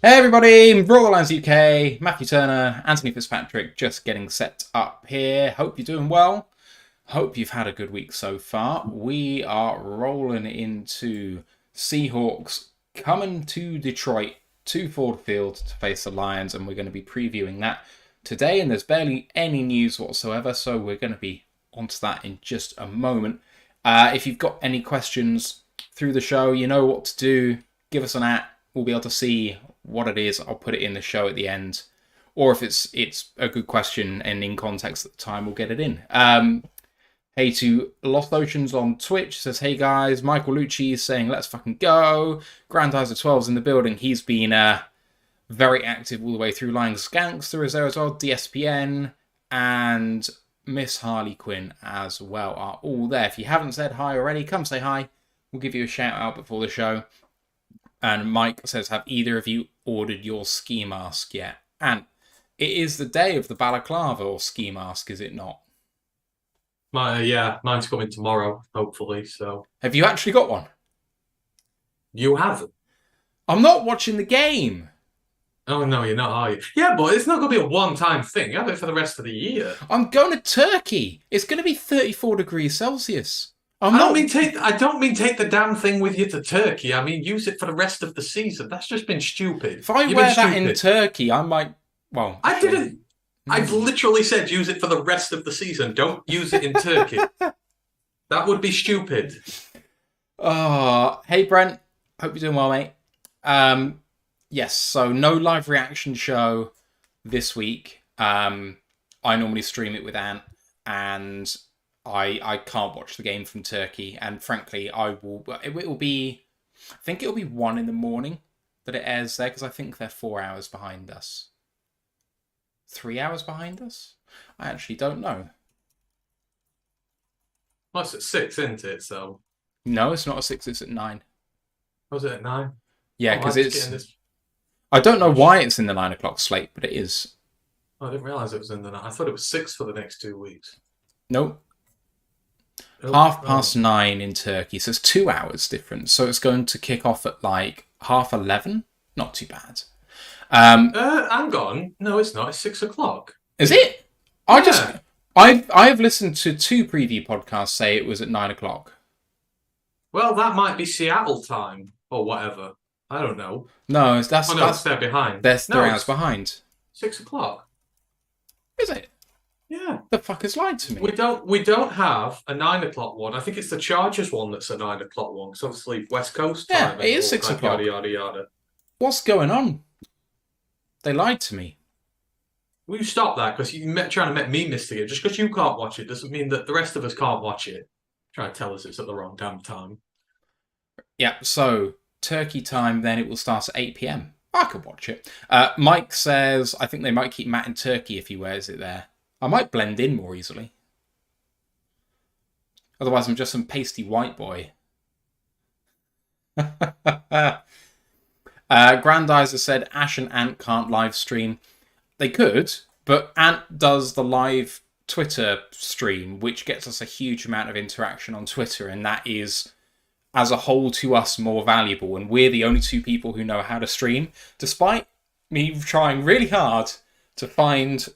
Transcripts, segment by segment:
Hey everybody, Broadlands UK, Matthew Turner, Anthony Fitzpatrick, just getting set up here. Hope you're doing well. Hope you've had a good week so far. We are rolling into Seahawks coming to Detroit, to Ford Field to face the Lions, and we're going to be previewing that today. And there's barely any news whatsoever, so we're going to be onto that in just a moment. If you've got any questions through the show, you know what to do. Give us an @ we'll be able to see what it is. I'll put it in the show at the end. Or if it's a good question and in context at the time, we'll get it in. Hey to Lost Oceans on Twitch says, hey guys, Michael Lucci is saying, let's fucking go. Grandizer 12's in the building. He's been very active all the way through. Lying Skankster is there as well. DSPN and Miss Harley Quinn as well are all there. If you haven't said hi already, come say hi. We'll give you a shout out before the show. And Mike says, have either of you ordered your ski mask yet? And it is the day of the balaclava or ski mask, is it not? Mine's coming tomorrow, hopefully. So, have you actually got one? You haven't? I'm not watching the game. Oh no, you're not, are you? Yeah, but it's not going to be a one-time thing. You have it for the rest of the year. I'm going to Turkey. It's going to be 34 degrees Celsius. I don't mean take the damn thing with you to Turkey. I mean use it for the rest of the season. That's just been stupid. If I wear that in Turkey, I might. Well, I didn't. I've literally said use it for the rest of the season. Don't use it in Turkey. That would be stupid. Oh, hey Brent. Hope you're doing well, mate. Yes. So no live reaction show this week. I normally stream it with Ant and. I can't watch the game from Turkey, and frankly, it will be, I think it'll be 1 a.m. that it airs there, because I think they're 4 hours behind us. 3 hours behind us? I actually don't know. Well, it's at 6, isn't it? So no, it's not at 6. It's at 9. Was it at 9? Yeah, because it's. I don't know why it's in the 9 o'clock slate, but it is. Oh, I didn't realize it was in the 9. I thought it was 6 for the next 2 weeks. Nope. 9:30 in Turkey, so it's 2 hours difference. So it's going to kick off at like 11:30. Not too bad. Hang on. No, it's not. It's 6 o'clock. Is it? I've listened to 2 preview podcasts say it was at 9 o'clock. Well, that might be Seattle time or whatever. I don't know. No, that's they're behind. They're 3 hours behind. 6 o'clock. Is it? Yeah. The fuckers lied to me. We don't have a 9 o'clock one. I think it's the Chargers one that's a 9 o'clock one. Because obviously West Coast time. Yeah, it is 6 o'clock. Yada, yada, yada. What's going on? They lied to me. Will you stop that? Because you're trying to make me miss it. Just because you can't watch it doesn't mean that the rest of us can't watch it. Trying to tell us it's at the wrong damn time. Yeah, so Turkey time, then it will start at 8 p.m. I could watch it. Mike says, I think they might keep Matt in Turkey if he wears it there. I might blend in more easily. Otherwise, I'm just some pasty white boy. Grandizer said Ash and Ant can't live stream. They could, but Ant does the live Twitter stream, which gets us a huge amount of interaction on Twitter, and that is, as a whole, to us more valuable. And we're the only 2 people who know how to stream, despite me trying really hard to find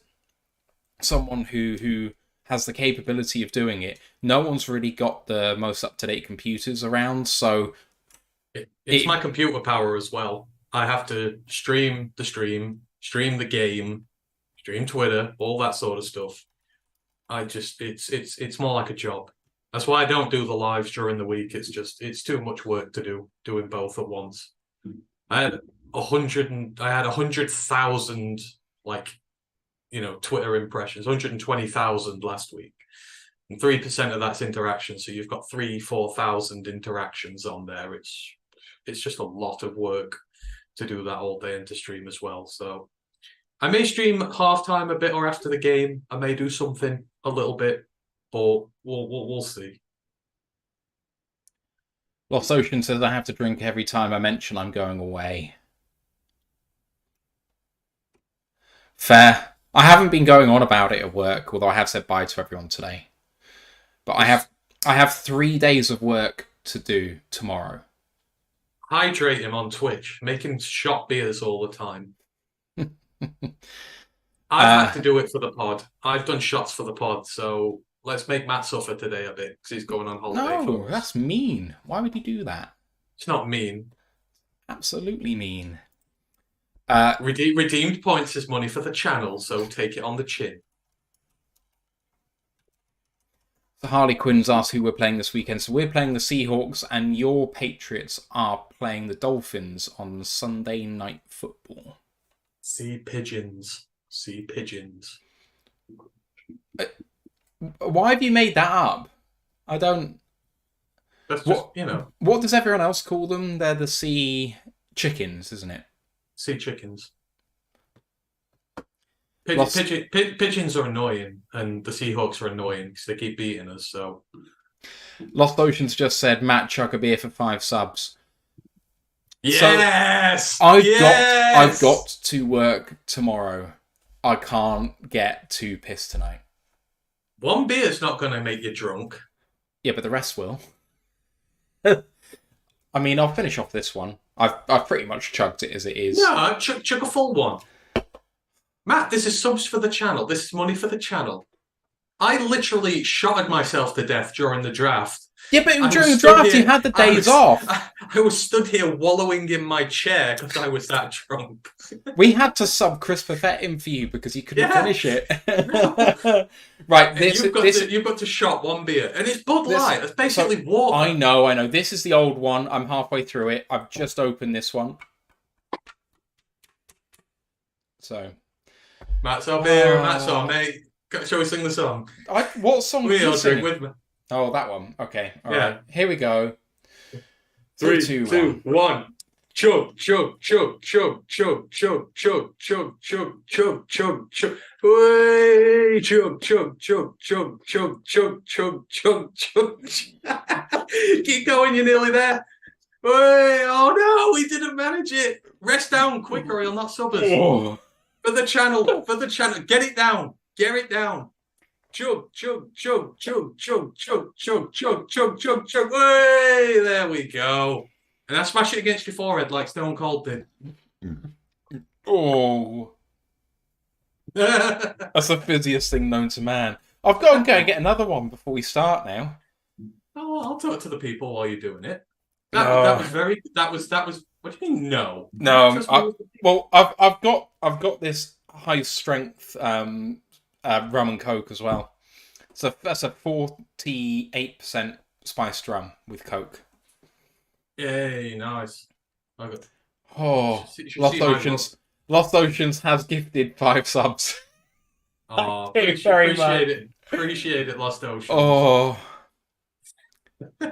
someone who has the capability of doing it. No one's really got the most up-to-date computers around, so it's my computer power as well. I have to stream the game, stream Twitter, all that sort of stuff. It's more like a job. That's why I don't do the lives during the week. It's too much work to do doing both at once. I had 100,000 Twitter impressions, 120,000 last week. And 3% of that's interaction. So you've got 4,000 interactions on there. It's just a lot of work to do that all day and to stream as well. So I may stream at halftime a bit or after the game. I may do something a little bit, but we'll see. Lost Ocean says I have to drink every time I mention I'm going away. Fair. I haven't been going on about it at work, although I have said bye to everyone today. But I have 3 days of work to do tomorrow. Hydrate him on Twitch. Make him shot beers all the time. I've had to do it for the pod. I've done shots for the pod, so let's make Matt suffer today a bit because he's going on holiday. No, that's mean. Why would you do that? It's not mean. Absolutely mean. Redeemed points is money for the channel, so take it on the chin. So Harley Quinn's asked who we're playing this weekend. So we're playing the Seahawks, and your Patriots are playing the Dolphins on Sunday Night Football. Sea pigeons. Sea pigeons. Why have you made that up? I don't... That's just, What does everyone else call them? They're the sea chickens, isn't it? Sea chickens. Pigeons are annoying, and the Seahawks are annoying because they keep beating us, so... Lost Oceans just said, Matt, chuck a beer for 5 subs. Yes! So I've got to work tomorrow. I can't get too pissed tonight. One beer's not going to make you drunk. Yeah, but the rest will. I mean, I'll finish off this one. I've pretty much chugged it as it is. No, chuck a full one. Matt, this is subs for the channel. This is money for the channel. I literally shot myself to death during the draft. Yeah, but during the draft, you had the days off. I was stood here wallowing in my chair because I was that drunk. We had to sub Chris Buffett in for you because you couldn't finish it. Right, you've got to shot one beer, and it's Bud Light. It's basically water. I know. This is the old one. I'm halfway through it. I've just opened this one. So, Matt's our beer. Matt's our mate. Shall we sing the song? What song? We all drink with me. Oh, that one. Okay. All right. Here we go. 3, 2, 1. Chug, chug, chug, chug, chug, chug, chug, chug, chug, chug, chug, chug. Way, chug, chug, chug, chug, chug, chug, chug, chug, chug. Keep going, you're nearly there. Way, oh no, we didn't manage it. Rest down quick or he'll not sub us. Oh. For the channel. Get it down. Get it down. Chug, chug, chug, chug, chug, chug, chug, chug, chug, chug, chug. Way, there we go. And I smash it against your forehead like Stone Cold did. Oh. That's the fizziest thing known to man. I've got to go and get another one before we start now. Oh, I'll talk to the people while you're doing it. That was. What do you mean? No. No. I've got this high strength rum and coke as well. So that's a 48% spiced rum with coke. Yay! Nice. Lost Oceans has gifted 5 subs. Oh, very much. Appreciate it, Lost Oceans. Oh,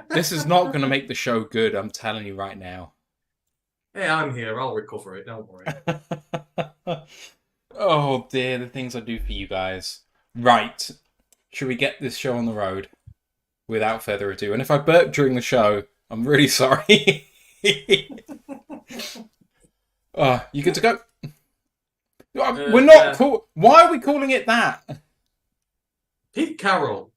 this is not going to make the show good. I'm telling you right now. Hey, I'm here. I'll recover it. Don't worry. Oh dear, the things I do for you guys. Right, should we get this show on the road? Without further ado, and if I burp during the show, I'm really sorry. You good to go? We're not cool. Why are we calling it that? Pete Carroll.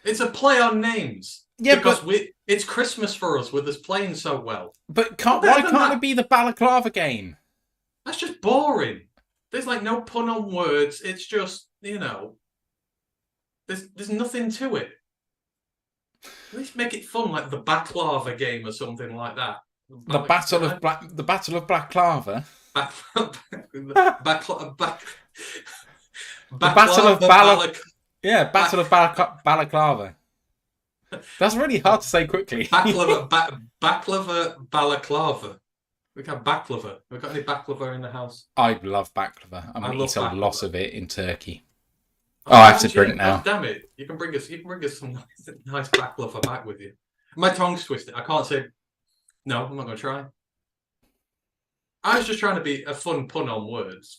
It's a play on names. Yeah, because it's Christmas for us with us playing so well. But why can't it be the Balaclava game? That's just boring. There's like no pun on words. It's just, there's nothing to it. At least make it fun, like the Baklava game or something like that. The Battle of Balaclava. Battle of Balaclava. That's really hard to say quickly. Baklava balaclava. We got baklava. We got any baklava in the house? I love baklava. I'm gonna eat a lot of it in Turkey. Oh, I have to drink now. Oh, damn it! You can bring us some nice baklava back with you. My tongue's twisted. I can't say. No, I'm not gonna try. I was just trying to be a fun pun on words.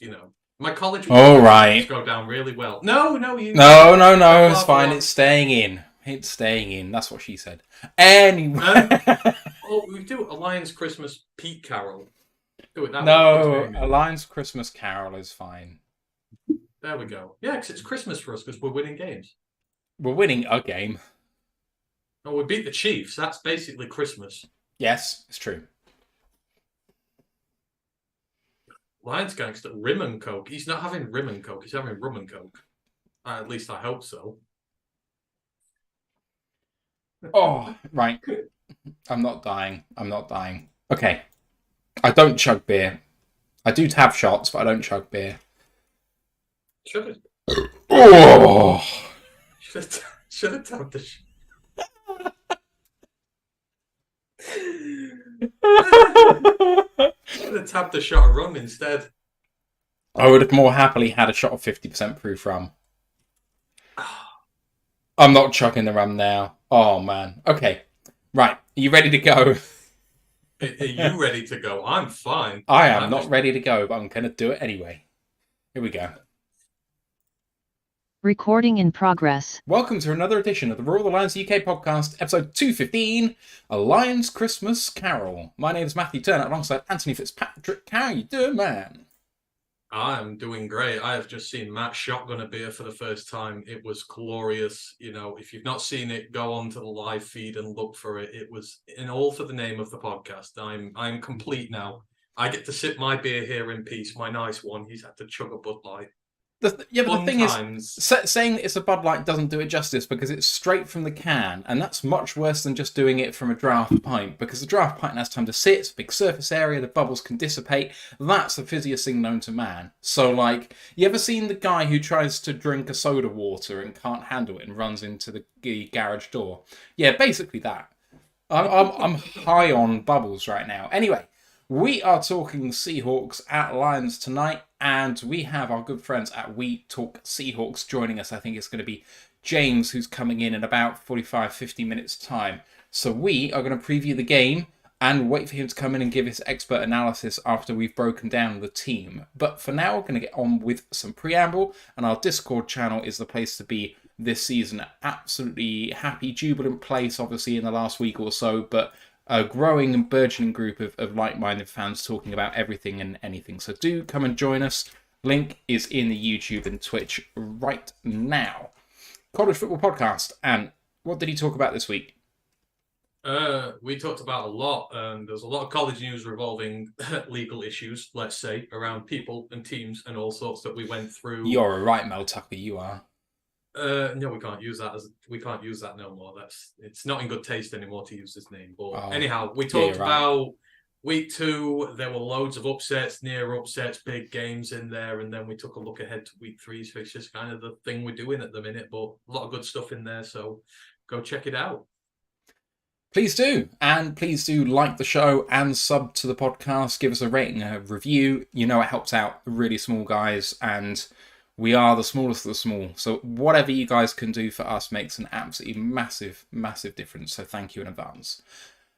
My college. All right. Go down really well. No. No. It's fine. It's staying in. It's staying in. That's what she said. Anyway. We do a Lions Christmas Pete Carroll. Do it that way. No, a Lions Christmas Carol is fine. There we go. Yeah, because it's Christmas for us because we're winning games. We're winning a game. Oh, we beat the Chiefs. That's basically Christmas. Yes, it's true. Lions gangster, rim and coke. He's not having rim and coke. He's having rum and coke. At least I hope so. Oh, right. I'm not dying. I'm not dying. Okay. I don't chug beer. I do have shots, but I don't chug beer. Should Oh! have tapped the. Should have tapped a shot of rum instead. I would have more happily had a shot of 50% proof rum. I'm not chugging the rum now. Oh, man. Okay. Right. Are you ready to go? Are you ready to go? I'm fine. I am not ready to go, but I'm going to do it anyway. Here we go. Recording in progress. Welcome to another edition of the Royal Lions UK podcast, episode 215, A Lions Christmas Carol. My name is Matthew Turner, alongside Anthony Fitzpatrick. How are you doing, man? I'm doing great. I have just seen Matt shotgun a beer for the first time. It was glorious. You know, if you've not seen it, go on to the live feed and look for it. It was in all for the name of the podcast. I'm complete now. I get to sip my beer here in peace, my nice one. He's had to chug a Bud Light. But the thing is, saying it's a Bud Light doesn't do it justice because it's straight from the can, and that's much worse than just doing it from a draft pint, because the draft pint has time to sit, it's a big surface area, the bubbles can dissipate. That's the fizziest thing known to man. So, like, you ever seen the guy who tries to drink a soda water and can't handle it and runs into the garage door? Yeah, basically that. I'm high on bubbles right now. Anyway, we are talking Seahawks at Lions tonight, and we have our good friends at We Talk Seahawks joining us. I think it's going to be James, who's coming in about 45-50 minutes' time. So we are going to preview the game and wait for him to come in and give his expert analysis after we've broken down the team. But for now, we're going to get on with some preamble, and our Discord channel is the place to be this season. Absolutely happy, jubilant place, obviously, in the last week or so, but a growing and burgeoning group of like-minded fans talking about everything and anything. So do come and join us. Link is in the YouTube and Twitch right now. College Football Podcast. And what did he talk about this week? We talked about a lot. There's a lot of college news revolving legal issues, let's say, around people and teams and all sorts that we went through. You're a right, Mel Tucker, you are. No, we can't use that no more. It's not in good taste anymore to use his name. But anyhow, we talked about week 2. There were loads of upsets, near upsets, big games in there, and then we took a look ahead to week 3's fixtures, kind of the thing we're doing at the minute. But a lot of good stuff in there, so go check it out. Please do, and please do like the show and sub to the podcast. Give us a rating, a review. You know it helps out the really small guys, and we are the smallest of the small, so whatever you guys can do for us makes an absolutely massive, massive difference, so thank you in advance.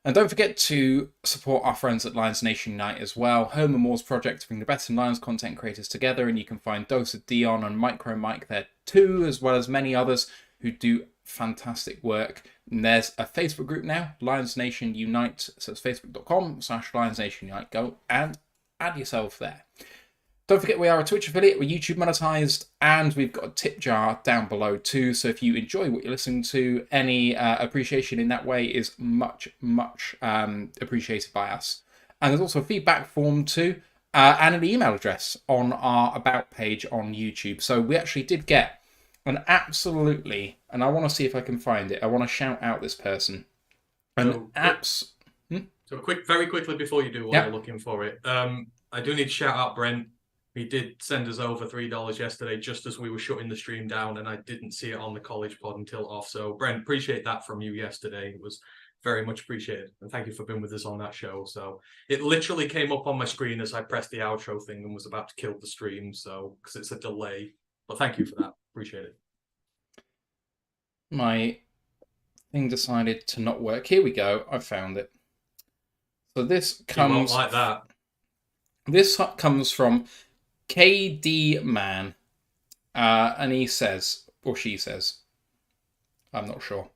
And don't forget to support our friends at Lions Nation Unite as well, home and more's project to bring the best in Lions content creators together, and you can find Dose of Dion and Micro Mike there too, as well as many others who do fantastic work. And there's a Facebook group now, Lions Nation Unite, so it's facebook.com/Lions Nation Unite. Go and add yourself there. Don't forget we are a Twitch affiliate, we're YouTube monetized, and we've got a tip jar down below too. So if you enjoy what you're listening to, any appreciation in that way is much, much appreciated by us. And there's also a feedback form too, and an email address on our About page on YouTube. So we actually did get an absolutely, and I want to see if I can find it, I want to shout out this person. So very quickly before you do while you're looking for it, I do need to shout out Brent. He did send us over $3 yesterday just as we were shutting the stream down, and I didn't see it on the college pod until off. So, Brent, appreciate that from you yesterday. It was very much appreciated. And thank you for being with us on that show. So, it literally came up on my screen as I pressed the outro thing and was about to kill the stream. So, because it's a delay. But thank you for that. Appreciate it. My thing decided to not work. Here we go. I found it. So, this comes. You won't like that. This comes from KD Man, and he says, or she says, I'm not sure.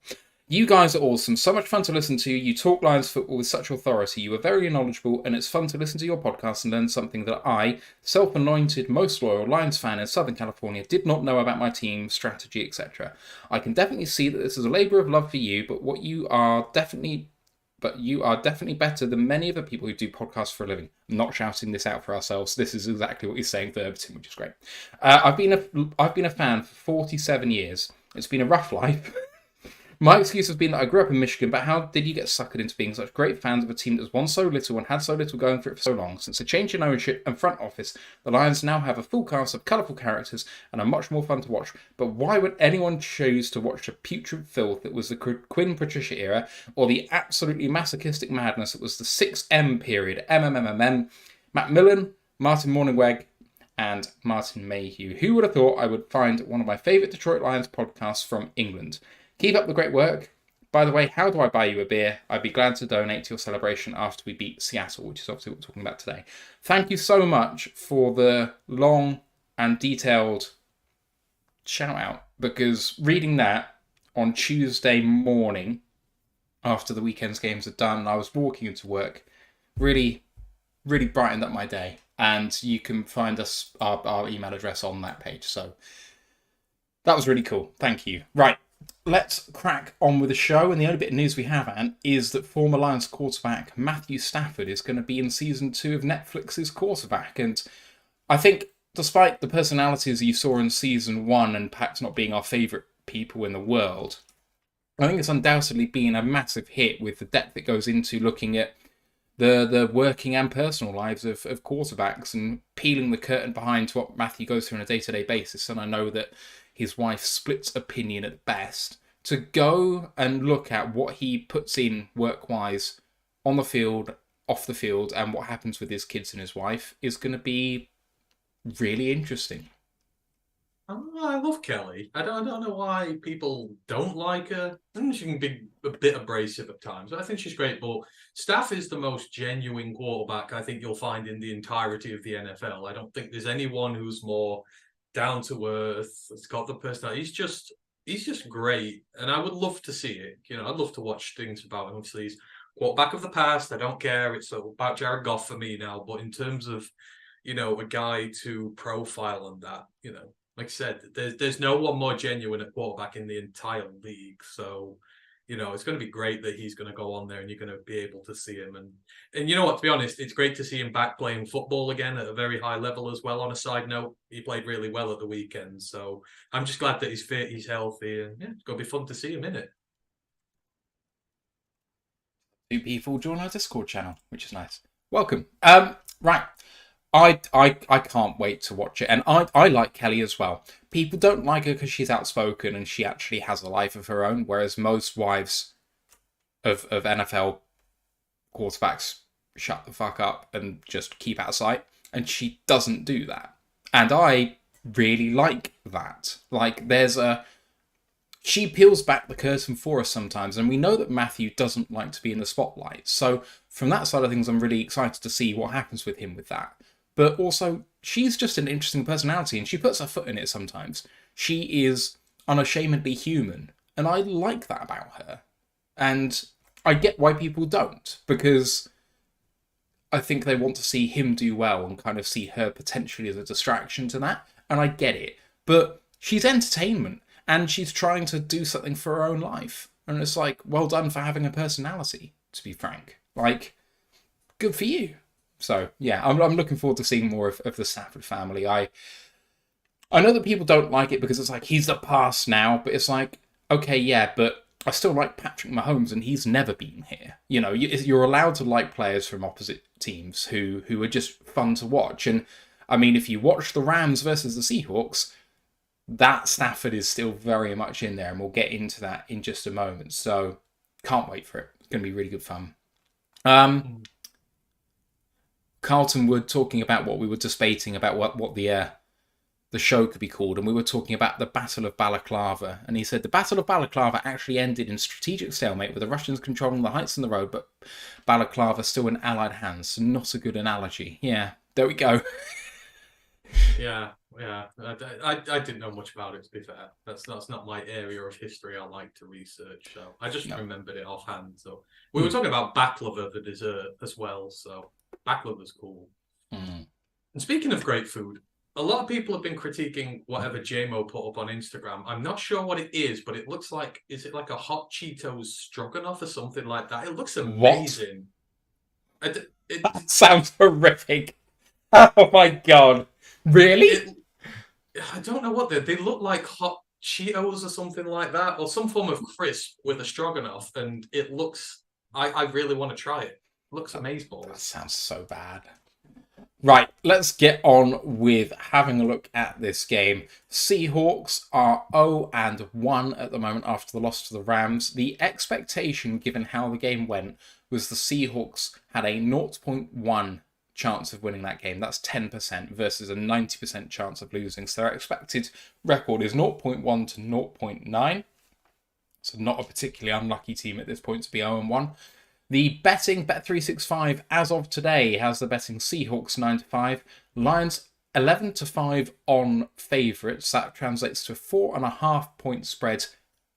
You guys are awesome. So much fun to listen to. You talk Lions football with such authority. You are very knowledgeable, and it's fun to listen to your podcast and learn something that I, self-anointed, most loyal Lions fan in Southern California, did not know about my team, strategy, etc. I can definitely see that this is a labour of love for you, but what you are definitely but you are definitely better than many of the people who do podcasts for a living. I'm not shouting this out for ourselves. This is exactly what he's saying verbatim, which is great. I've been a fan for 47 years. It's been a rough life. My excuse has been that I grew up in Michigan, but how did you get suckered into being such great fans of a team that has won so little and had so little going for it for so long? Since the change in ownership and front office, the Lions now have a full cast of colourful characters and are much more fun to watch. But why would anyone choose to watch the putrid filth that was the Quinn Patricia era, or the absolutely masochistic madness that was the 6M period? MMMMM. Matt Millen, Martin Morningweg, and Martin Mayhew. Who would have thought I would find one of my favourite Detroit Lions podcasts from England? Keep up the great work. By the way, how do I buy you a beer? I'd be glad to donate to your celebration after we beat Seattle, which is obviously what we're talking about today. Thank you so much for the long and detailed shout out, because reading that on Tuesday morning after the weekend's games are done and I was walking into work really, really brightened up my day. And you can find us our email address on that page. So that was really cool. Thank you. Right. Let's crack on with the show. And the only bit of news we have, Ant, is that former Lions quarterback Matthew Stafford is going to be in season 2 of Netflix's Quarterback. And I think, despite the personalities you saw in season 1 and perhaps not being our favourite people in the world, I think it's undoubtedly been a massive hit with the depth it goes into looking at the working and personal lives of quarterbacks and peeling the curtain behind to what Matthew goes through on a day-to-day basis. And I know that his wife splits opinion at best. To go and look at what he puts in work-wise on the field, off the field, and what happens with his kids and his wife is going to be really interesting. I love Kelly. I don't know why people don't like her. I think she can be a bit abrasive at times. I think she's great, but Staff is the most genuine quarterback I think you'll find in the entirety of the NFL. I don't think there's anyone who's more down to earth. It's got the personality. He's just great, and I would love to see it. You know, I'd love to watch things about him. Obviously, he's quarterback of the past. I don't care. It's about Jared Goff for me now. But in terms of, you know, a guy to profile and that, you know, like I said, there's no one more genuine at quarterback in the entire league. So, you know, it's going to be great that he's going to go on there and you're going to be able to see him. And you know what, to be honest, it's great to see him back playing football again at a very high level as well. On a side note, he played really well at the weekend. So I'm just glad that he's fit, he's healthy, and yeah, it's going to be fun to see him in it. 2 people join our Discord channel, which is nice. Welcome. Right. I can't wait to watch it. And I like Kelly as well. People don't like her because she's outspoken and she actually has a life of her own, whereas most wives of NFL quarterbacks shut the fuck up and just keep out of sight. And she doesn't do that. And I really like that. Like, she peels back the curtain for us sometimes, and we know that Matthew doesn't like to be in the spotlight. So from that side of things, I'm really excited to see what happens with him with that. But also, she's just an interesting personality, and she puts her foot in it sometimes. She is unashamedly human, and I like that about her. And I get why people don't, because I think they want to see him do well and kind of see her potentially as a distraction to that, and I get it. But she's entertainment, and she's trying to do something for her own life. And it's like, well done for having a personality, to be frank. Like, good for you. So, yeah, I'm looking forward to seeing more of the Stafford family. I know that people don't like it because it's like, he's the past now, but it's like, okay, yeah, but I still like Patrick Mahomes and he's never been here. You know, you're allowed to like players from opposite teams who are just fun to watch. And, I mean, if you watch the Rams versus the Seahawks, that Stafford is still very much in there, and we'll get into that in just a moment. So, can't wait for it. It's going to be really good fun. Carlton Wood talking about what we were debating about what the show could be called, and we were talking about the Battle of Balaclava, and he said the Battle of Balaclava actually ended in strategic stalemate with the Russians controlling the heights and the road, but Balaclava still in Allied hands. So not a good analogy. Yeah, there we go. Yeah. I didn't know much about it, to be fair. That's not my area of history I like to research, so I just remembered it offhand. So we were talking about baklava, the dessert, as well, so baklava's cool. And speaking of great food, a lot of people have been critiquing whatever JMO put up on Instagram. I'm not sure what it is, but it looks like, is it like a hot Cheetos stroganoff or something like that? It looks What? amazing. It, That sounds horrific. Oh my god. Really? it I don't know what they look like, hot Cheetos or something like that, or some form of crisp with a stroganoff, and it looks. I really want to try it. Looks That amazeballs. sounds so bad. Right, let's get on with having a look at this game. Seahawks are 0-1 at the moment after the loss to the Rams. The expectation, given how the game went, was the Seahawks had a 0.1 chance of winning that game. That's 10% versus a 90% chance of losing. So their expected record is 0.1 to 0.9. So not a particularly unlucky team at this point to be 0-1. The betting, Bet365, as of today, has the betting Seahawks 9-5, Lions 11-5 on favourites. That translates to a 4.5 point spread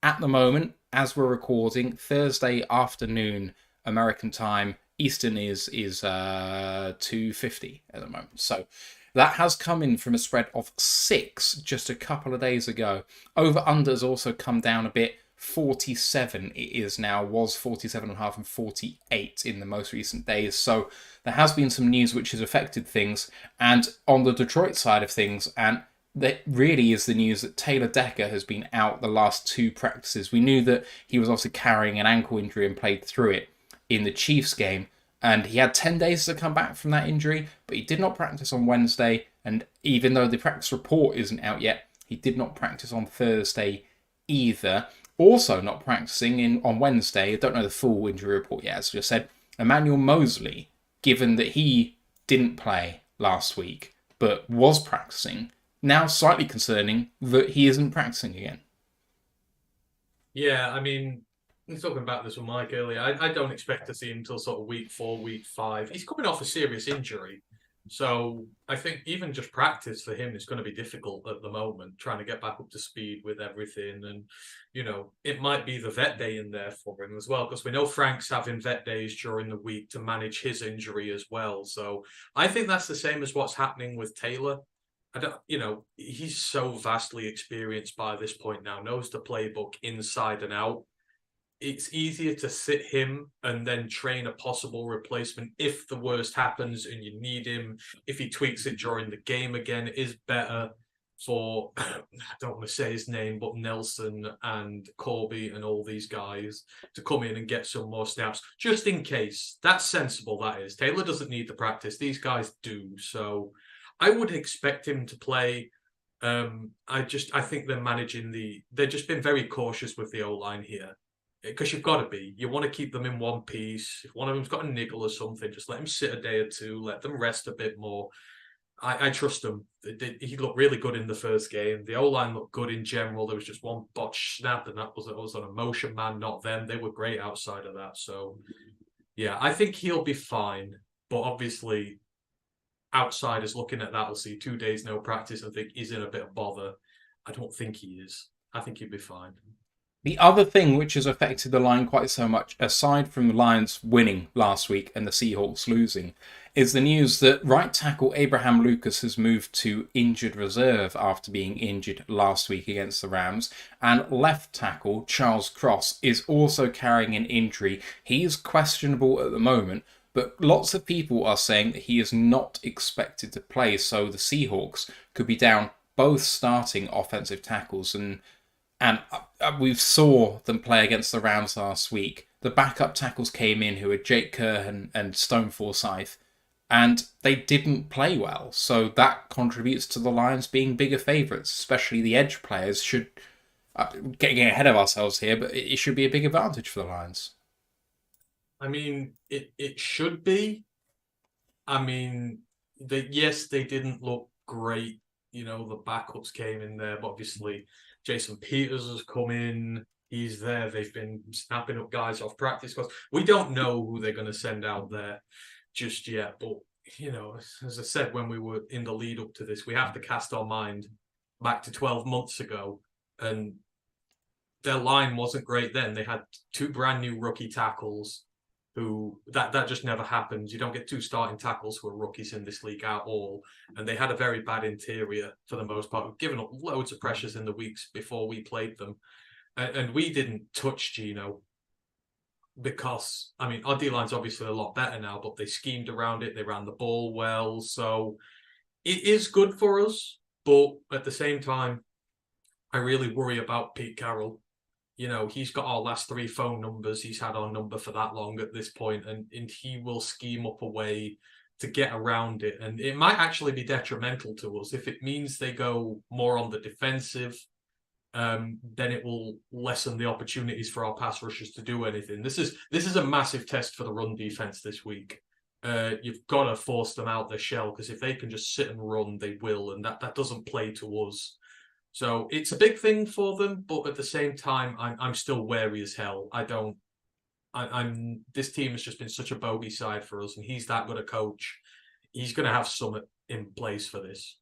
at the moment, as we're recording, Thursday afternoon, American time. Eastern is 2:50 at the moment. So that has come in from a spread of 6 just a couple of days ago. Over-unders also come down a bit. 47 it is now, was 47.5 and 48 in the most recent days. So there has been some news which has affected things. And on the Detroit side of things, and that really is the news that Taylor Decker has been out the last 2 practices. We knew that he was obviously carrying an ankle injury and played through it in the Chiefs game. And he had 10 days to come back from that injury, but he did not practice on Wednesday. And even though the practice report isn't out yet, he did not practice on Thursday either. Also not practicing on Wednesday, I don't know the full injury report yet, as I just said, Emmanuel Mosley, given that he didn't play last week, but was practicing, now slightly concerning that he isn't practicing again. Yeah, I mean, I was talking about this with Mike earlier. I don't expect to see him until sort of week 4, week 5. He's coming off a serious injury. So I think even just practice for him is going to be difficult at the moment, trying to get back up to speed with everything. And, it might be the vet day in there for him as well, because we know Frank's having vet days during the week to manage his injury as well. So I think that's the same as what's happening with Taylor. I don't, he's so vastly experienced by this point now, knows the playbook inside and out. It's easier to sit him and then train a possible replacement if the worst happens and you need him. If he tweaks it during the game again, it is better for, I don't want to say his name, but Nelson and Corby and all these guys to come in and get some more snaps, just in case. That's sensible, that is. Taylor doesn't need the practice. These guys do. So I would expect him to play. I think they've just been very cautious with the O-line here. Because you've got to be. You want to keep them in one piece. If one of them's got a niggle or something, just let him sit a day or two. Let them rest a bit more. I trust him. He looked really good in the first game. The O-line looked good in general. There was just one botch snap, and that was on a motion man, not them. They were great outside of that. So, yeah, I think he'll be fine. But obviously, outsiders looking at that will see 2 days no practice and think he's in a bit of bother. I don't think he is. I think he'll be fine. The other thing which has affected the line quite so much, aside from the Lions winning last week and the Seahawks losing, is the news that right tackle Abraham Lucas has moved to injured reserve after being injured last week against the Rams, and left tackle Charles Cross is also carrying an injury. He is questionable at the moment, but lots of people are saying that he is not expected to play, so the Seahawks could be down both starting offensive tackles. And we saw them play against the Rams last week. The backup tackles came in, who were Jake Kerr and Stone Forsyth, and they didn't play well. So that contributes to the Lions being bigger favourites, especially the edge players. Should getting ahead of ourselves here, but it should be a big advantage for the Lions. I mean, it should be. I mean, yes, they didn't look great. The backups came in there, but obviously Jason Peters has come in. He's there. They've been snapping up guys off practice squads. We don't know who they're going to send out there just yet. But, as I said, when we were in the lead up to this, we have to cast our mind back to 12 months ago. And their line wasn't great then. They had 2 brand new rookie tackles who that just never happens. You don't get 2 starting tackles who are rookies in this league at all. And they had a very bad interior for the most part, giving up loads of pressures in the weeks before we played them. And we didn't touch Gino because, I mean, our D-line's obviously a lot better now, but they schemed around it. They ran the ball well. So it is good for us. But at the same time, I really worry about Pete Carroll. You know, he's got our last 3 phone numbers. He's had our number for that long at this point, and he will scheme up a way to get around it. And it might actually be detrimental to us if it means they go more on the defensive. Then it will lessen the opportunities for our pass rushers to do anything. This is a massive test for the run defense this week. You've got to force them out their shell, because if they can just sit and run, they will, and that doesn't play to us. So it's a big thing for them, but at the same time, I'm still wary as hell. This team has just been such a bogey side for us, and he's that good a coach. He's going to have something in place for this.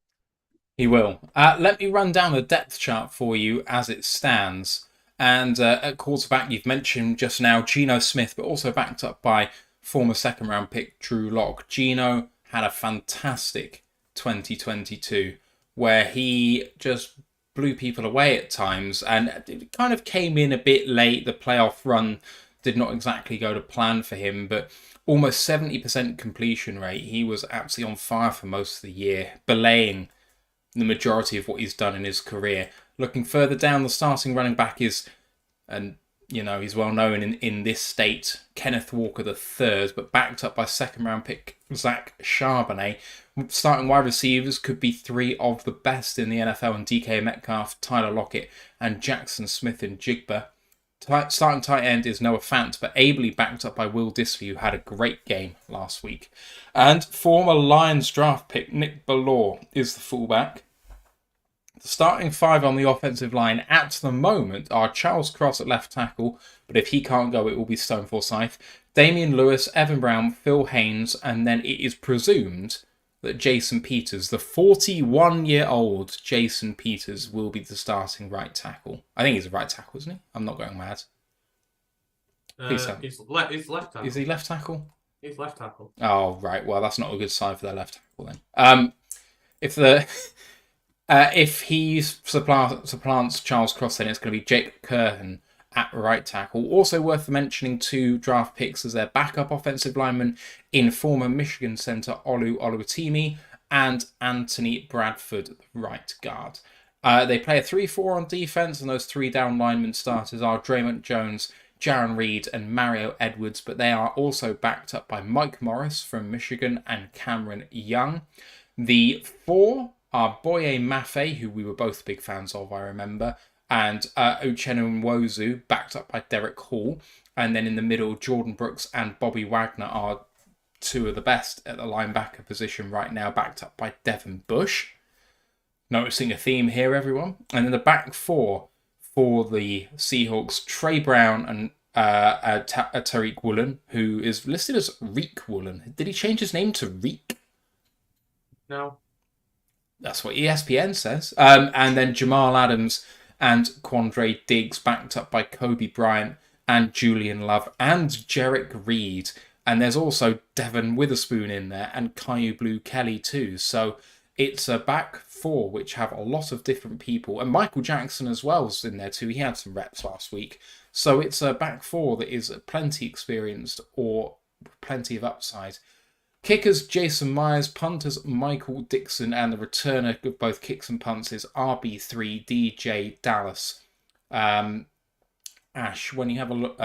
He will. Let me run down the depth chart for you as it stands. And at quarterback, you've mentioned just now Geno Smith, but also backed up by former second-round pick Drew Lock. Geno had a fantastic 2022 where he just blew people away at times, and it kind of came in a bit late. The playoff run did not exactly go to plan for him, but almost 70% completion rate. He was absolutely on fire for most of the year, belaying the majority of what he's done in his career. Looking further down, the starting running back is, and you know, he's well known in this state, Kenneth Walker III, but backed up by second-round pick Zach Charbonnet. Starting wide receivers could be 3 of the best in the NFL, and DK Metcalf, Tyler Lockett, and Jackson Smith and Jigba. Starting tight end is Noah Fant, but ably backed up by Will Disley, who had a great game last week. And former Lions draft pick Nick Ballore is the fullback. The starting 5 on the offensive line at the moment are Charles Cross at left tackle, but if he can't go, it will be Stone Forsyth, Damian Lewis, Evan Brown, Phil Haynes, and then it is presumed that Jason Peters, the 41-year-old Jason Peters, will be the starting right tackle. I think he's a right tackle, isn't he? I'm not going mad. He's left tackle. Is he left tackle? He's left tackle. Oh, right. Well, that's not a good sign for their left tackle then. If he supplants Charles Cross, then it's going to be Jake Curhan at right tackle. Also worth mentioning 2 draft picks as their backup offensive lineman in former Michigan center Olu Oluwatimi and Anthony Bradford, right guard. They play a 3-4 on defense, and those 3 down lineman starters are Draymond Jones, Jaron Reed, and Mario Edwards, but they are also backed up by Mike Morris from Michigan and Cameron Young. The 4 are Boye Mafe, who we were both big fans of, I remember, and Uchenna Nwosu, backed up by Derek Hall. And then in the middle, Jordan Brooks and Bobby Wagner are 2 of the best at the linebacker position right now, backed up by Devin Bush. Noticing a theme here, everyone. And then the back 4 for the Seahawks, Trey Brown and Tariq Woolen, who is listed as Reek Woolen. Did he change his name to Reek? No. That's what ESPN says. And then Jamal Adams and Quandre Diggs, backed up by Kobe Bryant and Julian Love and Jerick Reed. And there's also Devon Witherspoon in there and Caillou Blue Kelly too. So it's a back 4 which have a lot of different people. And Michael Jackson as well is in there too. He had some reps last week. So it's a back 4 that is plenty experienced or plenty of upside. Kickers, Jason Myers. Punters, Michael Dixon. And the returner of both kicks and punts is RB3, DJ Dallas. Ash, when you have a look...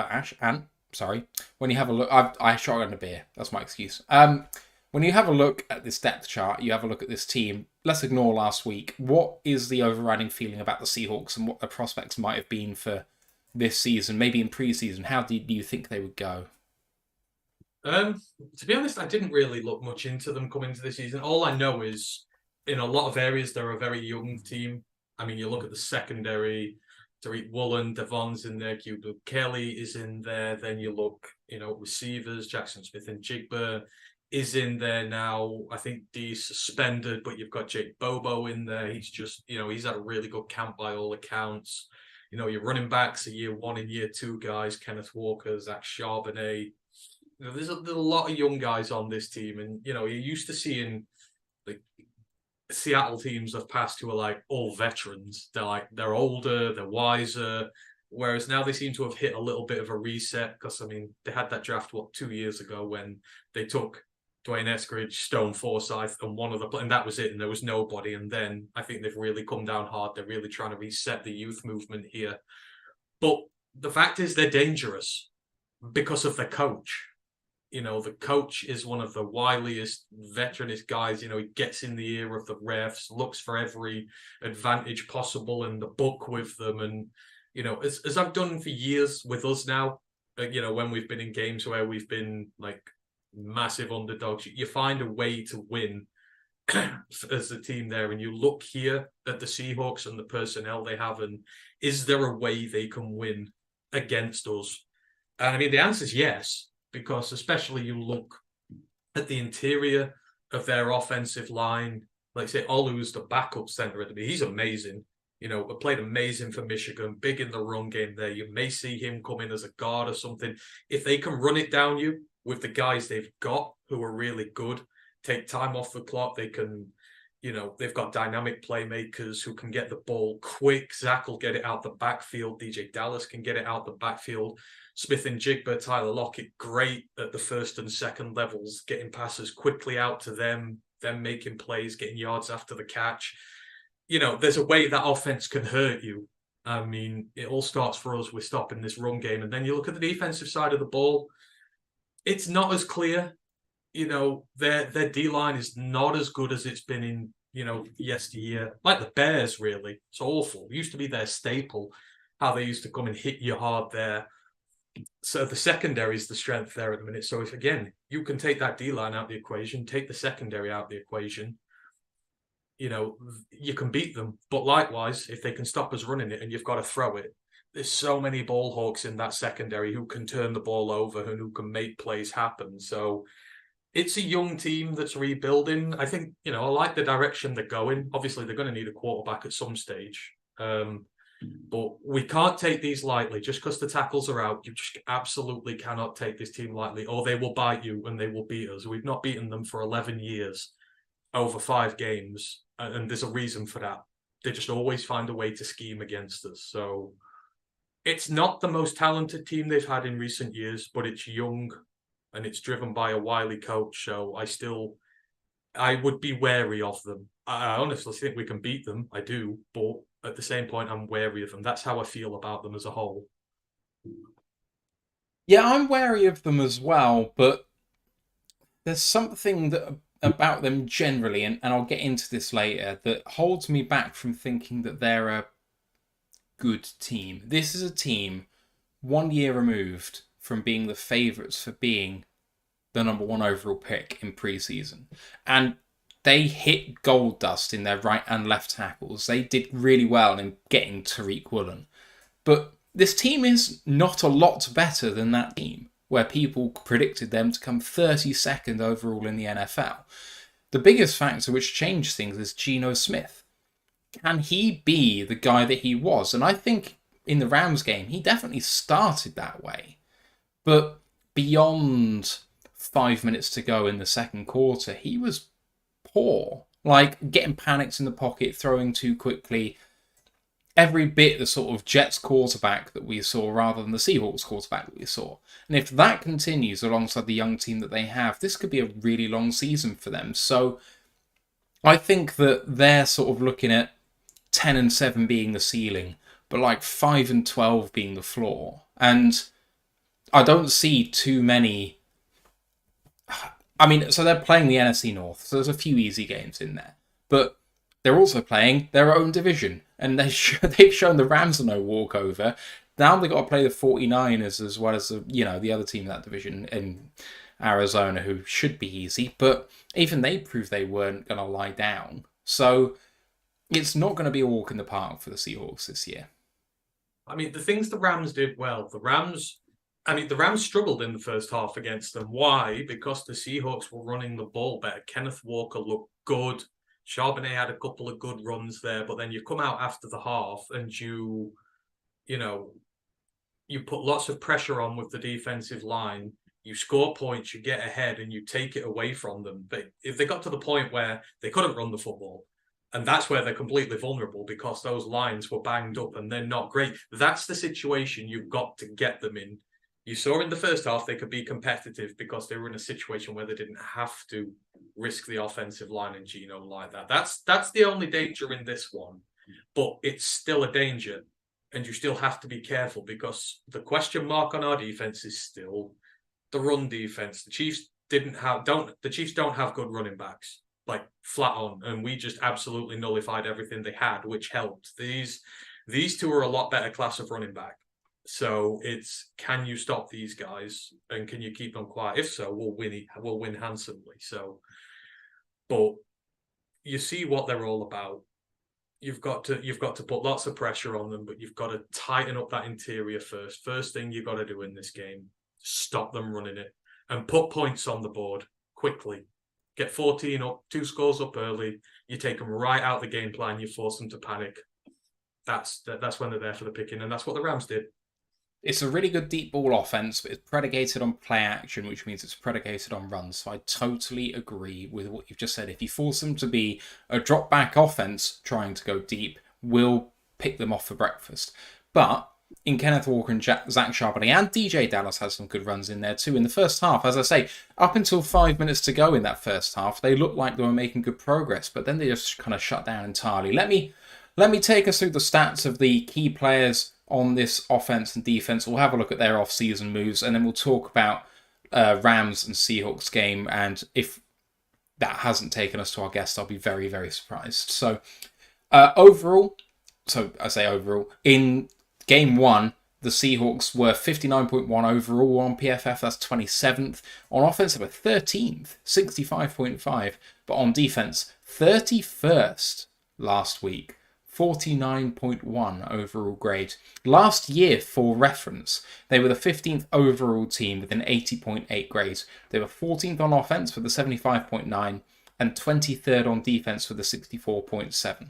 when you have a look... I shotgun a beer. That's my excuse. When you have a look at this depth chart, you have a look at this team, let's ignore last week. What is the overriding feeling about the Seahawks and what the prospects might have been for this season, maybe in pre-season? How did you think they would go? To be honest, I didn't really look much into them coming into the season. All I know is in a lot of areas, they're a very young team. I mean, you look at the secondary, Tariq Woolen, Devon's in there, Q. Kelly is in there. Then you look, receivers, Jackson Smith and Jigba is in there now. I think D's suspended, but you've got Jake Bobo in there. He's just, he's had a really good camp by all accounts. Your running backs are year 1 and year 2 guys, Kenneth Walker, Zach Charbonnet. there's a lot of young guys on this team, and you're used to seeing like Seattle teams of past who are like all veterans. They're older, they're wiser. Whereas now they seem to have hit a little bit of a reset because they had that draft 2 years ago when they took Dwayne Eskridge, Stone Forsythe, and that was it, and there was nobody. And then I think they've really come down hard. They're really trying to reset the youth movement here. But the fact is, they're dangerous because of their coach. The coach is one of the wiliest, veteranist guys. He gets in the ear of the refs, looks for every advantage possible in the book with them. And, as I've done for years with us now, when we've been in games where we've been like massive underdogs, you find a way to win as a team there. And you look here at the Seahawks and the personnel they have, and is there a way they can win against us? And I mean, the answer is yes. Because especially you look at the interior of their offensive line, like say Olu's the backup center at me. He's amazing. Played amazing for Michigan, big in the run game there. You may see him come in as a guard or something. If they can run it down you with the guys they've got who are really good, take time off the clock, they can, they've got dynamic playmakers who can get the ball quick. Zach will get it out the backfield. DJ Dallas can get it out the backfield. Smith and Jigba, Tyler Lockett, great at the first and second levels, getting passes quickly out to them making plays, getting yards after the catch. There's a way that offense can hurt you. I mean, it all starts for us with stopping this run game. And then you look at the defensive side of the ball, it's not as clear. Their D-line is not as good as it's been in, yesteryear. Like the Bears, really. It's awful. It used to be their staple, how they used to come and hit you hard there. So the secondary is the strength there at the minute. So if, again, you can take that D-line out of the equation, take the secondary out of the equation, you can beat them. But likewise, if they can stop us running it and you've got to throw it, there's so many ball hawks in that secondary who can turn the ball over and who can make plays happen. So it's a young team that's rebuilding. I think, I like the direction they're going. Obviously, they're going to need a quarterback at some stage. But we can't take these lightly. Just because the tackles are out, you just absolutely cannot take this team lightly, or they will bite you and they will beat us. We've not beaten them for 11 years over 5 games, and there's a reason for that. They just always find a way to scheme against us. So it's not the most talented team they've had in recent years, but it's young and it's driven by a wily coach. So I would be wary of them. I honestly think we can beat them. I do, but at the same point, I'm wary of them. That's how I feel about them as a whole. Yeah, I'm wary of them as well, but there's something about them generally, and I'll get into this later, that holds me back from thinking that they're a good team. This is a team 1 year removed from being the favourites for being the number 1 overall pick in preseason. And they hit gold dust in their right and left tackles. They did really well in getting Tariq Woolen. But this team is not a lot better than that team, where people predicted them to come 32nd overall in the NFL. The biggest factor which changed things is Geno Smith. Can he be the guy that he was? And I think in the Rams game, he definitely started that way. But beyond 5 minutes to go in the second quarter, he was poor. Like, getting panicked in the pocket, throwing too quickly. Every bit the sort of Jets quarterback that we saw rather than the Seahawks quarterback that we saw. And if that continues alongside the young team that they have, this could be a really long season for them. So I think that they're sort of looking at 10-7 being the ceiling, but like 5-12 being the floor. And I don't see too many. I mean, so they're playing the NFC North, so there's a few easy games in there. But they're also playing their own division, and they've shown the Rams are no walkover. Now they've got to play the 49ers as well as the other team in that division in Arizona, who should be easy. But even they proved they weren't going to lie down. So it's not going to be a walk in the park for the Seahawks this year. I mean, the things the Rams did well, the Rams struggled in the first half against them. Why? Because the Seahawks were running the ball better. Kenneth Walker looked good. Charbonnet had a couple of good runs there, but then you come out after the half and you put lots of pressure on with the defensive line. You score points, you get ahead, and you take it away from them. But if they got to the point where they couldn't run the football, and that's where they're completely vulnerable because those lines were banged up and they're not great, that's the situation you've got to get them in. You saw in the first half they could be competitive because they were in a situation where they didn't have to risk the offensive line and Geno like that. That's the only danger in this one, but it's still a danger, and you still have to be careful because the question mark on our defense is still the run defense. The Chiefs don't have good running backs, like flat on, and we just absolutely nullified everything they had, which helped. These two are a lot better class of running back. So it's, can you stop these guys and can you keep them quiet? If so, we'll win handsomely. So, but you see what they're all about. You've got to put lots of pressure on them, but you've got to tighten up that interior first. First thing you've got to do in this game, stop them running it and put points on the board quickly. Get 14 up, 2 scores up early. You take them right out the game plan. You force them to panic. That's when they're there for the picking, and that's what the Rams did. It's a really good deep ball offense, but it's predicated on play action, which means it's predicated on runs. So I totally agree with what you've just said. If you force them to be a drop back offense trying to go deep, we'll pick them off for breakfast. But in Kenneth Walker and Zach Charbonnet, and DJ Dallas has some good runs in there too. In the first half, as I say, up until 5 minutes to go in that first half, they looked like they were making good progress, but then they just kind of shut down entirely. Let me take us through the stats of the key players on this offense and defense. We'll have a look at their off-season moves, and then we'll talk about Rams and Seahawks game. And if that hasn't taken us to our guest, I'll be very, very surprised. So overall, in game 1, the Seahawks were 59.1 overall on PFF. That's 27th. On offense, they were 13th, 65.5. But on defense, 31st last week. 49.1 overall grade. Last year, for reference, they were the 15th overall team with an 80.8 grade. They were 14th on offense with a 75.9 and 23rd on defense with a 64.7.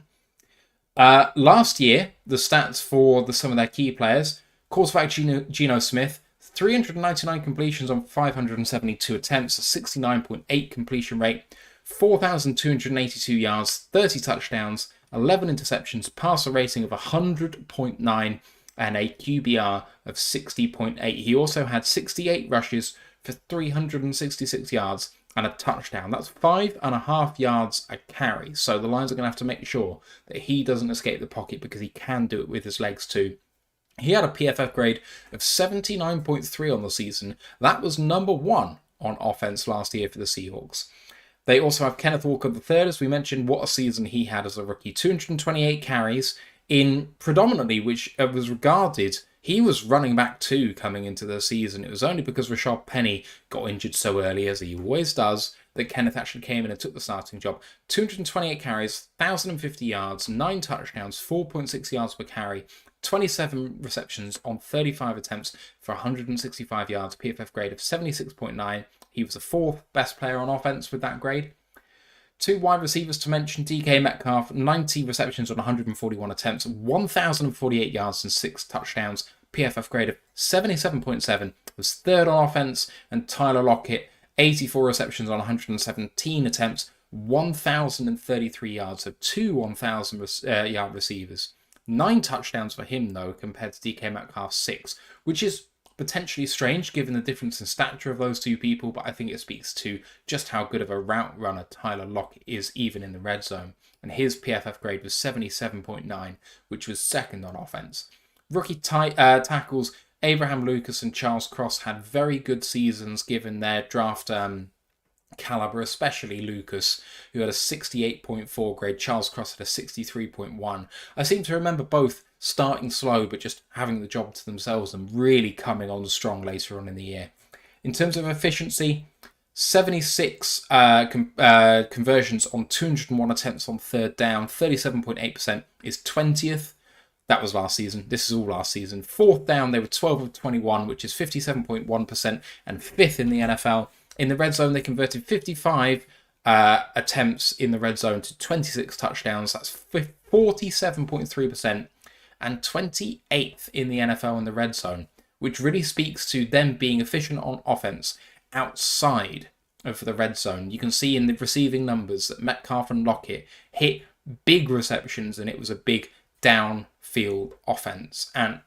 Last year, the stats for some of their key players: quarterback Geno Smith, 399 completions on 572 attempts, a 69.8 completion rate, 4,282 yards, 30 touchdowns, 11 interceptions, passer rating of 100.9, and a QBR of 60.8. He also had 68 rushes for 366 yards and a touchdown. That's 5.5 yards a carry. So the Lions are going to have to make sure that he doesn't escape the pocket because he can do it with his legs too. He had a PFF grade of 79.3 on the season. That was number 1 on offense last year for the Seahawks. They also have Kenneth Walker III, as we mentioned. What a season he had as a rookie. 228 carries in predominantly, which was regarded, he was running back 2 coming into the season. It was only because Rashad Penny got injured so early, as he always does, that Kenneth actually came in and took the starting job. 228 carries, 1,050 yards, 9 touchdowns, 4.6 yards per carry, 27 receptions on 35 attempts for 165 yards, PFF grade of 76.9. He was the 4th best player on offense with that grade. 2 wide receivers to mention: DK Metcalf, 90 receptions on 141 attempts, 1,048 yards and 6 touchdowns, PFF grade of 77.7, was 3rd on offense, and Tyler Lockett, 84 receptions on 117 attempts, 1,033 yards, so 2 1,000-yard receivers. 9 touchdowns for him, though, compared to DK Metcalf's 6, which is potentially strange given the difference in stature of those two people, but I think it speaks to just how good of a route runner Tyler Lockett is even in the red zone. And his PFF grade was 77.9, which was 2nd on offense. Rookie tackles Abraham Lucas and Charles Cross had very good seasons given their draft caliber, especially Lucas, who had a 68.4 grade. Charles Cross had a 63.1. I seem to remember both starting slow but just having the job to themselves and really coming on strong later on in the year. In terms of efficiency, 76 conversions on 201 attempts on 3rd down, 37.8% is 20th. That was last season. This is all last season. 4th down, they were 12 of 21, which is 57.1%, and 5th in the NFL. In the red zone, they converted 55 attempts in the red zone to 26 touchdowns. That's 47.3%, and 28th in the NFL in the red zone, which really speaks to them being efficient on offense outside of the red zone. You can see in the receiving numbers that Metcalf and Lockett hit big receptions, and it was a big downfield offense. And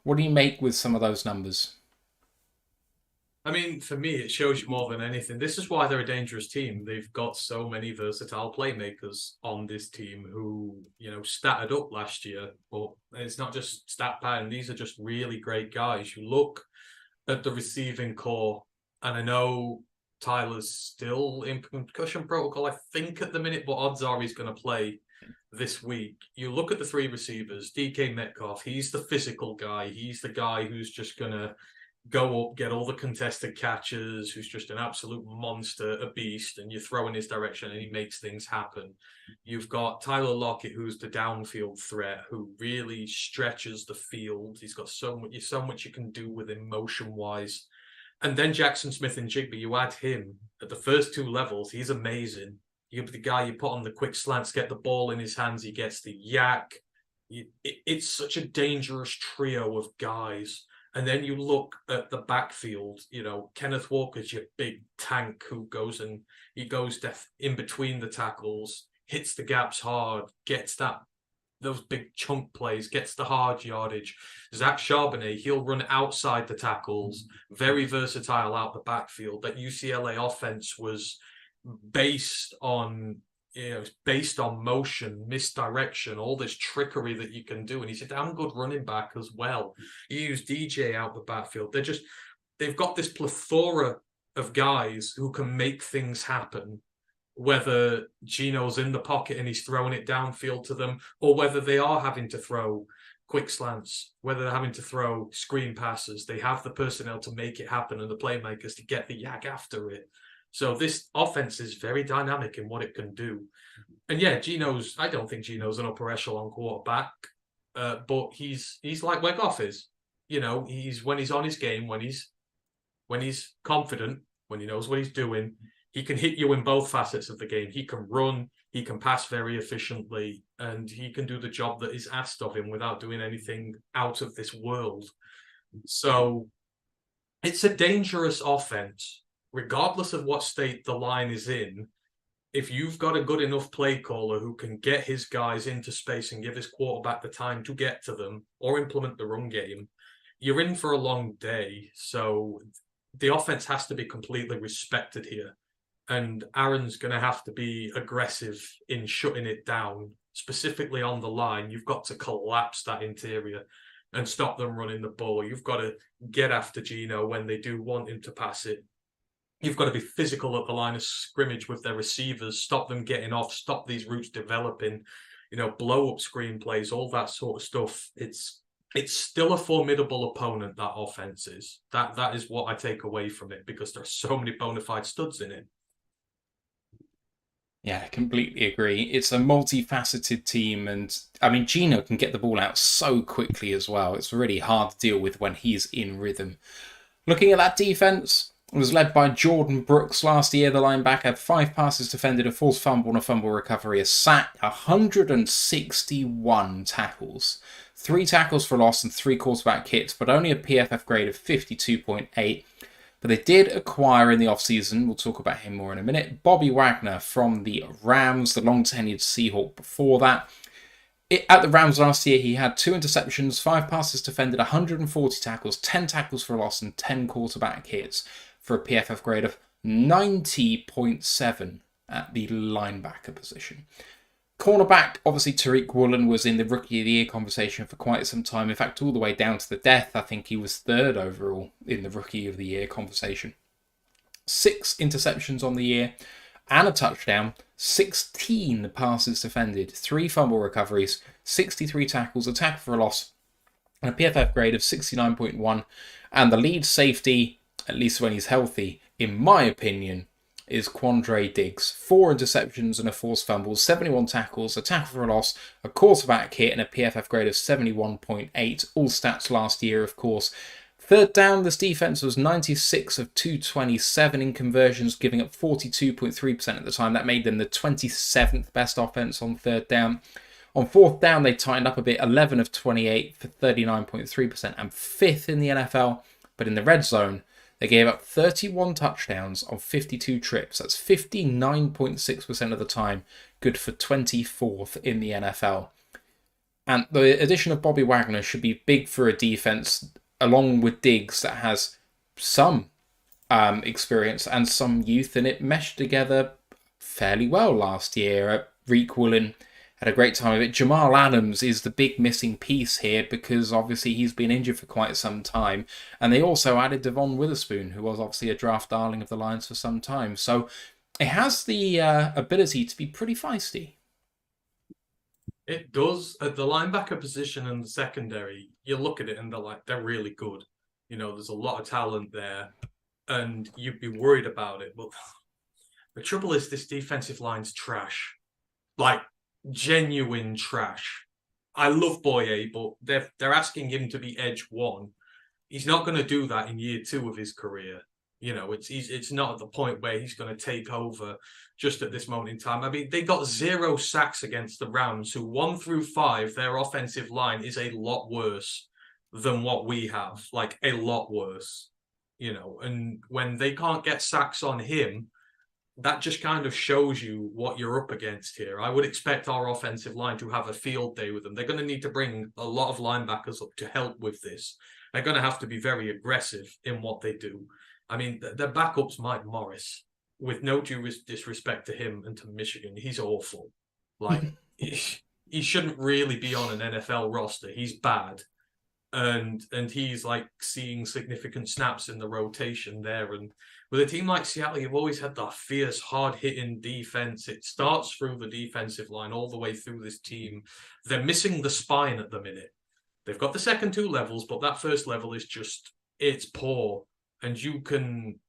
what do you make with some of those numbers? I mean, for me, it shows you more than anything. This is why they're a dangerous team. They've got so many versatile playmakers on this team who, statted up last year. But it's not just stat pattern. These are just really great guys. You look at the receiving core, and I know Tyler's still in concussion protocol, I think, at the minute, but odds are he's going to play this week. You look at the three receivers, DK Metcalf, he's the physical guy. He's the guy who's just going to go up, get all the contested catches, who's just an absolute monster, a beast, and you throw in his direction and he makes things happen. You've got Tyler Lockett, who's the downfield threat, who really stretches the field. He's got so much you can do with him motion-wise. And then Jackson Smith and Jigby, you add him at the first two levels, he's amazing. You're the guy you put on the quick slants, get the ball in his hands, he gets the yak. It's such a dangerous trio of guys. And then you look at the backfield, Kenneth Walker's your big tank who goes in between the tackles, hits the gaps hard, gets those big chunk plays, gets the hard yardage. Zach Charbonnet, he'll run outside the tackles, very versatile out the backfield. That UCLA offense was based on motion, misdirection, all this trickery that you can do. And he's a damn good running back as well. You use DJ out the backfield. They've got this plethora of guys who can make things happen, whether Gino's in the pocket and he's throwing it downfield to them, or whether they are having to throw quick slants, whether they're having to throw screen passes. They have the personnel to make it happen and the playmakers to get the yak after it. So this offense is very dynamic in what it can do. And yeah, I don't think Gino's an upper echelon quarterback, but he's like where Goff is. When he's on his game, when he's confident, when he knows what he's doing, he can hit you in both facets of the game. He can run, he can pass very efficiently, and he can do the job that is asked of him without doing anything out of this world. So it's a dangerous offense. Regardless of what state the line is in, if you've got a good enough play caller who can get his guys into space and give his quarterback the time to get to them or implement the run game, you're in for a long day. So the offense has to be completely respected here. And Aaron's going to have to be aggressive in shutting it down, specifically on the line. You've got to collapse that interior and stop them running the ball. You've got to get after Gino when they do want him to pass it. You've got to be physical at the line of scrimmage with their receivers, stop them getting off, stop these routes developing, blow up screen plays, all that sort of stuff. It's still a formidable opponent, that offense is. That is what I take away from it, because there are so many bona fide studs in it. Yeah, I completely agree. It's a multifaceted team, and I mean, Gino can get the ball out so quickly as well. It's really hard to deal with when he's in rhythm. Looking at that defense, it was led by Jordan Brooks last year. The linebacker had 5 passes defended, a forced fumble and a fumble recovery, a sack, 161 tackles, 3 tackles for loss and 3 quarterback hits, but only a PFF grade of 52.8. But they did acquire in the offseason, we'll talk about him more in a minute, Bobby Wagner from the Rams, the long-tenured Seahawk before that. At the Rams last year, he had 2 interceptions, 5 passes defended, 140 tackles, 10 tackles for loss and 10 quarterback hits, for a PFF grade of 90.7 at the linebacker position. Cornerback, obviously Tariq Woolen was in the Rookie of the Year conversation for quite some time. In fact, all the way down to the death, I think he was 3rd overall in the Rookie of the Year conversation. 6 interceptions on the year and a touchdown, 16 passes defended, 3 fumble recoveries, 63 tackles, a tackle for a loss, and a PFF grade of 69.1. And the lead safety, at least when he's healthy, in my opinion, is Quandre Diggs. 4 interceptions and a forced fumble, 71 tackles, a tackle for a loss, a quarterback hit, and a PFF grade of 71.8. All stats last year, of course. 3rd down, this defense was 96 of 227 in conversions, giving up 42.3% at the time. That made them the 27th best offense on 3rd down. On fourth down, they tightened up a bit, 11 of 28 for 39.3% and fifth in the NFL. But in the red zone, they gave up 31 touchdowns on 52 trips. That's 59.6% of the time, good for 24th in the NFL. And the addition of Bobby Wagner should be big for a defense, along with Diggs, that has some experience and some youth, and it meshed together fairly well last year. Reek Woolen had a great time of it. Jamal Adams is the big missing piece here because obviously he's been injured for quite some time. And they also added Devon Witherspoon, who was obviously a draft darling of the Lions for some time. So it has the ability to be pretty feisty. It does. At the linebacker position and the secondary, you look at it and they're really good. You know, there's a lot of talent there and you'd be worried about it. But the trouble is this defensive line's trash. Like, genuine trash. I love Boye, but they're asking him to be edge one. He's not going to do that in year 2 of his career. You know, it's not at the point where he's going to take over just at this moment in time. I mean, they got 0 sacks against the Rams, who 1 through 5, their offensive line is a lot worse than what we have. Like, a lot worse. You know, and when they can't get sacks on him, that just kind of shows you what you're up against here. I would expect our offensive line to have a field day with them. They're going to need to bring a lot of linebackers up to help with this. They're going to have to be very aggressive in what they do. I mean, their backup's Mike Morris. With no due disrespect to him and to Michigan, he's awful. Like, he shouldn't really be on an NFL roster. He's bad. And he's like seeing significant snaps in the rotation there. And with a team like Seattle, you've always had that fierce, hard-hitting defense. It starts through the defensive line all the way through this team. They're missing the spine at the minute. They've got the second 2 levels, but that first level is just, it's poor. And you can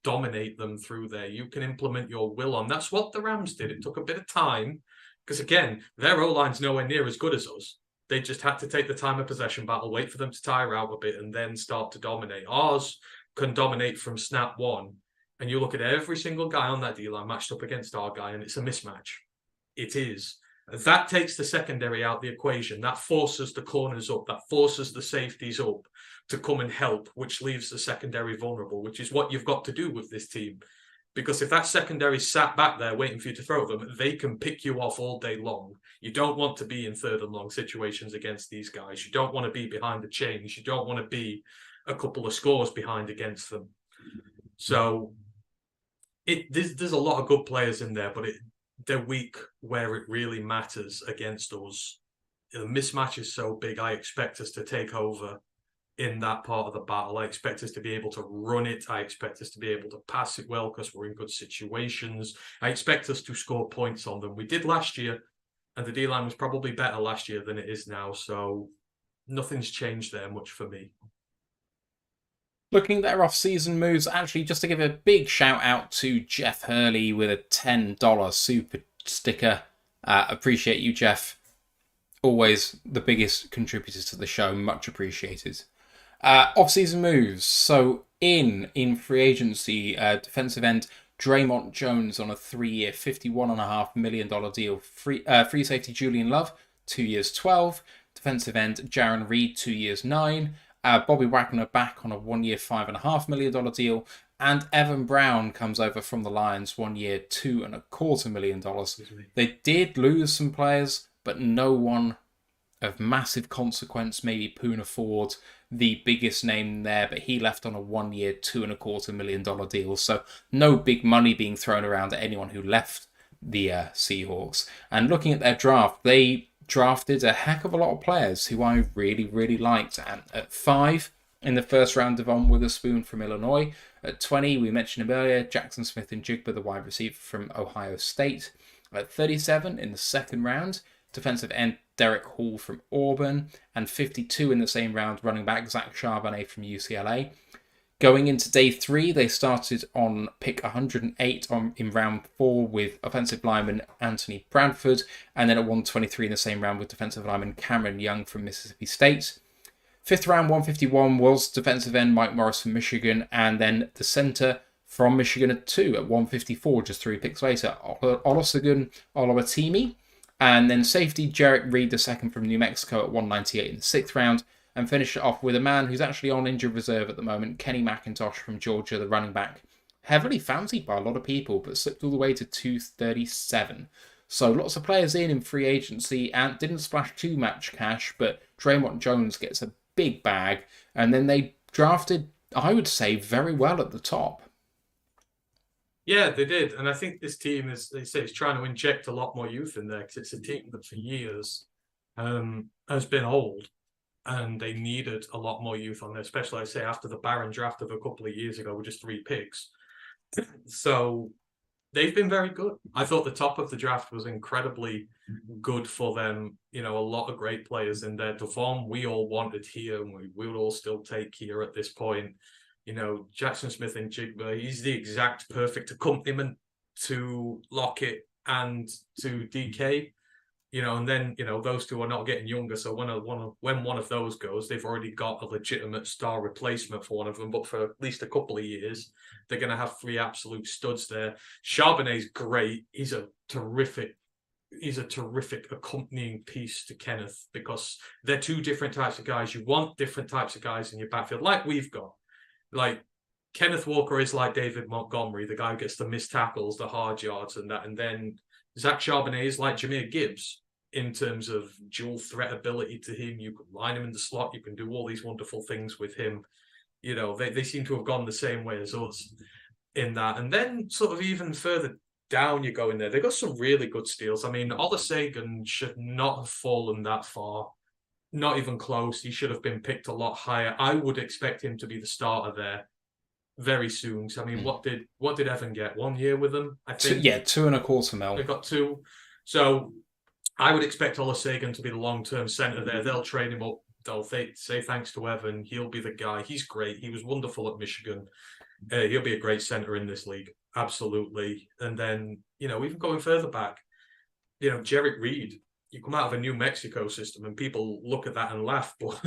dominate them through there. You can implement your will on. That's what the Rams did. It took a bit of time because, again, their O-line's nowhere near as good as us. They just had to take the time of possession battle, wait for them to tire out a bit, and then start to dominate. Ours can dominate from snap 1. And you look at every single guy on that D-line matched up against our guy, and it's a mismatch. It is. That takes the secondary out the equation. That forces the corners up. That forces the safeties up to come and help, which leaves the secondary vulnerable, which is what you've got to do with this team. Because if that secondary sat back there waiting for you to throw them, they can pick you off all day long. You don't want to be in 3rd and long situations against these guys. You don't want to be behind the chains. You don't want to be a couple of scores behind against them. So there's a lot of good players in there, but they're weak where it really matters against us. The mismatch is so big. I expect us to take over in that part of the battle. I expect us to be able to run it. I expect us to be able to pass it well because we're in good situations. I expect us to score points on them. We did last year, and the D-line was probably better last year than it is now, so nothing's changed there much for me. Looking at their off-season moves, actually, just to give a big shout-out to Jeff Hurley with a $10 super sticker. Appreciate you, Jeff. Always the biggest contributors to the show. Much appreciated. Off-season moves. So in free agency, defensive end Draymond Jones on a 3-year, $51.5 million deal. Free safety Julian Love, 2 years, 12. Defensive end Jaron Reed, 2 years, 9. Bobby Wagner back on a 1 year, $5.5 million deal. And Evan Brown comes over from the Lions, 1 year, $2.25 million. They did lose some players, but no one of massive consequence. Maybe Poona Ford, the biggest name there, but he left on a 1 year, $2.25 million deal. So no big money being thrown around at anyone who left the Seahawks. And looking at their draft, they drafted a heck of a lot of players who I really, really liked. And at 5 in the first round, Devon Witherspoon from Illinois. At 20, we mentioned him earlier, Jackson Smith and Jigba, the wide receiver from Ohio State. At 37 in the second round, defensive end Derek Hall from Auburn, and 52 in the same round, running back Zach Charbonnet from UCLA. Going into day 3, they started on pick 108 in round 4 with offensive lineman Anthony Bradford, and then at 123 in the same round with defensive lineman Cameron Young from Mississippi State. 5th round, 151 was defensive end Mike Morris from Michigan, and then the center from Michigan at 2 at 154, just 3 picks later, Olusegun Oluwatimi. And then safety Jarek Reed, the second from New Mexico at 198 in the 6th round. And finish it off with a man who's actually on injured reserve at the moment, Kenny McIntosh from Georgia, the running back. Heavily fancied by a lot of people, but slipped all the way to 237. So lots of players in free agency and didn't splash too much cash, but Draymond Jones gets a big bag. And then they drafted, I would say, very well at the top. Yeah, they did. And I think this team, as they say, is trying to inject a lot more youth in there because it's a team that for years has been old. And they needed a lot more youth on there, especially, I say, after the barren draft of a couple of years ago with just 3 picks. So they've been very good. I thought the top of the draft was incredibly good for them. You know, a lot of great players in there. Devon, we all wanted here, and we would all still take here at this point. You know, Jackson Smith and Jigba, he's the exact perfect accompaniment to Lockett and to DK. You know, and then, you know, those two are not getting younger. So when one of those goes, they've already got a legitimate star replacement for one of them. But for at least a couple of years, they're going to have 3 absolute studs there. Charbonnet's great. He's a terrific accompanying piece to Kenneth because they're 2 different types of guys. You want different types of guys in your backfield, like we've got. Like Kenneth Walker is like David Montgomery, the guy who gets the missed tackles, the hard yards, and that. And then Zach Charbonnet is like Jahmyr Gibbs in terms of dual threat ability to him. You can line him in the slot. You can do all these wonderful things with him. You know, they seem to have gone the same way as us in that. And then sort of even further down you go in there, they got some really good steals. I mean, Olasegun should not have fallen that far. Not even close. He should have been picked a lot higher. I would expect him to be the starter there very soon. So, I mean, what did Evan get? 1 year with them? I think. 2.25 mil. They got 2. So I would expect Olasegun to be the long-term centre there. They'll train him up. They'll say thanks to Evan. He'll be the guy. He's great. He was wonderful at Michigan. He'll be a great centre in this league. Absolutely. And then, you know, even going further back, you know, Jarek Reed, you come out of a New Mexico system and people look at that and laugh, but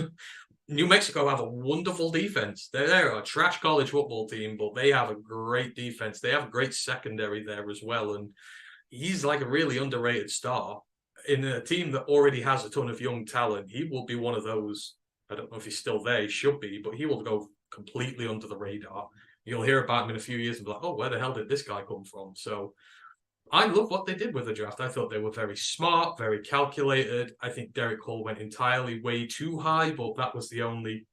New Mexico have a wonderful defense. They're a trash college football team, but they have a great defense. They have a great secondary there as well. And he's like a really underrated star in a team that already has a ton of young talent. He will be one of those. I don't know if he's still there. He should be, but he will go completely under the radar. You'll hear about him in a few years and be like, oh, where the hell did this guy come from? So I love what they did with the draft. I thought they were very smart, very calculated. I think Derek Hall went entirely way too high, but that was the only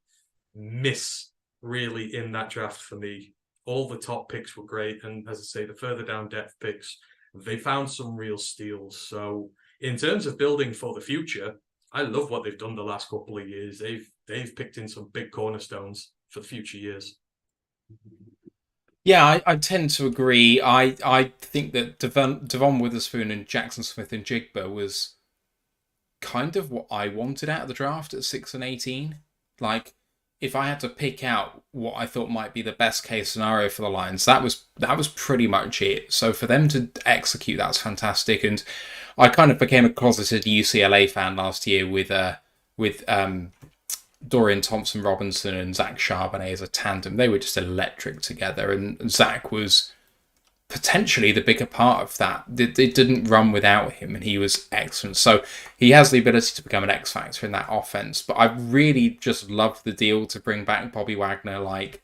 miss really in that draft for me. All the top picks were great. And as I say, the further down depth picks, they found some real steals. So in terms of building for the future, I love what they've done the last couple of years. They've picked in some big cornerstones for the future years. Yeah, I tend to agree. I think that Devon Witherspoon and Jackson Smith and Jigba was kind of what I wanted out of the draft at 6 and 18. Like, if I had to pick out what I thought might be the best case scenario for the Lions, that was pretty much it. So for them to execute, that's fantastic. And I kind of became a closeted UCLA fan last year with Dorian Thompson-Robinson and Zach Charbonnet as a tandem. They were just electric together, and Zach was potentially the bigger part of that. It didn't run without him, and he was excellent. So he has the ability to become an X factor in that offense. But I really just loved the deal to bring back Bobby Wagner. Like,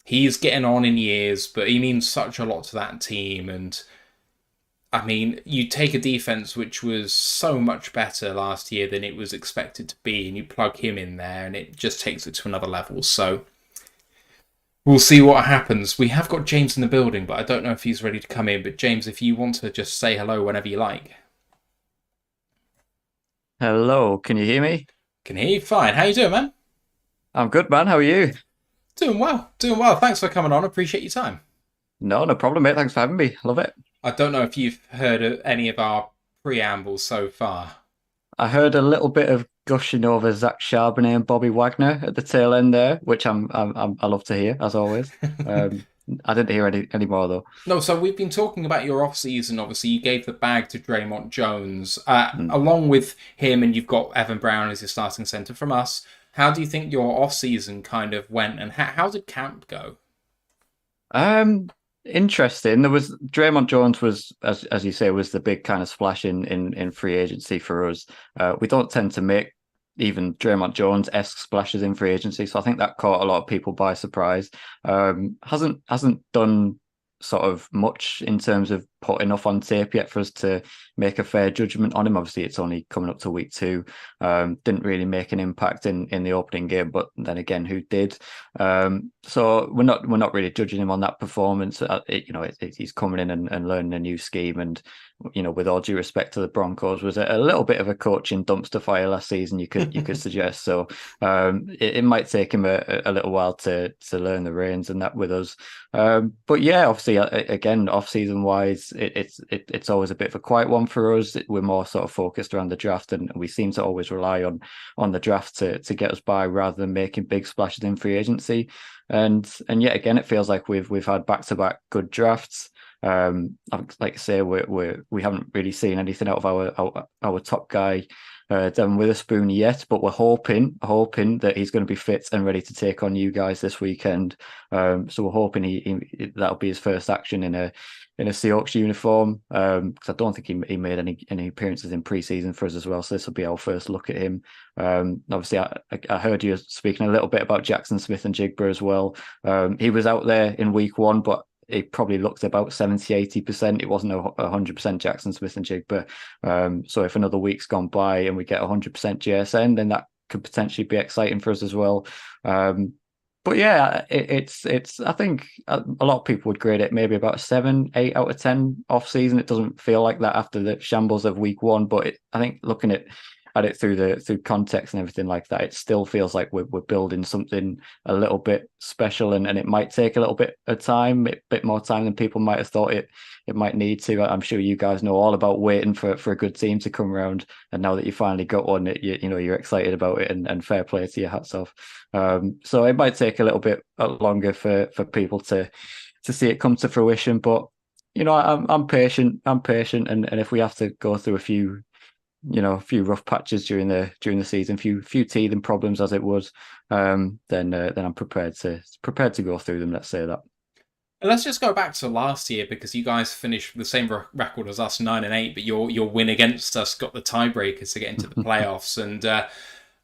he's getting on in years, but he means such a lot to that team. And I mean, you take a defense which was so much better last year than it was expected to be, and you plug him in there, and it just takes it to another level. So we'll see what happens. We have got James in the building, but I don't know if he's ready to come in. But James, if you want to just say hello whenever you like. Hello, can you hear me? Can hear you fine. How you doing, man? I'm good, man. How are you? Doing well. Doing well. Thanks for coming on. Appreciate your time. No problem, mate. Thanks for having me. Love it. I don't know if you've heard of any of our preambles so far. I heard a little bit of gushing over Zach Charbonnet and Bobby Wagner at the tail end there, which I love to hear, as always. I didn't hear any more, though. No, so we've been talking about your off-season. Obviously, you gave the bag to Draymond Jones. Along with him, and you've got Evan Brown as your starting centre from us. How do you think your off-season kind of went, and how did camp go? interesting. There was Draymond Jones was, as you say, was the big kind of splash in free agency for us. We don't tend to make even Draymond Jones-esque splashes in free agency, so I think that caught a lot of people by surprise. Hasn't done sort of much in terms of put enough on tape yet for us to make a fair judgment on him. Obviously, it's only coming up to week 2. Didn't really make an impact in the opening game, but then again, who did? So we're not really judging him on that performance. He's coming in and learning a new scheme, and with all due respect to the Broncos, was a little bit of a coaching dumpster fire last season. You could suggest. So it might take him a little while to learn the reins and that with us. But yeah, obviously, again, off season wise, it's always a bit of a quiet one for us. We're more sort of focused around the draft, and we seem to always rely on the draft to get us by rather than making big splashes in free agency. And yet again, it feels like we've had back-to-back good drafts. Like I say, we haven't really seen anything out of our top guy, Devon Witherspoon yet, but we're hoping that he's going to be fit and ready to take on you guys this weekend. So we're hoping that'll be his first action in a Seahawks uniform, because I don't think he made any appearances in preseason for us as well. So this will be our first look at him. Obviously, I heard you speaking a little bit about Jackson Smith and Jigba as well. He was out there in week 1, but it probably looked about 70-80%. It wasn't 100% Jackson Smith and Jigba. So if another week's gone by and we get 100% JSN, then that could potentially be exciting for us as well. But yeah, it's. I think a lot of people would grade it maybe about a 7-8 out of 10 off season. It doesn't feel like that after the shambles of week 1, but I think looking at it through context and everything like that, it still feels like we're building something a little bit special, and it might take a little bit of time, a bit more time than people might have thought it might need to. I'm sure you guys know all about waiting for a good team to come around, and now that you finally got one, you're excited about it, and fair play to you, hats off. So it might take a little bit longer for people to see it come to fruition, but I'm patient, and if we have to go through a few rough patches during the season, few teething problems as it was, then I'm prepared to go through them. Let's say that. And let's just go back to last year, because you guys finished the same record as us, 9-8, but your win against us got the tiebreakers to get into the playoffs. And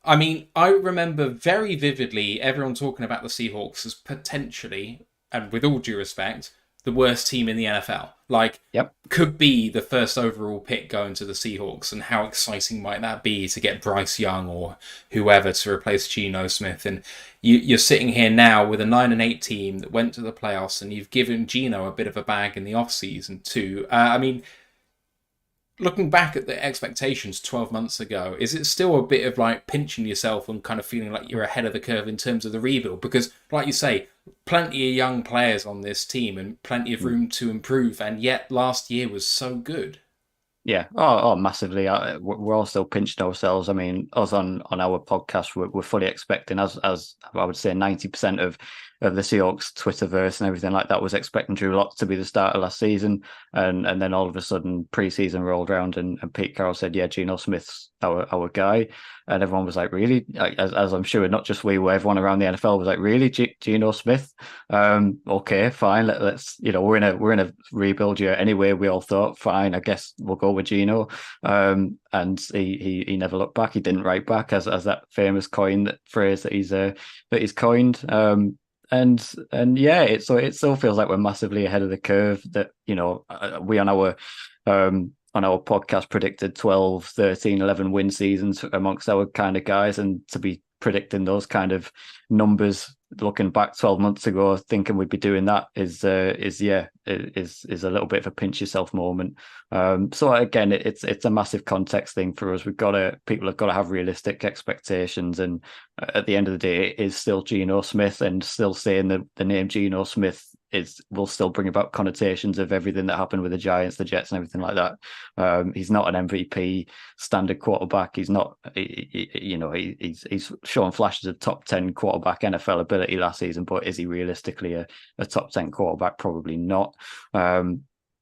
I mean, I remember very vividly everyone talking about the Seahawks as potentially, and with all due respect, the worst team in the NFL. Could be the first overall pick going to the Seahawks, and how exciting might that be to get Bryce Young or whoever to replace Geno Smith. And you're sitting here now with a 9-8 team that went to the playoffs, and you've given Geno a bit of a bag in the offseason too. I mean, looking back at the expectations 12 months ago, is it still a bit of like pinching yourself and kind of feeling like you're ahead of the curve in terms of the rebuild? Because, like you say, plenty of young players on this team and plenty of room to improve, and yet last year was so good. Yeah, massively. We're all still pinching ourselves. I mean, us on our podcast, we're fully expecting, as I would say, 90% of the Seahawks Twitterverse and everything like that was expecting Drew Lock to be the starter last season, and then all of a sudden preseason rolled around and Pete Carroll said, yeah, Geno Smith's our guy, and everyone was like, really? As I'm sure not just we were, everyone around the NFL was like, really, Geno Smith? Okay, fine. Let's we're in a rebuild year anyway. We all thought, fine, I guess we'll go with Geno. And he never looked back. He didn't write back, as that famous phrase that he's coined. And yeah, it still feels like we're massively ahead of the curve. That we on our podcast predicted 12, 13, 11 win seasons amongst our kind of guys, and to be predicting those kind of numbers looking back 12 months ago, thinking we'd be doing that is a little bit of a pinch yourself moment. So again, it's a massive context thing for us. People have got to have realistic expectations, and at the end of the day, it is still Geno Smith, and still saying the name Geno Smith will still bring about connotations of everything that happened with the Giants, the Jets, and everything like that. He's not an MVP standard quarterback. He's not, he's shown flashes of top 10 quarterback NFL ability last season, but is he realistically a top 10 quarterback? Probably not.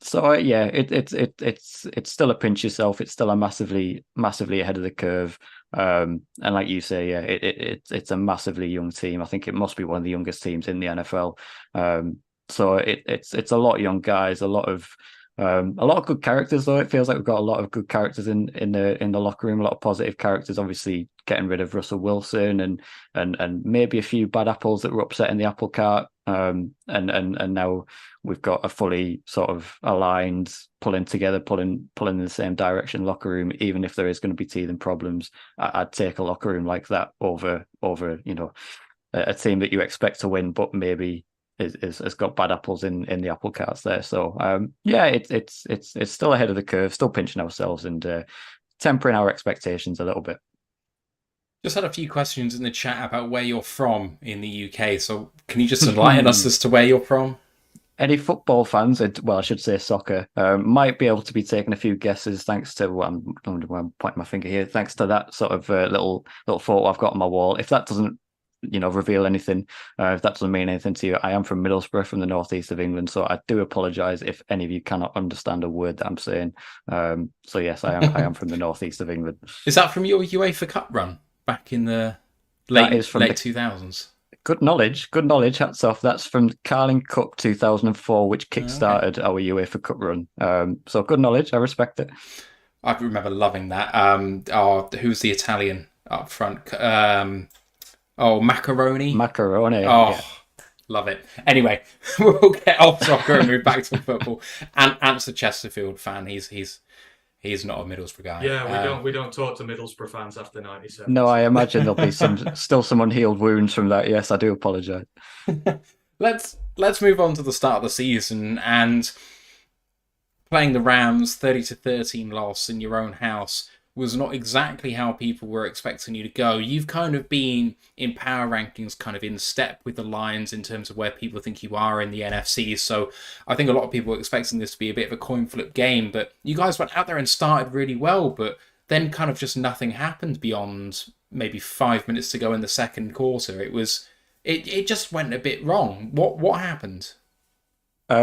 So yeah, it's still a pinch yourself. It's still a massively ahead of the curve. And like you say, yeah, it's a massively young team. I think it must be one of the youngest teams in the NFL. So it's a lot of young guys, a lot of good characters. Though it feels like we've got a lot of good characters in the locker room, a lot of positive characters. Obviously, getting rid of Russell Wilson and maybe a few bad apples that were upsetting the apple cart. And now we've got a fully sort of aligned, pulling together, pulling in the same direction locker room. Even if there is going to be teething problems, I'd take a locker room like that over a team that you expect to win, but maybe has got bad apples in the apple carts there. So it's still ahead of the curve, still pinching ourselves and tempering our expectations a little bit. Just had a few questions in the chat about where you're from in the UK. So can you just enlighten us as to where you're from? Any football fans, well, I should say soccer, might be able to be taking a few guesses thanks to I'm pointing my finger here, thanks to that sort of little photo I've got on my wall. If that doesn't reveal anything, if that doesn't mean anything to you, I am from Middlesbrough, from the northeast of England, so I do apologise if any of you cannot understand a word that I'm saying. So yes, I am from the northeast of England. Is that from your UEFA Cup run back in the late 2000s? Good knowledge. Hats off. That's from Carling Cup 2004, which kickstarted our UEFA Cup run. So good knowledge. I respect it. I remember loving that. Who's the Italian up front? Macaroni. Macaroni. Oh, yeah. Love it. Anyway, we'll get off soccer and move back to football. And Ant's a Chesterfield fan. He's not a Middlesbrough guy. Yeah, we don't talk to Middlesbrough fans after 97. No, I imagine there'll be still some unhealed wounds from that. Yes, I do apologise. Let's move on to the start of the season and playing the Rams 30-13 loss in your own house was not exactly how people were expecting you to go. You've kind of been in power rankings kind of in step with the Lions in terms of where people think you are in the NFC. So I think a lot of people were expecting this to be a bit of a coin flip game, but you guys went out there and started really well, but then kind of just nothing happened beyond maybe 5 minutes to go in the second quarter. It just went a bit wrong. What happened?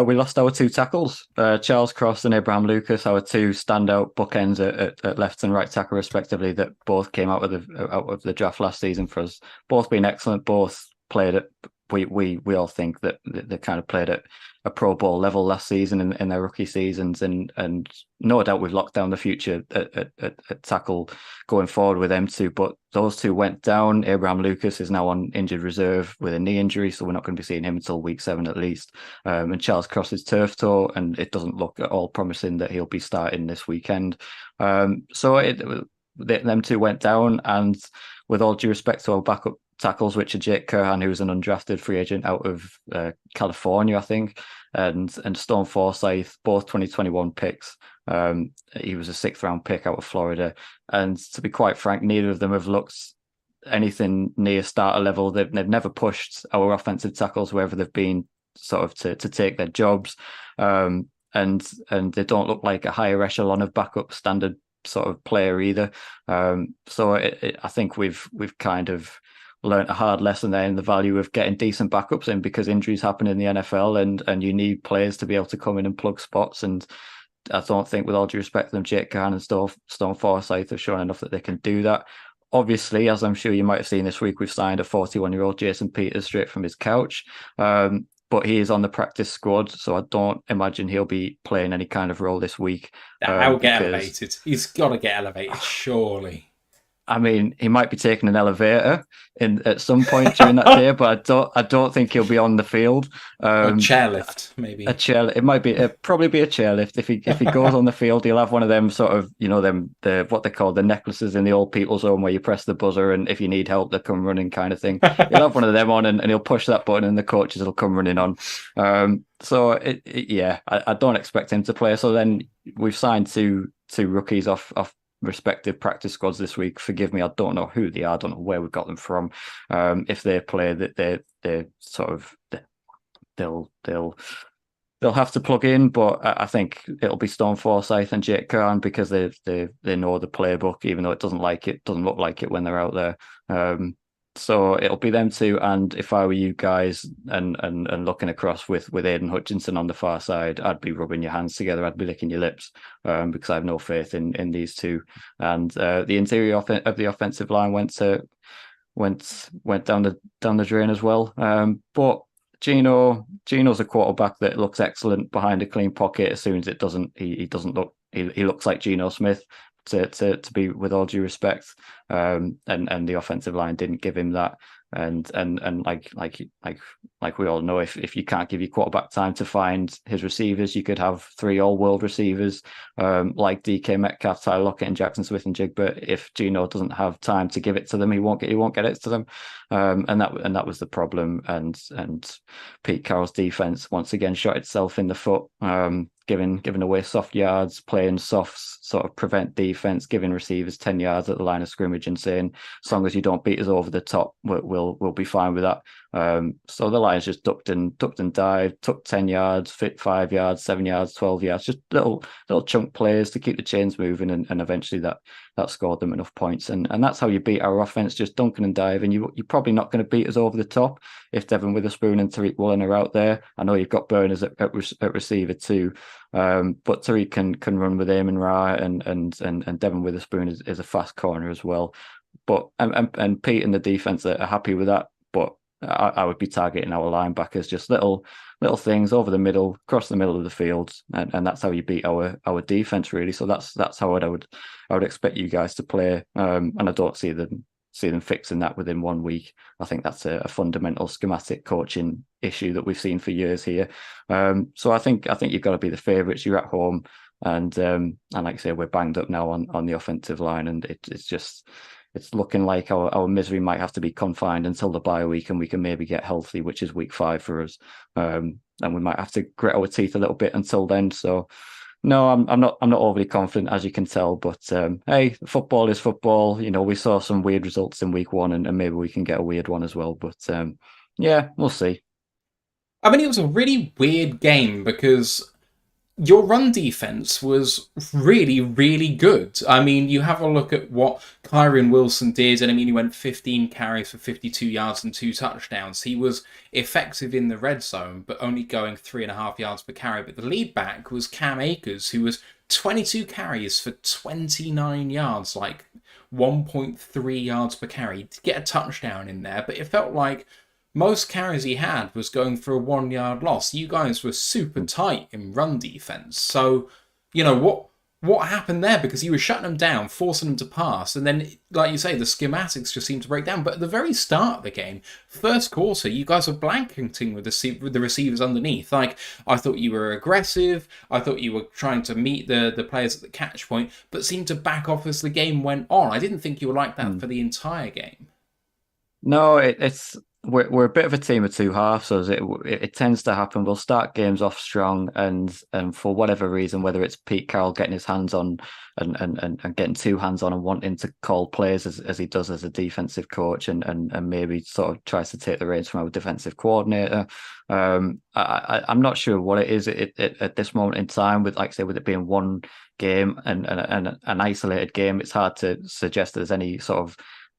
We lost our two tackles, Charles Cross and Abraham Lucas, our two standout bookends at left and right tackle respectively, that both came out of the draft last season for us. Both been excellent, both played at, we all think that they kind of played at a Pro Bowl level last season in their rookie seasons, and no doubt we've locked down the future at tackle going forward with them two. But those two went down. Abraham Lucas is now on injured reserve with a knee injury, so we're not going to be seeing him until week 7 at least. And Charles Cross is turf toe, and it doesn't look at all promising that he'll be starting this weekend. Them two went down, and with all due respect to our backup tackles, which are Jake Curhan, who's an undrafted free agent out of California, I think, and Stone Forsyth, both 2021 picks. He was a 6th round pick out of Florida, and to be quite frank, neither of them have looked anything near starter level. They've never pushed our offensive tackles wherever they've been, sort of to take their jobs, and they don't look like a higher echelon of backup standard sort of player either. So I think we've kind of learned a hard lesson there in the value of getting decent backups in, because injuries happen in the NFL, and you need players to be able to come in and plug spots. And I don't think, with all due respect to them, Jake Curhan and Stone Forsyth have shown enough that they can do that. Obviously, as I'm sure you might have seen this week, we've signed a 41-year-old Jason Peters straight from his couch. But he is on the practice squad, so I don't imagine he'll be playing any kind of role this week. He'll get elevated. He's got to get elevated, surely. I mean, he might be taking an elevator at some point during that day, but I don't think he'll be on the field. A chairlift, maybe. It might be probably be a chairlift. If he goes on the field, he'll have one of them sort of, the what they call the necklaces in the old people's home where you press the buzzer and if you need help they come running kind of thing. He'll have one of them on and he'll push that button and the coaches will come running on. So I don't expect him to play. So then we've signed two rookies off respective practice squads this week. Forgive me, I don't know who they are. I don't know where we got them from. If they play, that they sort of they'll have to plug in, but I think it'll be Stone Forsyth and Jake Curhan, because they know the playbook, even though it doesn't look like it when they're out there. So it'll be them two. And if I were you guys and looking across with Aiden Hutchinson on the far side, I'd be rubbing your hands together. I'd be licking your lips, because I have no faith in these two. And the interior of the offensive line went down the drain as well. But Gino's a quarterback that looks excellent behind a clean pocket. As soon as it doesn't, he doesn't look. He looks like Geno Smith. To be, with all due respect, and the offensive line didn't give him that. And like we all know, if you can't give your quarterback time to find his receivers, you could have 3 all-world receivers like DK Metcalf, Tyler Lockett, and Jackson Smith and Jigba. If Geno doesn't have time to give it to them, he won't get it to them. And that was the problem. And Pete Carroll's defense once again shot itself in the foot. Giving away soft yards, playing softs, sort of prevent defense, giving receivers 10 yards at the line of scrimmage and saying, as long as you don't beat us over the top, we'll be fine with that. So the Lions just ducked and dived, took 10 yards, 5 yards, 7 yards, 12 yards, just little chunk plays to keep the chains moving, and eventually that scored them enough points. And that's how you beat our offense, just dunking and diving. You're probably not going to beat us over the top if Devin Witherspoon and Tariq Woolen are out there. I know you've got Burners at receiver too. But Tariq can run with Amon Ra, and Devin Witherspoon is a fast corner as well. But and Pete and the defense are happy with that. But I would be targeting our linebackers, just little things over the middle, across the middle of the field, and that's how you beat our defense really. So that's how I would expect you guys to play. And I don't see them fixing that within 1 week. I think that's a fundamental schematic coaching issue that we've seen for years here. So I think you've got to be the favourites. You're at home, and like I say, we're banged up now on the offensive line, and it's looking like our misery might have to be confined until the bye week, and we can maybe get healthy, which is week 5 for us. And we might have to grit our teeth a little bit until then. So no, I'm not overly confident, as you can tell. But hey, football is football. You know, we saw some weird results in week 1, and maybe we can get a weird one as well. But yeah, we'll see. I mean, it was a really weird game because your run defense was really, really good. I mean, you have a look at what Kyron Wilson did, and I mean, he went 15 carries for 52 yards and 2 touchdowns. He was effective in the red zone, but only going 3.5 yards per carry. But the lead back was Cam Akers, who was 22 carries for 29 yards, like 1.3 yards per carry, to get a touchdown in there. But it felt like most carries he had was going for a 1 yard loss. You guys were super tight in run defense. So, you know, what happened there? Because you were shutting them down, forcing them to pass, and then, like you say, the schematics just seemed to break down. But at the very start of the game, first quarter, you guys were blanketing with the receivers underneath. Like, I thought you were aggressive. I thought you were trying to meet the players at the catch point, but seemed to back off as the game went on. I didn't think you were like that for the entire game. No, it's we're a bit of a team of two halves, so it tends to happen. We'll start games off strong, and for whatever reason, whether it's Pete Carroll getting his hands on and getting 2 hands on and wanting to call plays as he does as a defensive coach, and maybe sort of tries to take the reins from our defensive coordinator. I'm not sure what it is at this moment in time. With, like I say, with it being one game and an isolated game, it's hard to suggest there's any sort of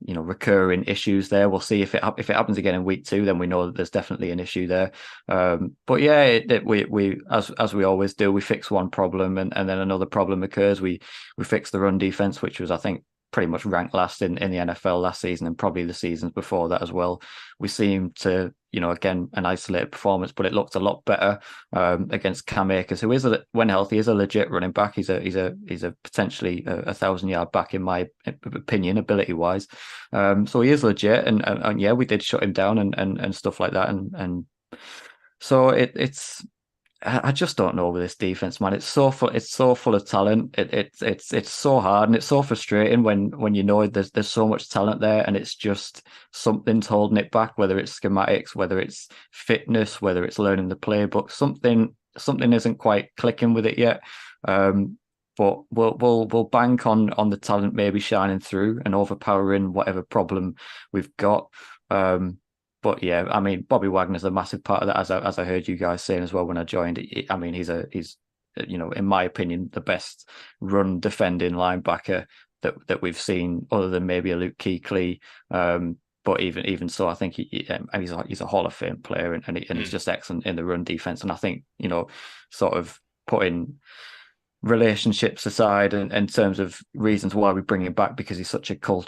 recurring issues there. We'll see if it happens again in week 2, then we know that there's definitely an issue there. But yeah, we as we always do, we fix one problem and then another problem occurs. We fix the run defense, which was, I think, pretty much ranked last in the NFL last season, and probably the seasons before that as well. We seem to, again, an isolated performance, but it looked a lot better against Cam Akers, who is, when healthy, is a legit running back. He's a potentially 1,000-yard back, in my opinion, ability wise. So he is legit, and yeah, we did shut him down and stuff like that, and so it's. I just don't know with this defense, man. It's so full of talent. It's so hard, and it's so frustrating when you know there's so much talent there, and it's just something's holding it back. Whether it's schematics, whether it's fitness, whether it's learning the playbook, something isn't quite clicking with it yet. But we'll bank on the talent maybe shining through and overpowering whatever problem we've got. But yeah, I mean, Bobby Wagner's a massive part of that, as I heard you guys saying as well when I joined. I mean, he's in my opinion, the best run defending linebacker that we've seen, other than maybe a Luke Kuechly. But even so, I think he's a Hall of Fame player, and he's just excellent in the run defense. And I think sort of putting relationships aside, and in terms of reasons why we bring him back, because he's such a cult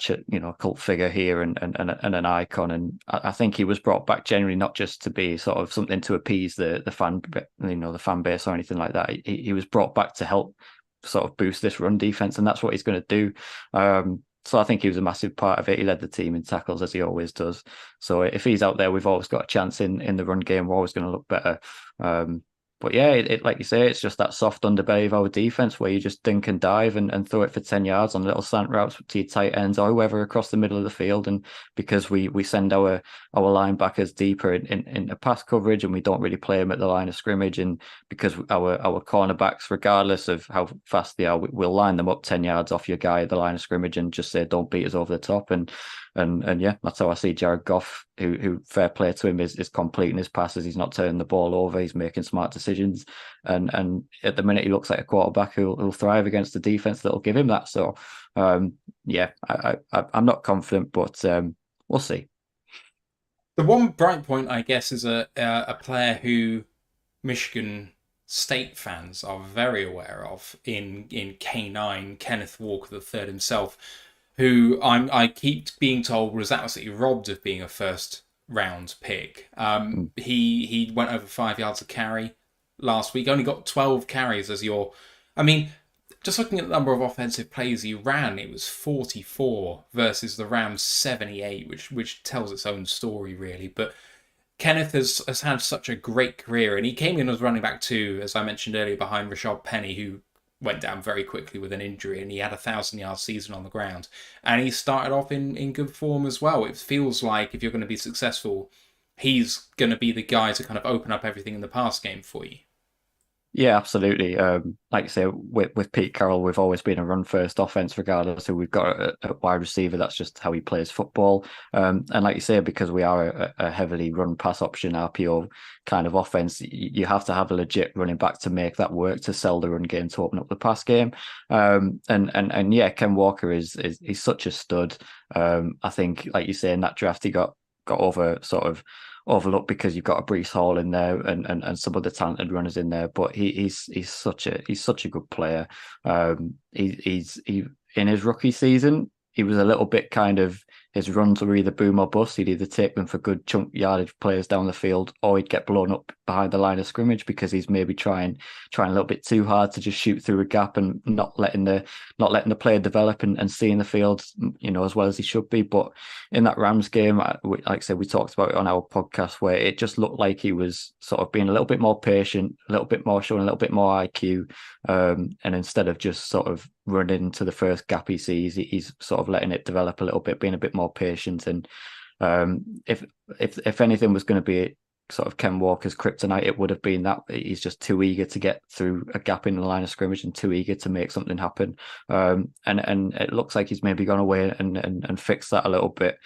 figure here and an icon. And I think he was brought back generally not just to be sort of something to appease the fan, the fan base or anything like that. He was brought back to help sort of boost this run defense, and that's what he's going to do. So I think he was a massive part of it. He led the team in tackles, as he always does. So if he's out there, we've always got a chance in the run game. We're always going to look better. But yeah, it like you say, it's just that soft underbelly of our defense where you just dink and dive and throw it for 10 yards on little slant routes to your tight ends or whoever across the middle of the field. And because we send our linebackers deeper into pass coverage, and we don't really play them at the line of scrimmage, and because our cornerbacks, regardless of how fast they are, we'll line them up 10 yards off your guy at the line of scrimmage and just say, don't beat us over the top. And yeah, that's how I see Jared Goff, who fair play to him, is completing his passes. He's not turning the ball over. He's making smart decisions. And at the minute, he looks like a quarterback who'll thrive against the defense that'll give him that. So, yeah, I'm not confident, but we'll see. The one bright point, I guess, is a player who Michigan State fans are very aware of in K9, Kenneth Walker III himself, who I keep being told was absolutely robbed of being a first round pick. He went over 5 yards a carry last week. Only got 12 carries as I mean, just looking at the number of offensive plays he ran, it was 44 versus the Rams 78, which tells its own story really. But Kenneth has had such a great career, and he came in as running back too, as I mentioned earlier, behind Rashad Penny, who went down very quickly with an injury, and he had a 1,000-yard season on the ground. And he started off in good form as well. It feels like if you're going to be successful, he's going to be the guy to kind of open up everything in the pass game for you. Yeah, absolutely. Like you say, with Pete Carroll, we've always been a run-first offense, regardless who we've got a wide receiver. That's just how he plays football. And like you say, because we are a heavily run-pass option, RPO kind of offense, you have to have a legit running back to make that work, to sell the run game, to open up the pass game. And yeah, Ken Walker is he's such a stud. I think, like you say, in that draft, he got overlooked because you've got a Breece Hall in there and some other talented runners in there, but he's such a good player. He's in his rookie season, he was a little bit kind of, his runs were either boom or bust. He'd either take them for good chunk yardage plays down the field, or he'd get blown up behind the line of scrimmage because he's maybe trying a little bit too hard to just shoot through a gap and not letting the player develop and seeing the field, as well as he should be. But in that Rams game, like I said, we talked about it on our podcast, where it just looked like he was sort of being a little bit more patient, a little bit more, showing a little bit more IQ, and instead of just sort of running into the first gap he sees, he's sort of letting it develop a little bit, being a bit more patient. And if anything was going to be sort of Ken Walker's kryptonite, it would have been that he's just too eager to get through a gap in the line of scrimmage and too eager to make something happen. And it looks like he's maybe gone away and fixed that a little bit.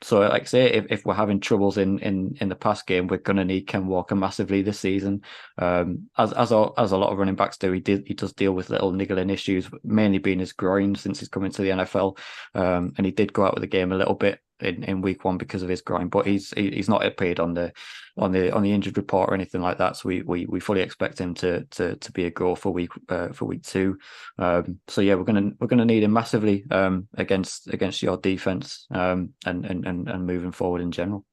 So, like I say, if we're having troubles in the pass game, we're going to need Ken Walker massively this season. As a lot of running backs do, he does deal with little niggling issues, mainly being his groin since he's coming to the NFL. And he did go out of the game a little bit in week one because of his groin, but he's not appeared on the injured report or anything like that. So we fully expect him to be a go for week two. So yeah, we're gonna need him massively against your defense and moving forward in general.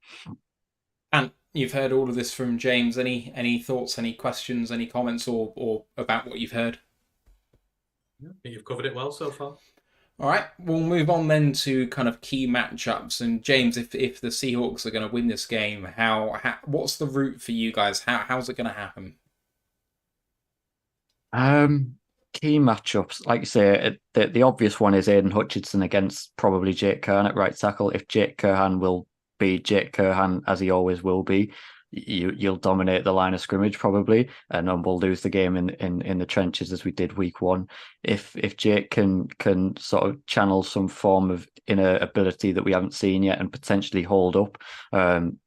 And you've heard all of this from James. Any thoughts, any questions, any comments, or about what you've heard? You've covered it well so far. All right, we'll move on then to kind of key matchups. And James, if the Seahawks are going to win this game, what's the route for you guys? How's it going to happen? Key matchups, like you say, the obvious one is Aiden Hutchinson against probably Jake Curhan at right tackle. If Jake Curhan will be Jake Curhan, as he always will be, you'll dominate the line of scrimmage probably, and then we'll lose the game in the trenches as we did week one. If Jake can sort of channel some form of inner ability that we haven't seen yet and potentially hold up,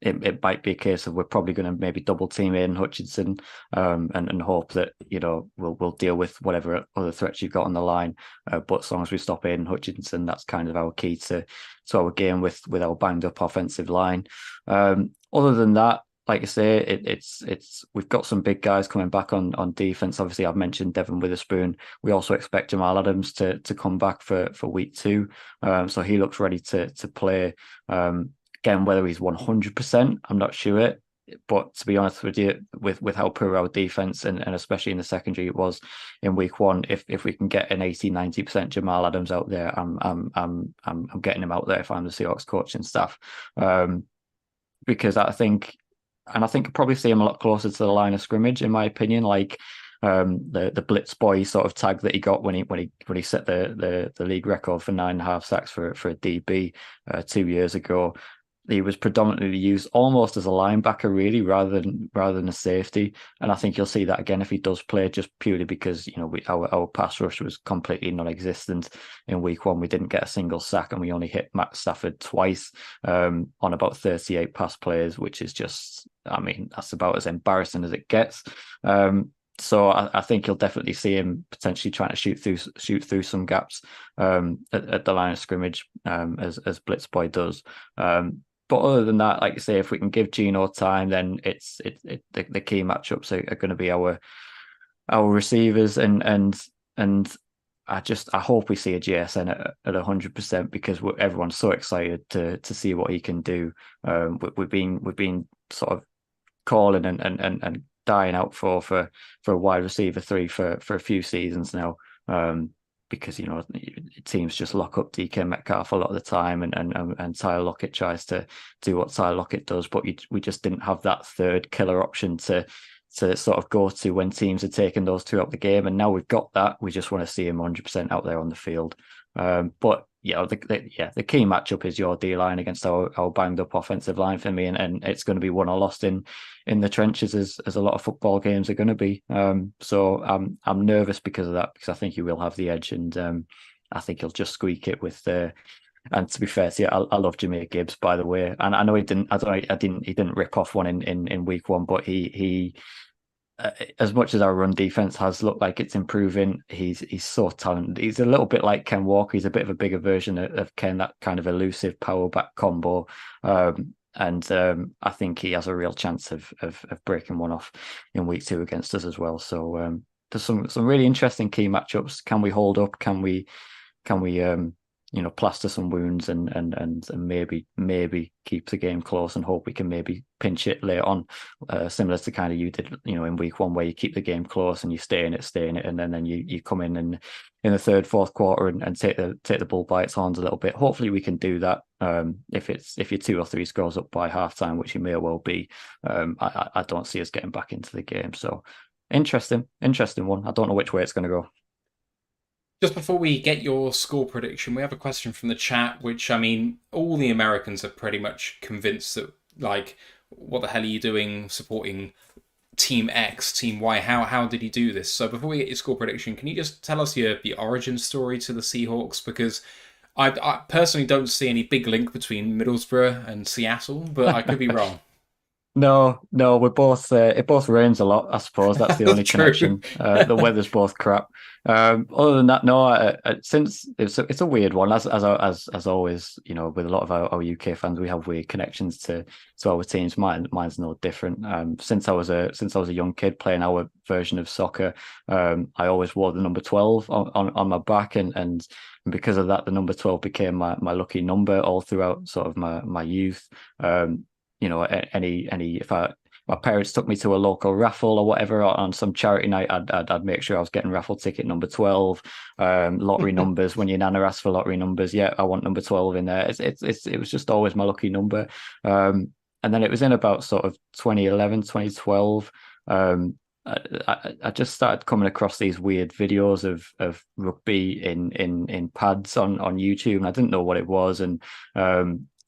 it might be a case of we're probably going to maybe double team Aiden Hutchinson and hope that we'll deal with whatever other threats you've got on the line. But as long as we stop Aiden Hutchinson, that's kind of our key to our game with our banged up offensive line. Other than that, like I say, it's we've got some big guys coming back on defense. Obviously, I've mentioned Devon Witherspoon. We also expect Jamal Adams to come back for week 2. So he looks ready to play. Again, whether he's 100%, I'm not sure. But to be honest with you, with how poor our defense and especially in the secondary it was in week 1, if we can get an 80-90% Jamal Adams out there, I'm getting him out there if I'm the Seahawks coaching staff. Because I think I'll probably see him a lot closer to the line of scrimmage, in my opinion. Like the blitz boy sort of tag that he got when he set the league record for 9.5 sacks for a DB 2 years ago. He was predominantly used almost as a linebacker, really, rather than a safety. And I think you'll see that again if he does play, just purely because our pass rush was completely non-existent in week 1. We didn't get a single sack, and we only hit Matt Stafford twice on about 38 pass plays, which is just, that's about as embarrassing as it gets. So I think you'll definitely see him potentially trying to shoot through some gaps at the line of scrimmage, as Blitz Boy does. But other than that, like I say, if we can give Geno time, then the key matchups are going to be our receivers, and I hope we see a JSN at 100%, because everyone's so excited to see what he can do. We've been sort of calling and dying out for a wide receiver 3 for a few seasons now. Because teams just lock up DK Metcalf a lot of the time, and Tyler Lockett tries to do what Tyler Lockett does, but we just didn't have that third killer option to sort of go to when teams are taking those 2 out the game. And now we've got that. We just want to see him 100% out there on the field. But the key matchup is your D line against our banged up offensive line for me, and it's going to be won or lost in the trenches, as a lot of football games are going to be. So I'm nervous because of that, because I think he will have the edge, and I think he'll just squeak it with the. And to be fair to you, I love Jahmyr Gibbs, by the way, and I know he didn't. He didn't rip off one in week 1, but he as much as our run defense has looked like it's improving, he's so talented. He's a little bit like Ken Walker. He's a bit of a bigger version of Ken, that kind of elusive power back combo. And I think he has a real chance of breaking one off in week 2 against us as well. So there's some really interesting key matchups. Can we hold up? Can we plaster some wounds and maybe keep the game close, and hope we can maybe pinch it later on, similar to kind of you did, in week 1, where you keep the game close and you stay in it, and then you come in the 3rd, 4th quarter and take the bull by its horns a little bit. Hopefully we can do that. If you're 2 or 3 scores up by halftime, which you may well be, I don't see us getting back into the game. So interesting one. I don't know which way it's going to go. Just before we get your score prediction, we have a question from the chat, which, all the Americans are pretty much convinced that, like, what the hell are you doing supporting Team X, Team Y? How did you do this? So before we get your score prediction, can you just tell us the origin story to the Seahawks? Because I personally don't see any big link between Middlesbrough and Seattle, but I could be wrong. No, we're both. It both rains a lot, I suppose. That's the only connection. The weather's both crap. Other than that, no. Since it's a weird one, as always, with a lot of our UK fans, we have weird connections to our teams. Mine's no different. Since I was a young kid playing our version of soccer, I always wore the number 12 on my back, and because of that, the number 12 became my lucky number all throughout sort of my youth. If my parents took me to a local raffle or whatever on some charity night, I'd make sure I was getting raffle ticket number 12. Lottery numbers, when your nana asks for lottery numbers, I want number 12 in there. It was just always my lucky number. And then it was in about sort of 2011, 2012. I just started coming across these weird videos of rugby in pads on YouTube, and I didn't know what it was. And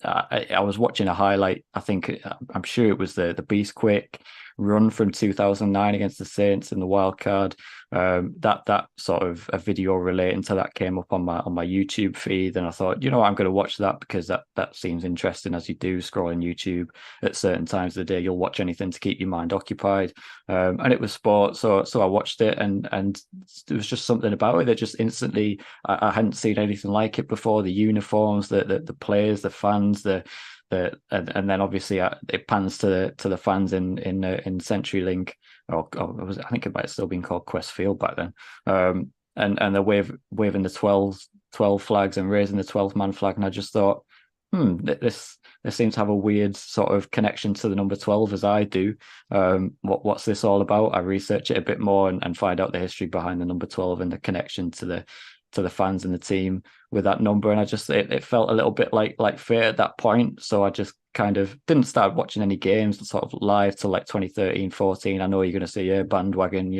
I was watching a highlight. I'm sure it was the Beastquake run from 2009 against the Saints in the wild card. That sort of a video relating to that came up on my YouTube feed, and I thought, I'm going to watch that, because that seems interesting. As you do scrolling YouTube at certain times of the day, you'll watch anything to keep your mind occupied. And it was sport, so I watched it, and there was just something about it that just instantly, I hadn't seen anything like it before. The uniforms, the players, the fans, the and then obviously it pans to the fans in CenturyLink, or I think it might have still been called Quest Field back then. And they're waving the 12 flags and raising the 12th man flag, and I just thought, this seems to have a weird sort of connection to the number 12 as I do. What's this all about? I research it a bit more and find out the history behind the number 12 and the connection to the fans and the team with that number. And I just it felt a little bit like fate at that point. So I just kind of didn't start watching any games sort of live till like 2013, 14. I know you're going to say bandwagon,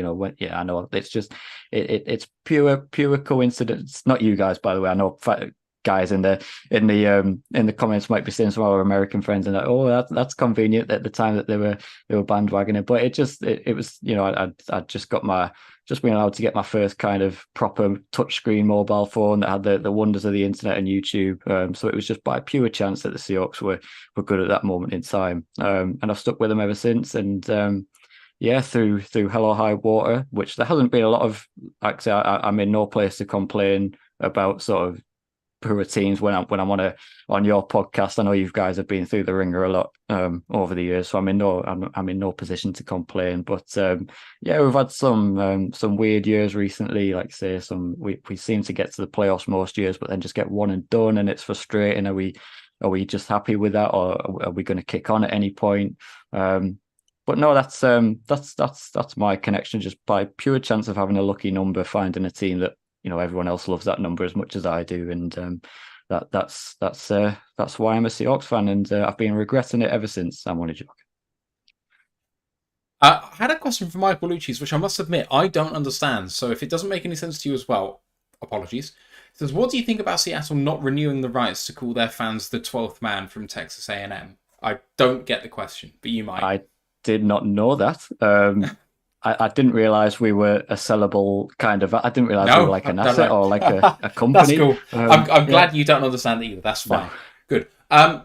I know it's just it's pure coincidence. Not you guys, by the way. I know guys in the comments might be saying, some of our American friends, and that's convenient at the time that they were bandwagoning. But it was I just been allowed to get my first kind of proper touchscreen mobile phone that had the wonders of the internet and YouTube. So it was just by pure chance that the Seahawks were good at that moment in time, and I've stuck with them ever since. And through hell or high water, which there hasn't been a lot of. Actually, I'm in no place to complain about sort of poor teams when I'm on your podcast. I know you guys have been through the ringer a lot over the years, so I'm in no position to complain. But we've had some weird years recently. Like say, we seem to get to the playoffs most years, but then just get one and done, and it's frustrating. Are we just happy with that, or are we going to kick on at any point? But no, that's my connection, just by pure chance of having a lucky number, finding a team that everyone else loves that number as much as I do, and that's why I'm a Seahawks fan, and I've been regretting it ever since. I'm only joking. I had a question from Michael Lucci's, which I must admit I don't understand. So if it doesn't make any sense to you as well, apologies. It says, what do you think about Seattle not renewing the rights to call their fans the 12th man from Texas A&M? I don't get the question, but you might. I did not know that. I didn't realize we were a sellable kind of. I didn't realize we were like an asset or like a company. That's cool. I'm glad you don't understand it either. That's fine. No. Good.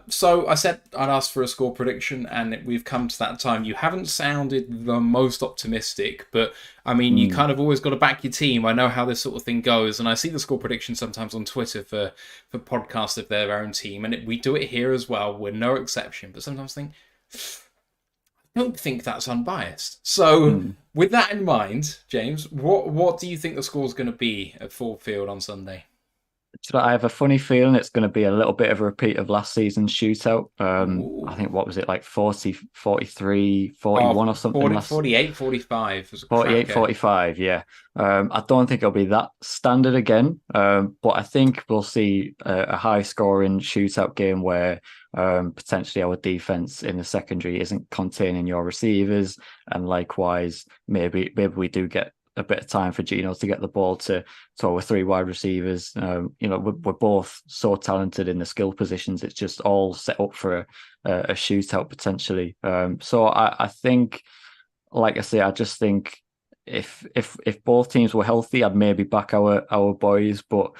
So I said I'd ask for a score prediction, and we've come to that time. You haven't sounded the most optimistic, but I mean, you kind of always got to back your team. I know how this sort of thing goes, and I see the score prediction sometimes on Twitter for podcasts of their own team, and we do it here as well. We're no exception, but sometimes I think, I don't think that's unbiased. So with that in mind, James, what do you think the score's going to be at Ford Field on Sunday? I have a funny feeling it's going to be a little bit of a repeat of last season's shootout. I think, what was it, like 40, 43, 41 or something? 48, 45. 48, 45, yeah. I don't think it'll be that standard again, but I think we'll see a high-scoring shootout game where potentially our defense in the secondary isn't containing your receivers, and likewise, maybe we do get a bit of time for Geno to get the ball to our three wide receivers. We're both so talented in the skill positions. It's just all set up for a shootout potentially. So I think, like I say, I just think if both teams were healthy, I'd maybe back our boys, but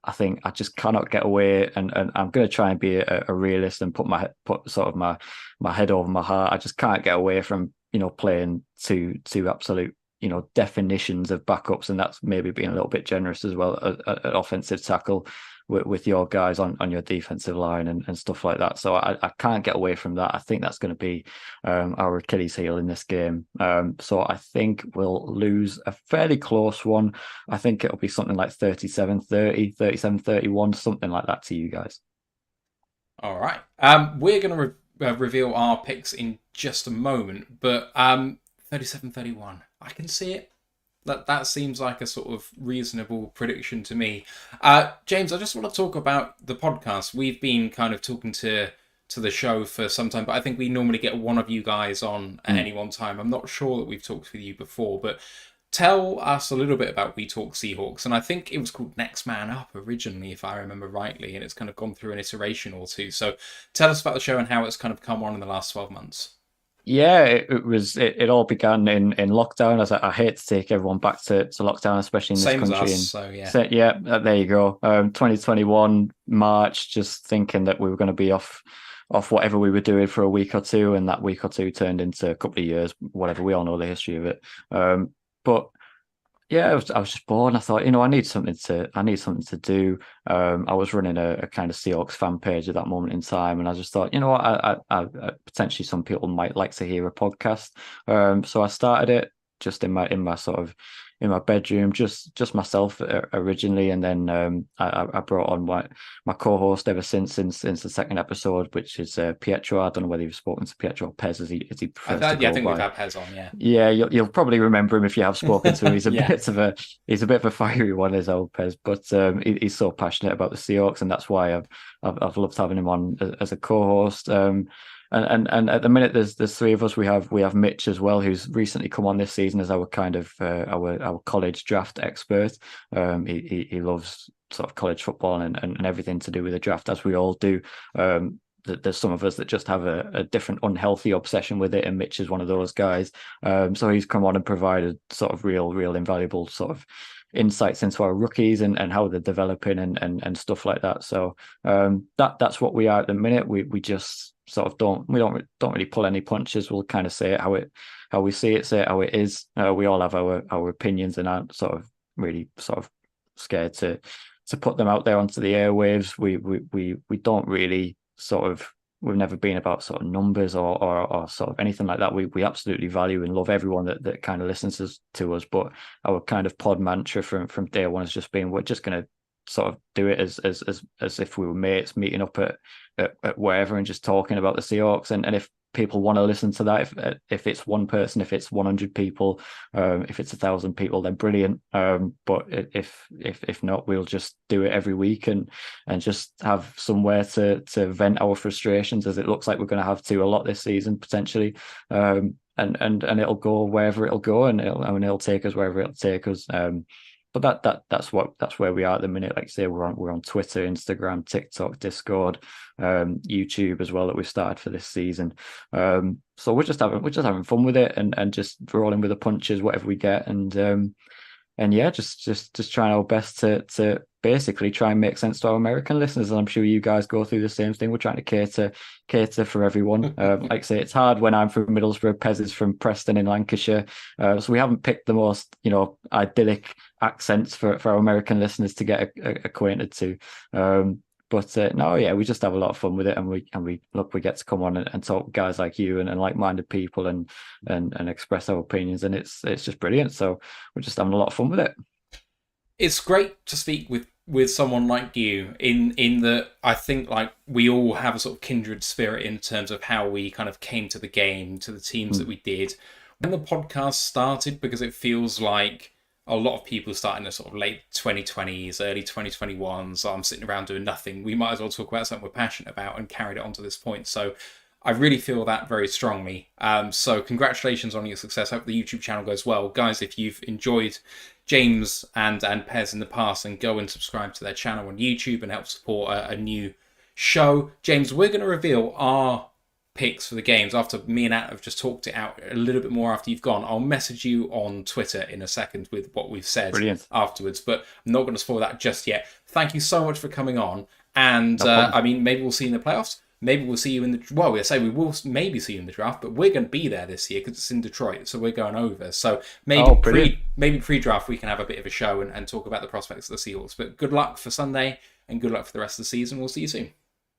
I think I just cannot get away, and I'm going to try and be a realist and put sort of my head over my heart. I just can't get away from playing two absolute definitions of backups, and that's maybe being a little bit generous as well at offensive tackle with your guys on your defensive line and stuff like that. So I can't get away from that. I think that's going to be our Achilles heel in this game. So I think we'll lose a fairly close one. I think it'll be something like 37-30, 37-31, something like that to you guys. All right. We're going to reveal our picks in just a moment, but 37-31. I can see it. That seems like a sort of reasonable prediction to me. James, I just want to talk about the podcast. We've been kind of talking to the show for some time, but I think we normally get one of you guys on at any one time. I'm not sure that we've talked with you before, but tell us a little bit about We Talk Seahawks. And I think it was called Next Man Up originally, if I remember rightly, and it's kind of gone through an iteration or two. So tell us about the show and how it's kind of come on in the last 12 months. Yeah, it all began in lockdown. As I hate to take everyone back to lockdown, especially in this Same country. As us, so there you go. 2021 March, just thinking that we were going to be off whatever we were doing for a week or two, and that week or two turned into a couple of years. Whatever, we all know the history of it. But Yeah, I was just bored. And I thought, I need something to do. I was running a kind of Seahawks fan page at that moment in time, and I just thought, what, I potentially some people might like to hear a podcast. So I started it just in my sort of in my bedroom, just myself originally, and then I brought on my co-host ever since the second episode, which is Pietro. I don't know whether you've spoken to Pietro or Pez, as he prefers to Yeah, I go think we've by. had Pez on, yeah. Yeah, you'll probably remember him if you have spoken to him. He's a Yeah. he's a bit of a fiery one, as old Pez, but he's so passionate about the Seahawks, and that's why I've loved having him on as a co-host. And at the minute there's three of us. We have Mitch as well, who's recently come on this season as our kind of our college draft expert. He loves sort of college football and everything to do with the draft, as we all do. There's some of us that just have a different unhealthy obsession with it, and Mitch is one of those guys. So he's come on and provided sort of real invaluable sort of insights into our rookies and how they're developing and stuff like that. So that's what we are at the minute. We just sort of don't really pull any punches. We'll kind of say it how we see it, say it how it is. We all have our opinions and aren't sort of really sort of scared to put them out there onto the airwaves. We don't really sort of, we've never been about sort of numbers or sort of anything like that. We absolutely value and love everyone that kind of listens to us, but our kind of pod mantra from day one has just been, we're just going to sort of do it as if we were mates meeting up at wherever and just talking about the Seahawks. And if people want to listen to that, if it's one person, if it's 100 people, if it's 1,000 people, then brilliant. But if not, we'll just do it every week and just have somewhere to vent our frustrations, as it looks like we're going to have to a lot this season potentially. And it'll go wherever it'll go, and it'll take us wherever it'll take us. But that's where we are at the minute. Like I say, we're on Twitter, Instagram, TikTok, Discord, YouTube as well, that we've started for this season. So we're just having fun with it and just rolling with the punches, whatever we get, and yeah, just trying our best to basically try and make sense to our American listeners. And I'm sure you guys go through the same thing. We're trying to cater for everyone. Like I say, it's hard when I'm from Middlesbrough, Pez is from Preston in Lancashire. So we haven't picked the most, idyllic accents for our American listeners to get acquainted to. But no, yeah, we just have a lot of fun with it, and we get to come on and talk with guys like you and like-minded people and express our opinions, and it's just brilliant. So we're just having a lot of fun with it. It's great to speak with someone like you in that I think like we all have a sort of kindred spirit in terms of how we kind of came to the game, to the teams that we did. When the podcast started, because it feels like a lot of people start in the sort of late 2020s, early 2021s. So I'm sitting around doing nothing. We might as well talk about something we're passionate about and carried it on to this point. So I really feel that very strongly. So congratulations on your success. I hope the YouTube channel goes well. Guys, if you've enjoyed James and Pez in the past, then go and subscribe to their channel on YouTube and help support a new show. James, we're going to reveal our picks for the games after me and Ant have just talked it out a little bit more after you've gone. I'll message you on Twitter in a second with what we've said afterwards, but I'm not going to spoil that just yet. Thank you so much for coming on. And maybe we'll see you in the playoffs. Maybe we'll see you in the... Well, we will maybe see you in the draft, but we're going to be there this year because it's in Detroit, so we're going over. So maybe pre-draft we can have a bit of a show and talk about the prospects of the Seahawks. But good luck for Sunday and good luck for the rest of the season. We'll see you soon.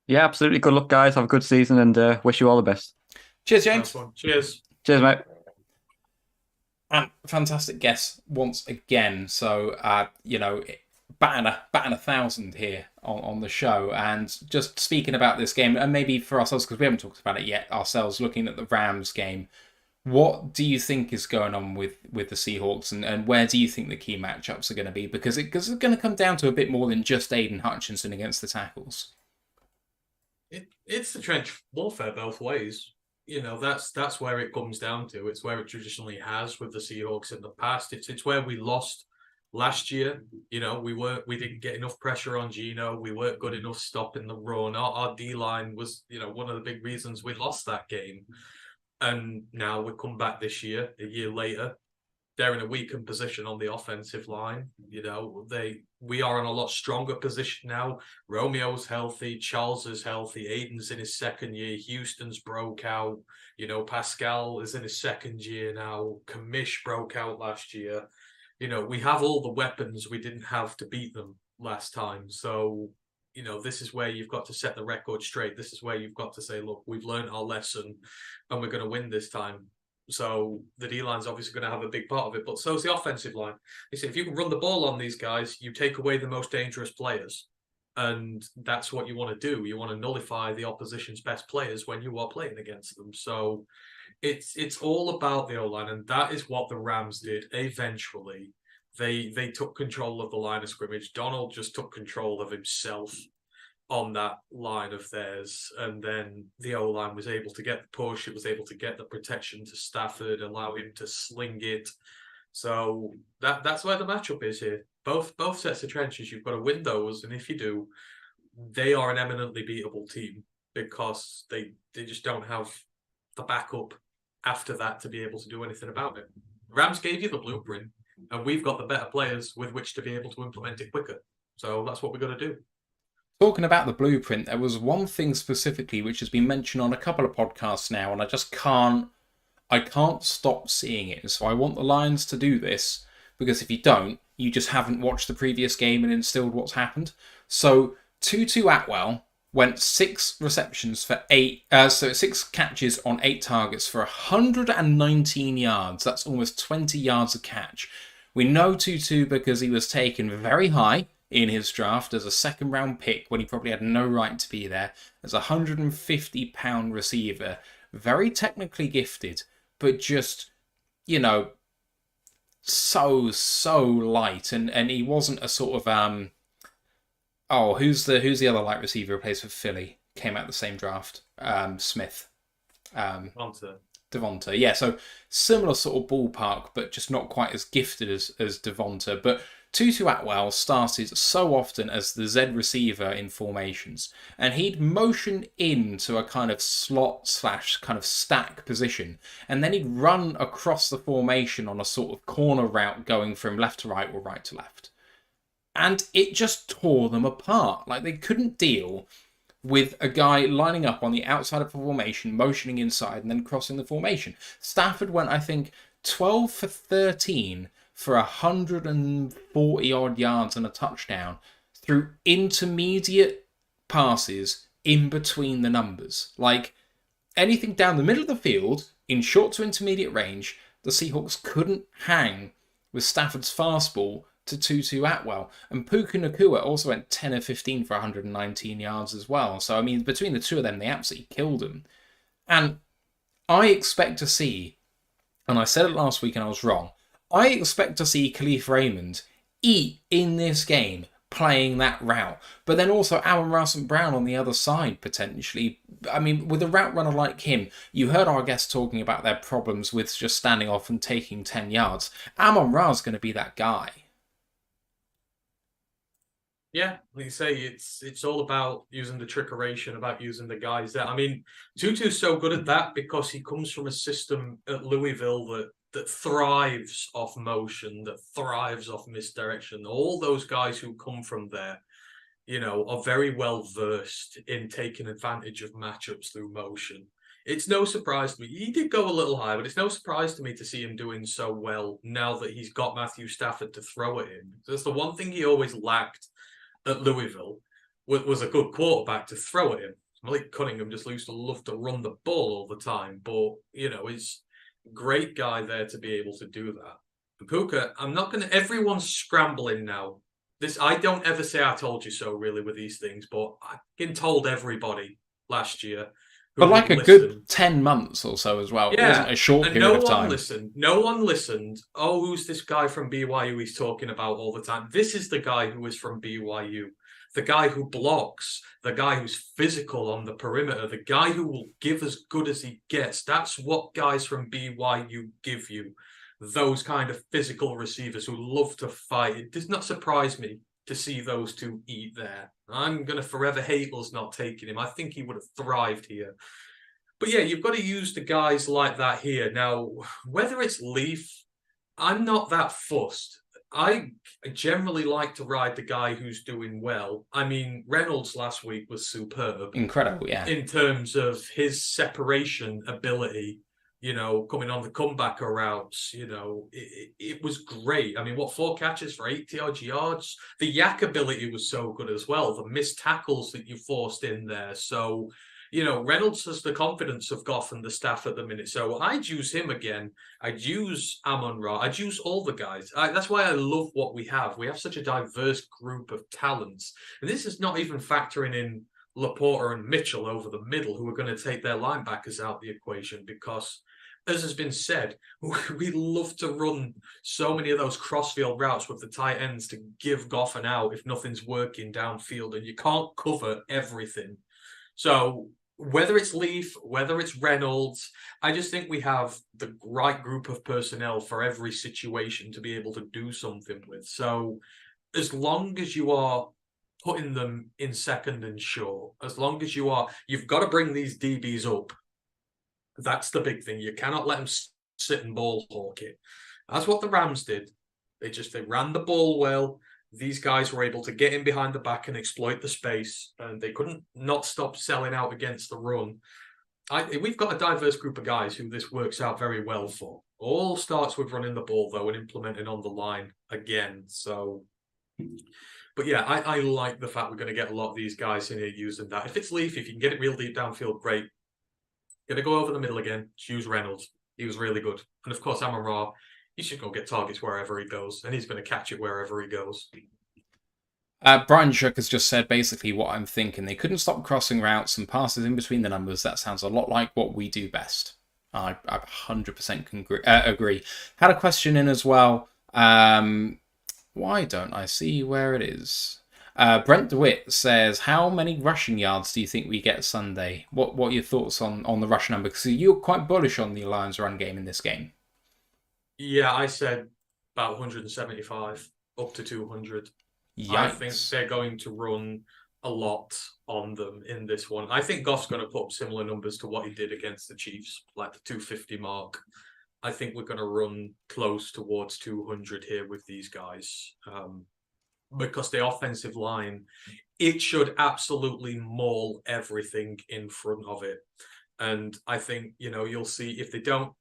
Yeah, absolutely. Good luck, guys. Have a good season and wish you all the best. Cheers, James. Cheers. Cheers, mate. And fantastic guest once again. So, batting 1,000 here on the show. And just speaking about this game, and maybe for ourselves, because we haven't talked about it yet ourselves, looking at the Rams game, what do you think is going on with the Seahawks, and where do you think the key matchups are going to be? Because it's going to come down to a bit more than just Aiden Hutchinson against the tackles. It's the trench warfare both ways. That's where it comes down to. It's where it traditionally has with the Seahawks in the past. It's where we lost last year. We didn't get enough pressure on Geno. We weren't good enough stopping the run. Our D-line was, one of the big reasons we lost that game. And now we come back this year, a year later. They're in a weakened position on the offensive line. We are in a lot stronger position now. Romeo's healthy, Charles is healthy, Aiden's in his second year, Houston's broke out. Pascal is in his second year now. Kamish broke out last year. we have all the weapons we didn't have to beat them last time. So, this is where you've got to set the record straight. This is where you've got to say, look, we've learned our lesson and we're going to win this time. So the D-line's obviously going to have a big part of it, but so is the offensive line. They say if you can run the ball on these guys, you take away the most dangerous players. And that's what you want to do. You want to nullify the opposition's best players when you are playing against them. So it's all about the O-line, and that is what the Rams did eventually. They took control of the line of scrimmage. Donald just took control of himself on that line of theirs, and then the O-line was able to get the push. It was able to get the protection to Stafford, allow him to sling it. So that's where the matchup is here. Both sets of trenches, you've got to win those, and if you do, they are an eminently beatable team because they just don't have the backup after that to be able to do anything about it. Rams gave you the blueprint, and we've got the better players with which to be able to implement it quicker. So that's what we've got to do. Talking about the blueprint, there was one thing specifically which has been mentioned on a couple of podcasts now, and I just can't stop seeing it. So I want the Lions to do this, because if you don't, you just haven't watched the previous game and instilled what's happened. So Tutu Atwell went 6 receptions for 6 catches on 8 targets for 119 yards. That's almost 20 yards a catch. We know Tutu because he was taken very high in his draft as a second-round pick when he probably had no right to be there, as a 150-pound receiver. Very technically gifted, but just, so light. And he wasn't a sort of... who's the other light receiver who plays for Philly? Came out the same draft. Smith. Devonta. Yeah, so similar sort of ballpark, but just not quite as gifted as Devonta. But Tutu Atwell started so often as the Z receiver in formations, and he'd motion into a kind of slot / kind of stack position, and then he'd run across the formation on a sort of corner route going from left to right or right to left. And it just tore them apart. Like, they couldn't deal with a guy lining up on the outside of the formation, motioning inside, and then crossing the formation. Stafford went, I think, 12 for 13 for 140 odd yards and a touchdown through intermediate passes in between the numbers. Like, anything down the middle of the field in short to intermediate range, the Seahawks couldn't hang with Stafford's fastball to Tutu Atwell. And Puka Nacua also went 10 of 15 for 119 yards as well. So, I mean, between the two of them, they absolutely killed him. And I expect to see, and I said it last week and I was wrong, I expect to see Khalif Raymond eat in this game playing that route. But then also Amon-Ra St. Brown on the other side, potentially. I mean, with a route runner like him, you heard our guests talking about their problems with just standing off and taking 10 yards. Amon-Ra's going to be that guy. Yeah, like you say, it's all about using the trickeration, about using the guys there. I mean, Tutu's so good at that because he comes from a system at Louisville that thrives off motion, that thrives off misdirection. All those guys who come from there, are very well versed in taking advantage of matchups through motion. It's no surprise to me. He did go a little high, but it's no surprise to me to see him doing so well now that he's got Matthew Stafford to throw at him. That's the one thing he always lacked at Louisville was a good quarterback to throw at him. Malik Cunningham just used to love to run the ball all the time, but he's a great guy there to be able to do that. And Puka, everyone's scrambling now. I don't ever say I told you so really with these things, but I been told everybody last year. But like a good 10 months or so as well. Yeah. It wasn't a short period of time. No one listened. Oh, who's this guy from BYU he's talking about all the time? This is the guy who is from BYU. The guy who blocks. The guy who's physical on the perimeter. The guy who will give as good as he gets. That's what guys from BYU give you. Those kind of physical receivers who love to fight. It does not surprise me to see those two eat there. I'm going to forever hate us not taking him. I think he would have thrived here. But yeah, you've got to use the guys like that here. Now, whether it's Leaf, I'm not that fussed. I generally like to ride the guy who's doing well. I mean, Reynolds last week was superb. Incredible, yeah. In terms of his separation ability coming on the comebacker routes, it was great. I mean, 4 catches for 80-odd yards? The yak ability was so good as well. The missed tackles that you forced in there. So, Reynolds has the confidence of Goff and the staff at the minute. So I'd use him again. I'd use Amon-Ra. I'd use all the guys. That's why I love what we have. We have such a diverse group of talents. And this is not even factoring in Laporta and Mitchell over the middle, who are going to take their linebackers out the equation because, as has been said, we love to run so many of those crossfield routes with the tight ends to give Goff an out if nothing's working downfield, and you can't cover everything. So whether it's Leaf, whether it's Reynolds, I just think we have the right group of personnel for every situation to be able to do something with. So as long as you are putting them in second and short, as long as you've got to bring these DBs up. That's the big thing. You cannot let them sit and ball hawk it. That's what the Rams did. They ran the ball well. These guys were able to get in behind the back and exploit the space, and they couldn't not stop selling out against the run. We've got a diverse group of guys who this works out very well for. All starts with running the ball, though, and implementing on the line again. So, but yeah, I like the fact we're going to get a lot of these guys in here using that. If it's Leaf, if you can get it real deep downfield, great. Going to go over the middle again. Choose Reynolds. He was really good. And of course, Amon-Ra, he should go get targets wherever he goes. And he's going to catch it wherever he goes. Brian Shook has just said basically what I'm thinking. They couldn't stop crossing routes and passes in between the numbers. That sounds a lot like what we do best. I 100% agree. Had a question in as well. Why don't I see where it is? Brent DeWitt says, how many rushing yards do you think we get Sunday? What are your thoughts on the rush number? Because you're quite bullish on the Lions run game in this game. Yeah, I said about 175 up to 200. Yikes. I think they're going to run a lot on them in this one. I think Goff's going to put up similar numbers to what he did against the Chiefs, like the 250 mark. I think we're going to run close towards 200 here with these guys. Because the offensive line, it should absolutely maul everything in front of it. And I think, you'll see if they don't,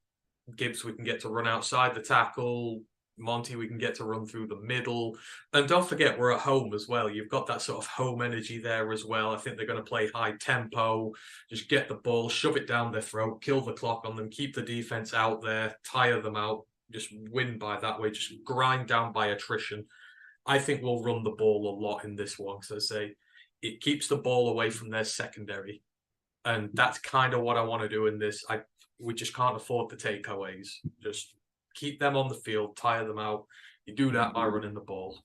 Gibbs, we can get to run outside the tackle. Monty, we can get to run through the middle. And don't forget, we're at home as well. You've got that sort of home energy there as well. I think they're going to play high tempo, just get the ball, shove it down their throat, kill the clock on them, keep the defense out there, tire them out, just win by that way, just grind down by attrition. I think we'll run the ball a lot in this one. So I say it keeps the ball away from their secondary. And that's kind of what I want to do in this. We just can't afford the takeaways. Just keep them on the field, tire them out. You do that by running the ball.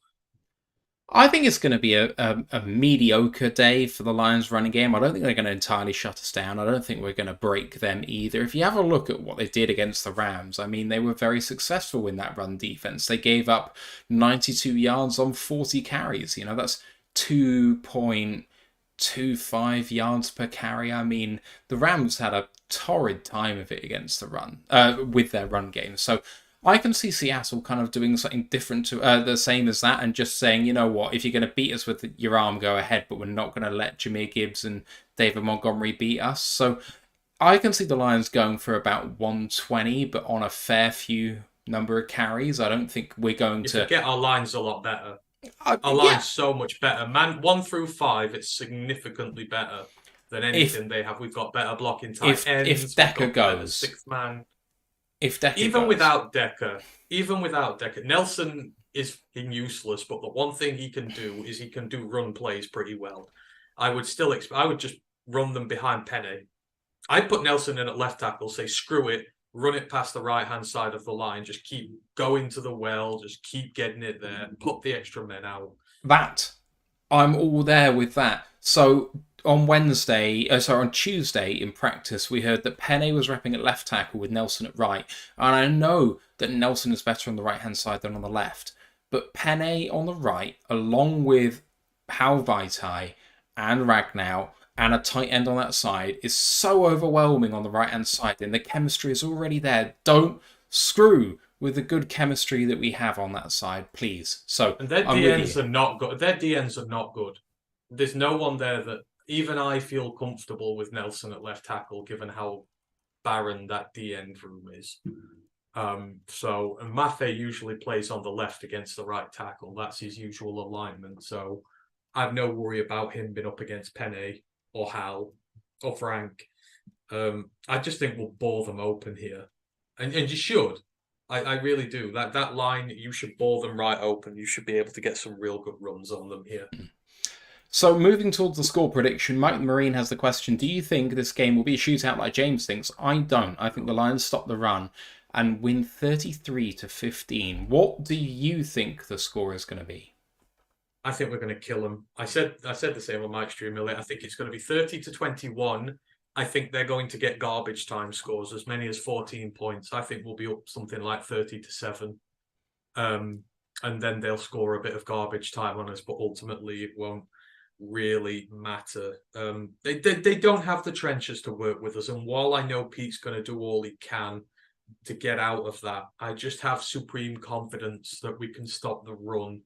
I think it's going to be a mediocre day for the Lions running game. I don't think they're going to entirely shut us down. I don't think we're going to break them either. If you have a look at what they did against the Rams, I mean, they were very successful in that run defense. They gave up 92 yards on 40 carries. That's 2.25 yards per carry. I mean, the Rams had a torrid time of it against the run, with their run game. So I can see Seattle kind of doing something different to the same as that and just saying, you know what, if you're going to beat us with your arm, go ahead, but we're not going to let Jahmyr Gibbs and David Montgomery beat us. So I can see the Lions going for about 120, but on a fair few number of carries. I don't think we're going to get our lines a lot better. Our line's so much better. Man, 1 through 5, it's significantly better than anything they have. We've got better blocking tight ends. If Decker goes, sixth man. If Decker even goes. without Decker, Nelson is useless. But the one thing he can do is he can do run plays pretty well. I would just run them behind Penny. I'd put Nelson in at left tackle. Say screw it. Run it past the right-hand side of the line. Just keep going to the well. Just keep getting it there. Put the extra men out. I'm all there with that. So on Tuesday in practice, we heard that Penny was repping at left tackle with Nelson at right. And I know that Nelson is better on the right-hand side than on the left. But Penny on the right, along with Hal Vaitai and Ragnow, and a tight end on that side, is so overwhelming on the right-hand side. And the chemistry is already there. Don't screw with the good chemistry that we have on that side, please. And their DNs are not good. Their DNs are not good. There's no one there that even I feel comfortable with Nelson at left tackle, given how barren that D end room is. And Maffei usually plays on the left against the right tackle. That's his usual alignment. So I've no worry about him being up against Penne or Hal or Frank. I just think we'll bore them open here. And you should. I really do. That line, you should bore them right open. You should be able to get some real good runs on them here. So moving towards the score prediction, Mike the Marine has the question, do you think this game will be a shootout like James thinks? I don't. I think the Lions stop the run and win 33-15. What do you think the score is going to be? I think we're going to kill them. I said the same on my stream earlier. I think it's going to be 30-21. I think they're going to get garbage time scores, as many as 14 points. I think we'll be up something like 30-7. And then they'll score a bit of garbage time on us, but ultimately it won't really matter. They don't have the trenches to work with us. And while I know Pete's going to do all he can to get out of that, I just have supreme confidence that we can stop the run.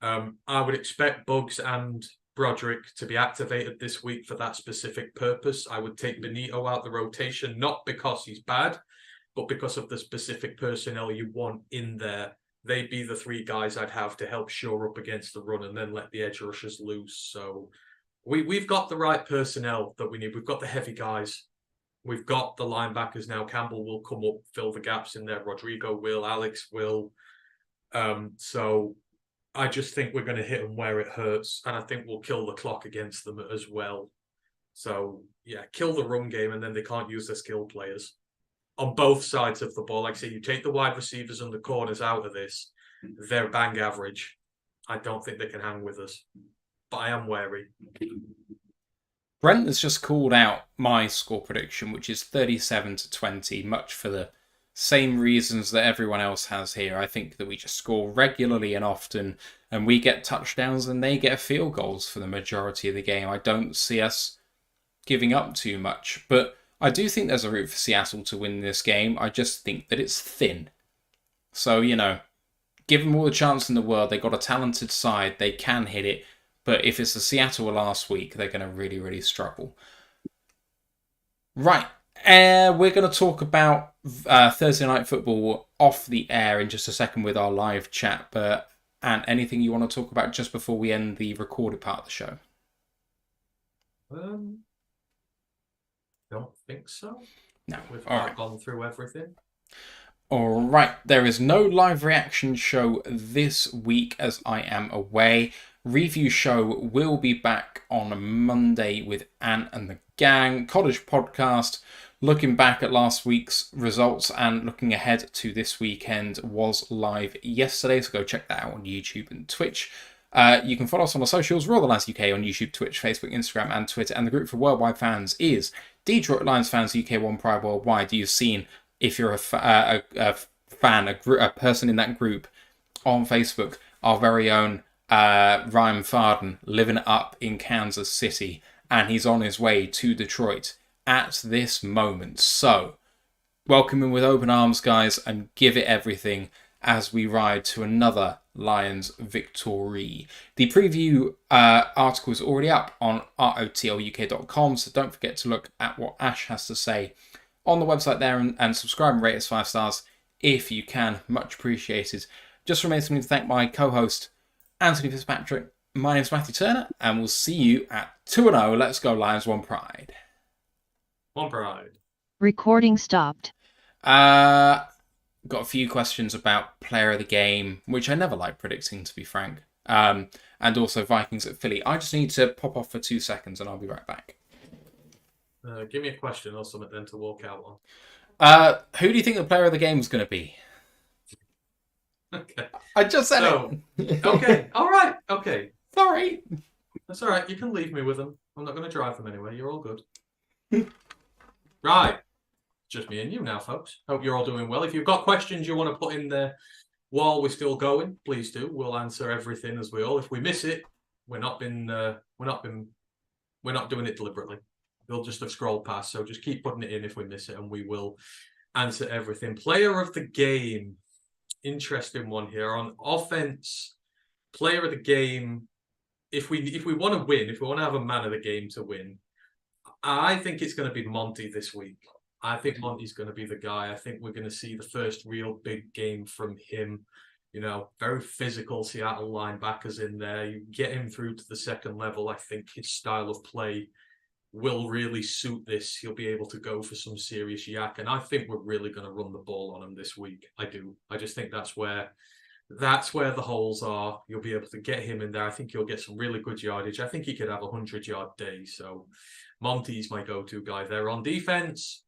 I would expect Bugs and Broderick to be activated this week for that specific purpose. I would take Benito out the rotation, not because he's bad, but because of the specific personnel you want in there. They'd be the three guys I'd have to help shore up against the run and then let the edge rushers loose. So we've got the right personnel that we need. We've got the heavy guys. We've got the linebackers now. Campbell will come up, fill the gaps in there. Rodrigo will. Alex will. So I just think we're going to hit them where it hurts. And I think we'll kill the clock against them as well. So, yeah, kill the run game and then they can't use their skill players. On both sides of the ball, like I say, you take the wide receivers and the corners out of this, they're bang average. I don't think they can hang with us. But I am wary. Brent has just called out my score prediction, which is 37-20, much for the same reasons that everyone else has here. I think that we just score regularly and often, and we get touchdowns and they get field goals for the majority of the game. I don't see us giving up too much, but I do think there's a route for Seattle to win this game. I just think that it's thin. So, give them all the chance in the world. They've got a talented side. They can hit it. But if it's the Seattle last week, they're going to really, really struggle. Right. We're going to talk about Thursday Night Football off the air in just a second with our live chat. But Ant, anything you want to talk about just before we end the recorded part of the show? Don't think so. No. We've All gone through everything. All right. There is no live reaction show this week as I am away. Review show will be back on Monday with Ant and the gang. College podcast, looking back at last week's results and looking ahead to this weekend, was live yesterday. So go check that out on YouTube and Twitch. You can follow us on the socials, Royal Lions UK on YouTube, Twitch, Facebook, Instagram, and Twitter. And the group for worldwide fans is Detroit Lions Fans UK One Pride Worldwide. You've seen, if you're a fan, a person in that group on Facebook, our very own Ryan Farden living up in Kansas City, and he's on his way to Detroit at this moment. So, welcome him with open arms, guys, and give it everything as we ride to another Lions victory. The preview article is already up on ROTLUK.com, so don't forget to look at what Ash has to say on the website there and subscribe and rate us 5 stars if you can. Much appreciated. Just remains for me to thank my co-host, Anthony Fitzpatrick. My name's Matthew Turner, and we'll see you at 2-0. Let's go Lions, One Pride. One Pride. Recording stopped. Got a few questions about player of the game, which I never like predicting, to be frank. And also Vikings at Philly. I just need to pop off for 2 seconds, and I'll be right back. Give me a question or something then to walk out on. Who do you think the player of the game is going to be? Okay. I just said it. Okay. All right. Okay. Sorry. That's all right. You can leave me with them. I'm not going to drive them anyway. You're all good. Right. Just me and you now, folks. Hope you're all doing well. If you've got questions you want to put in there while we're still going, please do. We'll answer everything as we all. If we miss it, we're not doing it deliberately. We'll just have scrolled past. So just keep putting it in if we miss it, and we will answer everything. Player of the game. Interesting one here. On offense, player of the game, if we want to win, if we want to have a man of the game to win, I think it's going to be Monty this week. I think Monty's going to be the guy. I think we're going to see the first real big game from him. You know, very physical Seattle linebackers in there. You get him through to the second level. I think his style of play will really suit this. He'll be able to go for some serious yak. And I think we're really going to run the ball on him this week. I do. I just think that's where the holes are. You'll be able to get him in there. I think he'll get some really good yardage. I think he could have a 100-yard day. So Monty's my go-to guy there. On defense,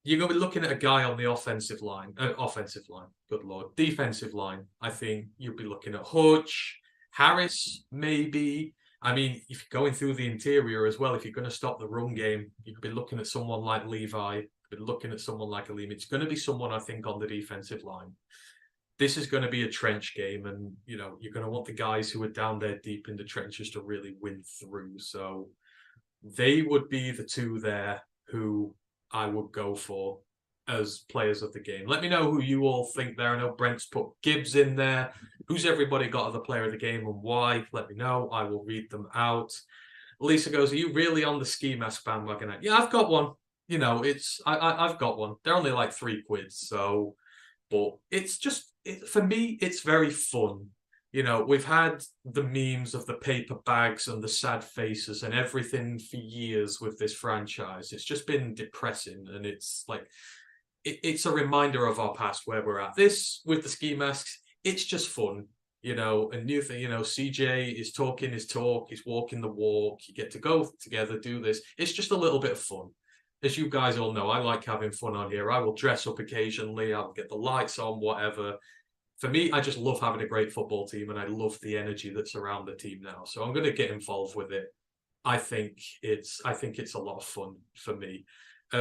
you're going to be looking at a guy on the offensive line. Good Lord. Defensive line. I think you'll be looking at Hutch, Harris, maybe. I mean, if you're going through the interior as well, if you're going to stop the run game, you could be looking at someone like Levi, you could be looking at someone like Aleem. It's going to be someone, I think, on the defensive line. This is going to be a trench game, and, you know, you're going to want the guys who are down there deep in the trenches to really win through. So they would be the two there who I would go for as players of the game. Let me know who you all think there. I know Brent's put Gibbs in there. Who's everybody got as the player of the game and why? Let me know. I will read them out. Lisa goes, are you really on the ski mask bandwagon? Yeah, I've got one. You know, I've got one. They're only like £3, so, but it's just, for me, it's very fun. You know, we've had the memes of the paper bags and the sad faces and everything for years with this franchise. It's just been depressing, and it's like, it's a reminder of our past where we're at. This, with the ski masks, it's just fun. You know, a new thing, you know, CJ is talking his talk, he's walking the walk, you get to go together, do this. It's just a little bit of fun. As you guys all know, I like having fun on here. I will dress up occasionally, I'll get the lights on, whatever. For me, I just love having a great football team, and I love the energy that's around the team now. So I'm going to get involved with it. I think it's a lot of fun for me.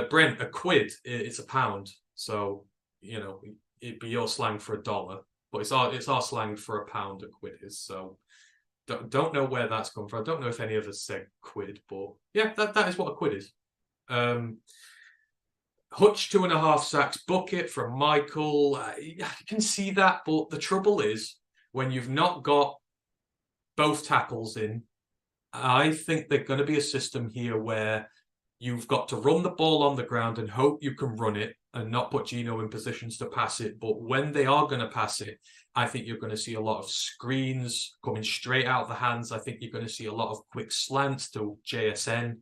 Brent, a quid, it's £1. So, you know, it'd be your slang for $1, but it's our slang for £1. A quid is. So don't know where that's come from. I don't know if any of us said quid, but yeah, that is what a quid is. Hutch 2.5 sacks bucket from Michael. I can see that, but the trouble is when you've not got both tackles in, I think there's going to be a system here where you've got to run the ball on the ground and hope you can run it and not put Gino in positions to pass it. But when they are going to pass it, I think you're going to see a lot of screens coming straight out of the hands. I think you're going to see a lot of quick slants to JSN,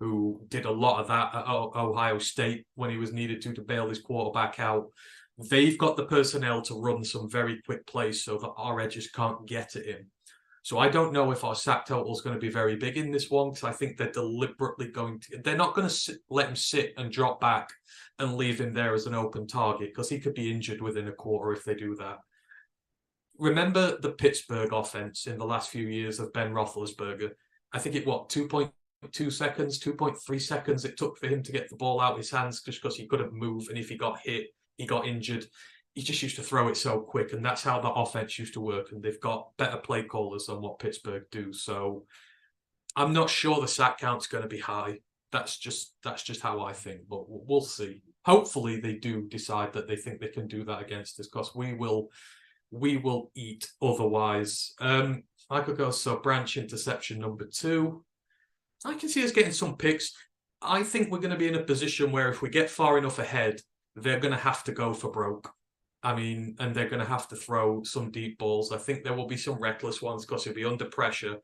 who did a lot of that at Ohio State when he was needed to bail his quarterback out. They've got the personnel to run some very quick plays so that our edges can't get at him. So I don't know if our sack total is going to be very big in this one, because I think they're deliberately they're not going to let him sit and drop back and leave him there as an open target, because he could be injured within a quarter if they do that. Remember the Pittsburgh offense in the last few years of Ben Roethlisberger? I think 2.2 seconds, 2.3 seconds it took for him to get the ball out of his hands, just because he couldn't move, and if he got hit, he got injured. He just used to throw it so quick, and that's how the offense used to work, and they've got better play callers than what Pittsburgh do. So I'm not sure the sack count's going to be high. That's just how I think, but we'll see. Hopefully they do decide that they think they can do that against us, because we will eat otherwise. Michael goes, so branch interception number 2. I can see us getting some picks. I think we're going to be in a position where if we get far enough ahead, they're going to have to go for broke. I mean, and they're going to have to throw some deep balls. I think there will be some reckless ones because he'll be under pressure.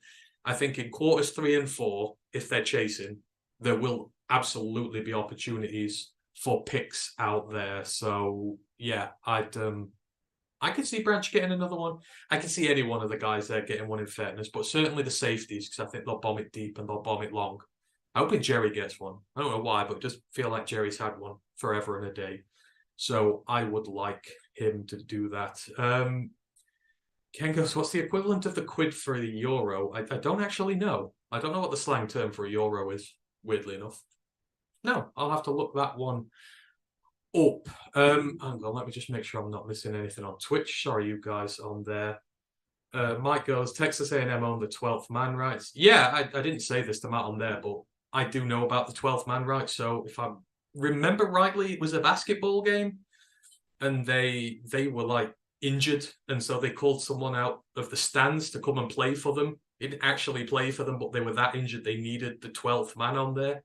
I think in quarters 3 and 4, if they're chasing, there will absolutely be opportunities for picks out there. So yeah, I could see Branch getting another one. I can see any one of the guys there getting one in fairness, but certainly the safeties, because I think they'll bomb it deep and they'll bomb it long. I hope Jerry gets one. I don't know why, but it does feel like Jerry's had one forever and a day. So I would like him to do that. Ken goes, what's the equivalent of the quid for the euro? I don't actually know. I don't know what the slang term for a euro is, weirdly enough. No, I'll have to look that one up. Hang on, let me just make sure I'm not missing anything on Twitch. Sorry, you guys on there. Mike goes, Texas A&M own the 12th man rights. Yeah, I didn't say this to Matt on there, but I do know about the 12th man rights. So if I remember rightly, it was a basketball game, and they were like injured, and so they called someone out of the stands to come and play for them. He didn't actually play for them, but they were that injured they needed the 12th man on there.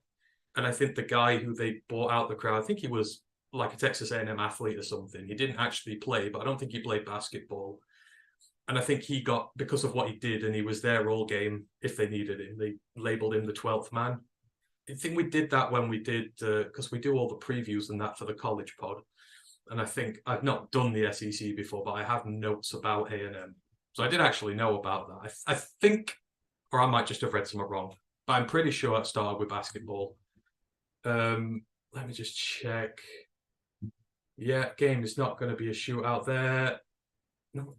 And I think the guy who they bought out the crowd, I think he was like a Texas A&M athlete or something. He didn't actually play, but I don't think he played basketball. And I think he got, because of what he did, and he was there all game if they needed him, they labeled him the 12th man. I think we did that when we did, because we do all the previews and that for the college pod. And I think I've not done the SEC before, but I have notes about A&M. So I did actually know about that. I think, or I might just have read something wrong, but I'm pretty sure it started with basketball. Let me just check. Yeah, game is not going to be a shootout there. No.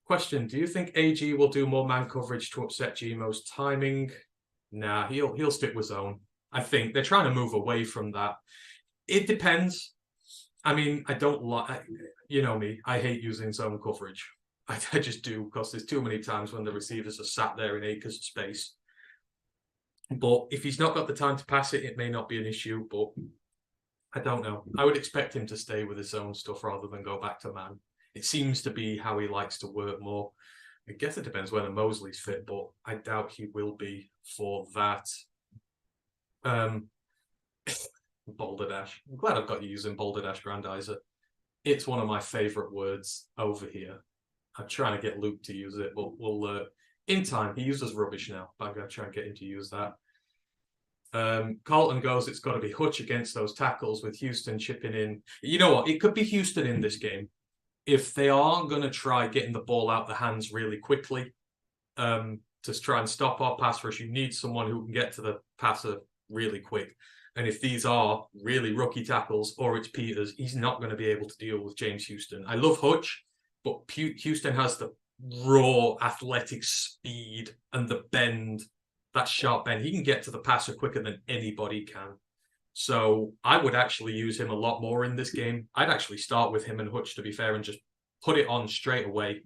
Question: do you think AG will do more man coverage to upset Gmo's timing? Nah, he'll stick with zone. I think they're trying to move away from that. It depends. I mean, I don't like, you know me, I hate using zone coverage. I just do, because there's too many times when the receivers are sat there in acres of space. But if he's not got the time to pass it, it may not be an issue, but I don't know. I would expect him to stay with his own stuff rather than go back to man. It seems to be how he likes to work more. I guess it depends whether Mosley's fit, but I doubt he will be for that. Boulder Dash. I'm glad I've got you using Boulder Dash Grandizer. It's one of my favorite words over here. I'm trying to get Luke to use it, but we'll in time. He uses rubbish now, but I'm going to try and get him to use that. Carlton goes, it's got to be Hutch against those tackles with Houston chipping in. You know what? It could be Houston in this game. If they are going to try getting the ball out the hands really quickly to try and stop our pass rush, you need someone who can get to the passer really quick. And if these are really rookie tackles or it's Peters, he's not going to be able to deal with James Houston. I love Hutch, but Houston has the raw athletic speed and the bend, that sharp bend. He can get to the passer quicker than anybody can. So I would actually use him a lot more in this game. I'd actually start with him and Hutch, to be fair, and just put it on straight away.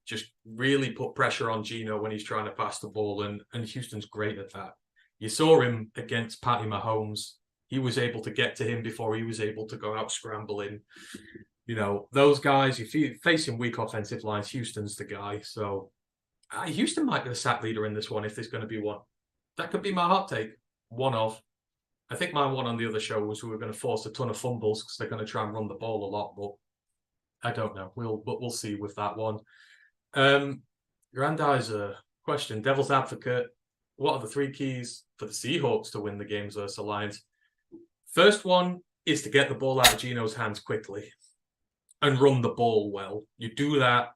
Just really put pressure on Geno when he's trying to pass the ball, and Houston's great at that. You saw him against Patty Mahomes. He was able to get to him before he was able to go out scrambling. You know, those guys, if you facing weak offensive lines, Houston's the guy. So Houston might be the sack leader in this one if there's going to be one. That could be my hot take. One of. I think my one on the other show was we were going to force a ton of fumbles because they're going to try and run the ball a lot, but I don't know. We'll see with that one. Grandizer question, Devil's Advocate. What are the 3 keys for the Seahawks to win the games versus the Lions? First one is to get the ball out of Geno's hands quickly and run the ball well. You do that,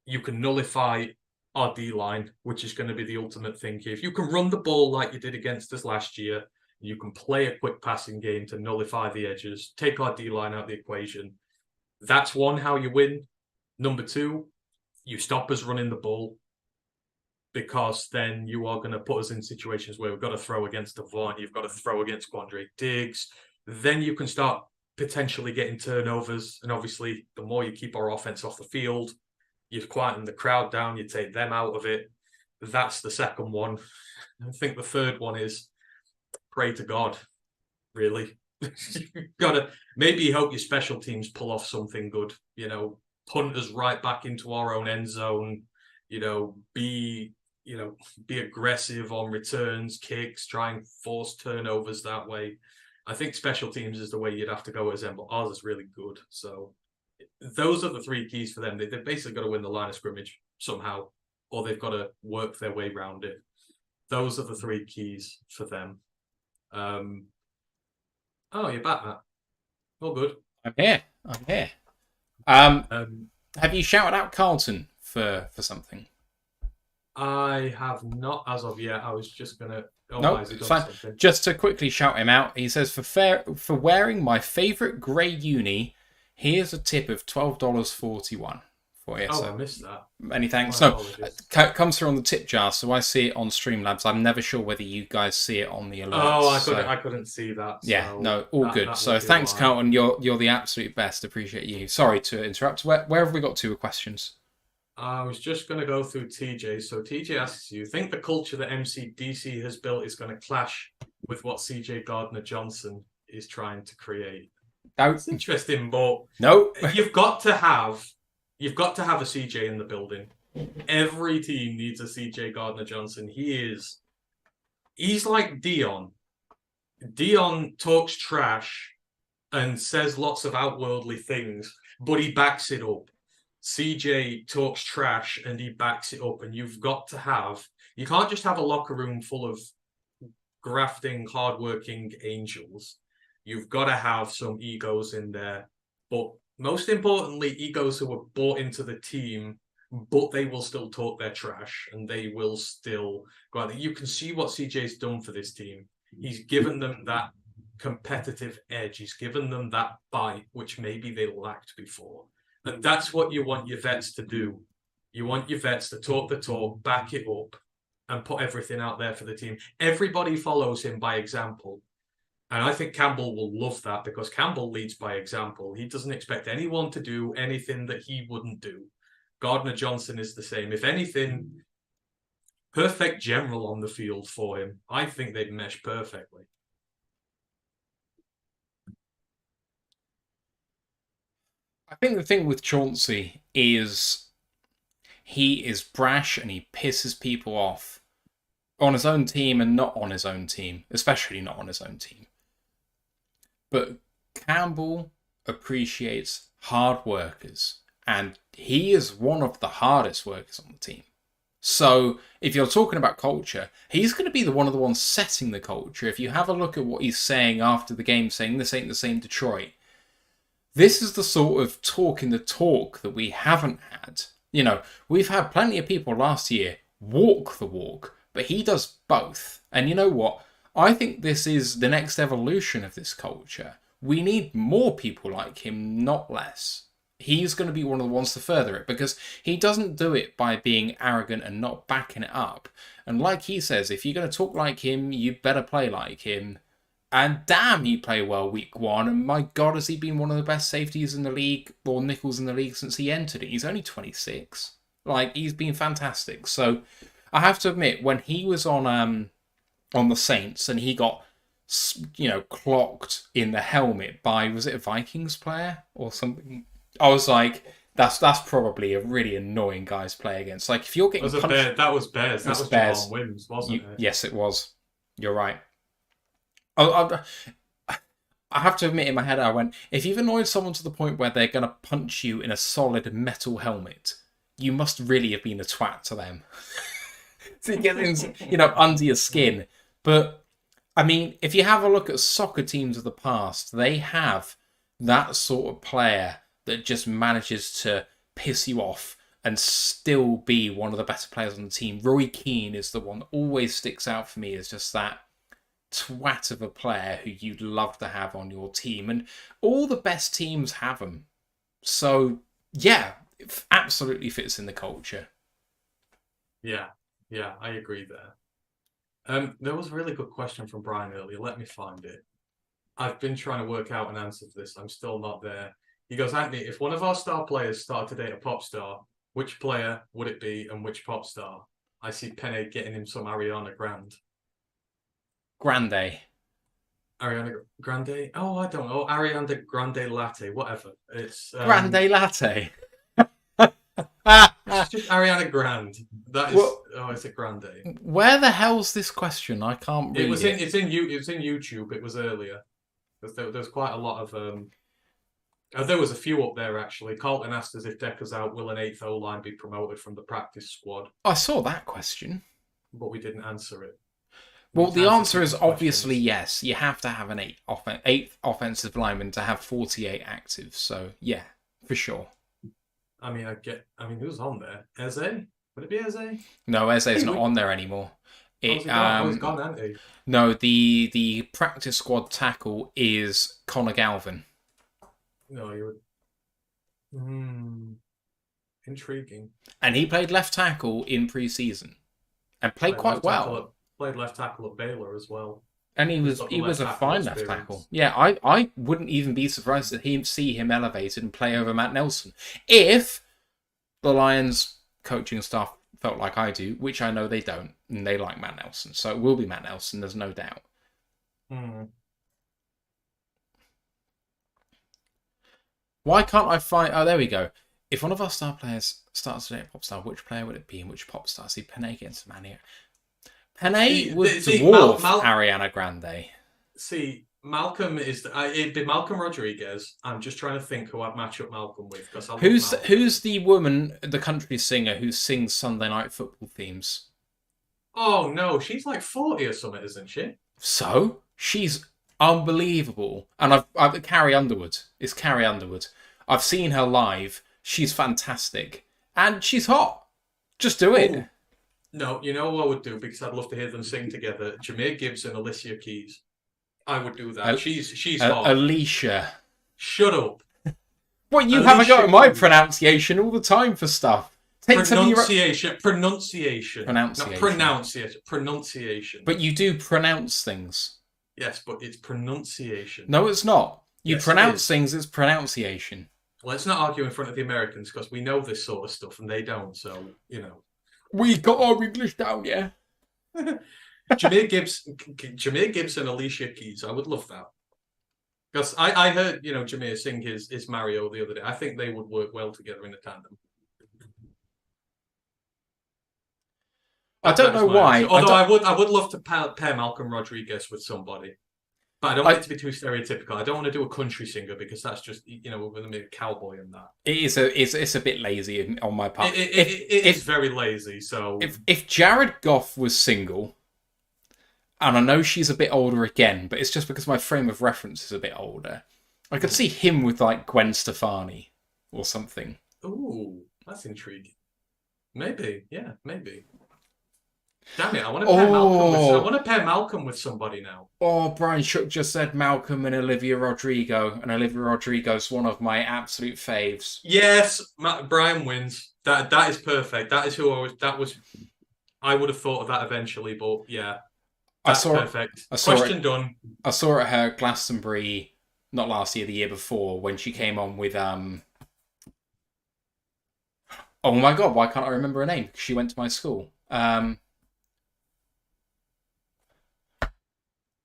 you can nullify our D-line, which is going to be the ultimate thing here. If you can run the ball like you did against us last year, you can play a quick passing game to nullify the edges, take our D-line out of the equation. That's one, how you win. Number 2, you stop us running the ball, because then you are going to put us in situations where we've got to throw against Devon, you've got to throw against Quandre Diggs. Then you can start potentially getting turnovers. And obviously, the more you keep our offense off the field, you quieten the crowd down, you take them out of it. That's the second one. I think the third one is pray to God, really. Gotta maybe hope your special teams pull off something good, you know, punt us right back into our own end zone, be aggressive on returns, kicks, try and force turnovers that way. I think special teams is the way you'd have to go as them, but ours is really good. So those are the 3 keys for them. They've basically got to win the line of scrimmage somehow, or they've got to work their way around it. Those are the 3 keys for them. Oh, you're back, Matt. All good. I'm here. Have you shouted out Carlton for something? I have not as of yet. I was just gonna. No, it's fine. Something? Just to quickly shout him out, he says for wearing my favourite grey uni, here's a tip of $12.41 for you. Oh, so I missed that. many thanks. My No, apologies. it comes through on the tip jar, so I see it on Streamlabs. I'm never sure whether you guys see it on the alerts. Oh, I couldn't see that. Yeah, so no, all good. that So would be thanks, why. Carlton. You're the absolute best. Appreciate you. Sorry to interrupt. Where have we got to with questions? I was just going to go through TJ. So TJ asks you, think the culture that MCDC has built is going to clash with what CJ Gardner-Johnson is trying to create? No. It's interesting, but No. you've got to have a CJ in the building. Every team needs a CJ Gardner-Johnson. He's like Dion, Dion talks trash and says lots of outwardly things, but he backs it up. CJ talks trash and he backs it up, and you can't just have a locker room full of grafting, hardworking angels. You've got to have some egos in there, but most importantly, egos who are bought into the team, but they will still talk their trash and they will still go out there. You can see what CJ's done for this team. He's given them that competitive edge. He's given them that bite, which maybe they lacked before. And that's what you want your vets to do. You want your vets to talk the talk, back it up, and put everything out there for the team. Everybody follows him by example. And I think Campbell will love that, because Campbell leads by example. He doesn't expect anyone to do anything that he wouldn't do. Gardner Johnson is the same. If anything, perfect general on the field for him. I think they'd mesh perfectly. I think the thing with Chauncey is he is brash and he pisses people off on his own team and not on his own team, especially not on his own team. But Campbell appreciates hard workers, and he is one of the hardest workers on the team. So if you're talking about culture, he's going to be one of the ones setting the culture. If you have a look at what he's saying after the game, saying this ain't the same Detroit, this is the sort of talking the talk that we haven't had. You know, we've had plenty of people last year walk the walk, but he does both. And you know what? I think this is the next evolution of this culture. We need more people like him, not less. He's going to be one of the ones to further it, because he doesn't do it by being arrogant and not backing it up. And like he says, if you're going to talk like him, you better play like him. And damn, he played well week one. And my God, has he been one of the best safeties in the league, or nickels in the league, since he entered it? He's only 26. Like, he's been fantastic. So I have to admit, when he was on the Saints and he got, clocked in the helmet by, was it a Vikings player or something? I was like, that's probably a really annoying guy to play against. Like, if you're getting punched... That was Bears. That was Bears. Jamal Williams, wasn't it? Yes, it was. You're right. I have to admit, in my head, I went, if you've annoyed someone to the point where they're going to punch you in a solid metal helmet, you must really have been a twat to them. To get into, under your skin. But, I mean, if you have a look at soccer teams of the past, they have that sort of player that just manages to piss you off and still be one of the better players on the team. Roy Keane is the one that always sticks out for me as just that twat of a player who you'd love to have on your team. And all the best teams have them. So, yeah, it absolutely fits in the culture. Yeah, I agree there. There was a really good question from Brian earlier. Let me find it. I've been trying to work out an answer for this. I'm still not there. He goes, Anthony, if one of our star players started to date a pop star, which player would it be and which pop star? I see Penne getting him some Ariana Grande. Ariana Grande? Oh, I don't know. Ariana Grande Latte, whatever. It's Grande Latte. It's just Ariana Grande. That is. It's a Grande. Where the hell's this question? I can't read it. It's in YouTube. It was earlier. There's quite a lot of. There was a few up there actually. Carlton asked us if Decker's out, will an 8th O-line be promoted from the practice squad? I saw that question, but we didn't answer it. Well, the answer is obviously yes. You have to have an 8th offensive lineman to have 48 active. So yeah, for sure. I mean, who's on there? Eze? Would it be Eze? No, Eze's not on there anymore. He's gone, hasn't he? No, the practice squad tackle is Connor Galvin. No, you would. Intriguing. And he played left tackle in pre-season and played quite well. Played left tackle at Baylor as well. And he was a fine left tackle. Yeah, I wouldn't even be surprised to see him elevated and play over Matt Nelson if the Lions coaching staff felt like I do, which I know they don't, and they like Matt Nelson. So it will be Matt Nelson, there's no doubt. Why can't I find... Oh, there we go. If one of our star players starts to date a pop star, which player would it be and which pop star? See, Penne against Mania. Penne would dwarf Ariana Grande. See, Malcolm it'd be Malcolm Rodriguez. I'm just trying to think who I'd match up Malcolm with because I love Malcolm. Who's the woman, the country singer who sings Sunday Night Football themes? Oh no, she's like 40 or something, isn't she? So she's unbelievable, and I've Carrie Underwood. It's Carrie Underwood. I've seen her live. She's fantastic, and she's hot. Just do it. Oh, no, you know what I would do because I'd love to hear them sing together. Jameer Gibbs and Alicia Keys. I would do that. She's hot. Alicia. Shut up. What, you Alicia haven't got my Keys. pronunciation all the time for stuff. Pronunciation. Pronunciation. Pronunciation. But you do pronounce things. Yes, but it's pronunciation. No, it's not. You Yes, it pronounce is. things, it's pronunciation. Let's not argue in front of the Americans because we know this sort of stuff and they don't. So, you know. We got our English down, yeah. Jameer Gibbs and Alicia Keys. I would love that. Because I heard, Jameer sing his Mario the other day. I think they would work well together in a tandem. I don't know why. Although I would love to pair Malcolm Rodriguez with somebody. But I don't want it to be too stereotypical. I don't want to do a country singer because that's just, we're going to be a cowboy in that. It's a bit lazy on my part. It is very lazy, so... If Jared Goff was single, and I know she's a bit older again, but it's just because my frame of reference is a bit older, I could see him with, like, Gwen Stefani or something. Ooh, that's intriguing. Maybe, yeah, maybe. Damn it, I want to pair Malcolm with somebody now. Oh, Brian Shook just said Malcolm and Olivia Rodrigo, and Olivia Rodrigo's one of my absolute faves. Yes, Brian wins. That is perfect. That is who I would have thought of that eventually, but yeah. That's perfect. Question done. I saw her at her Glastonbury, not last year, the year before, when she came on with oh my god, why can't I remember her name? She went to my school.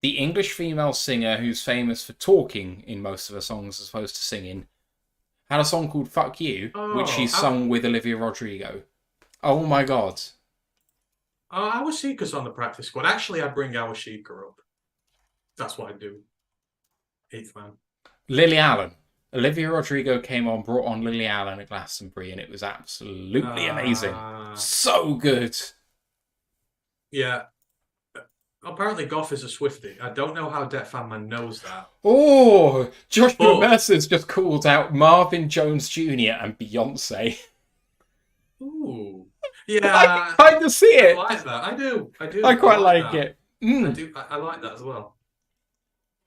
The English female singer who's famous for talking in most of her songs as opposed to singing had a song called Fuck You, which she sung with Olivia Rodrigo. Oh my god. Our Sheikah's on the practice squad. Actually, I'd bring our Sheikah up. That's what I'd do. 8th man. Lily Allen. Olivia Rodrigo came on, brought on Lily Allen at Glastonbury, and it was absolutely amazing. So good. Yeah. Apparently, Goff is a Swiftie. I don't know how Det Fan Man knows that. Oh, Joshua Mercer's just called out Marvin Jones Jr. and Beyonce. Ooh. Yeah. I kind of see it. I like that. I do. I quite like it. I do. I like that as well.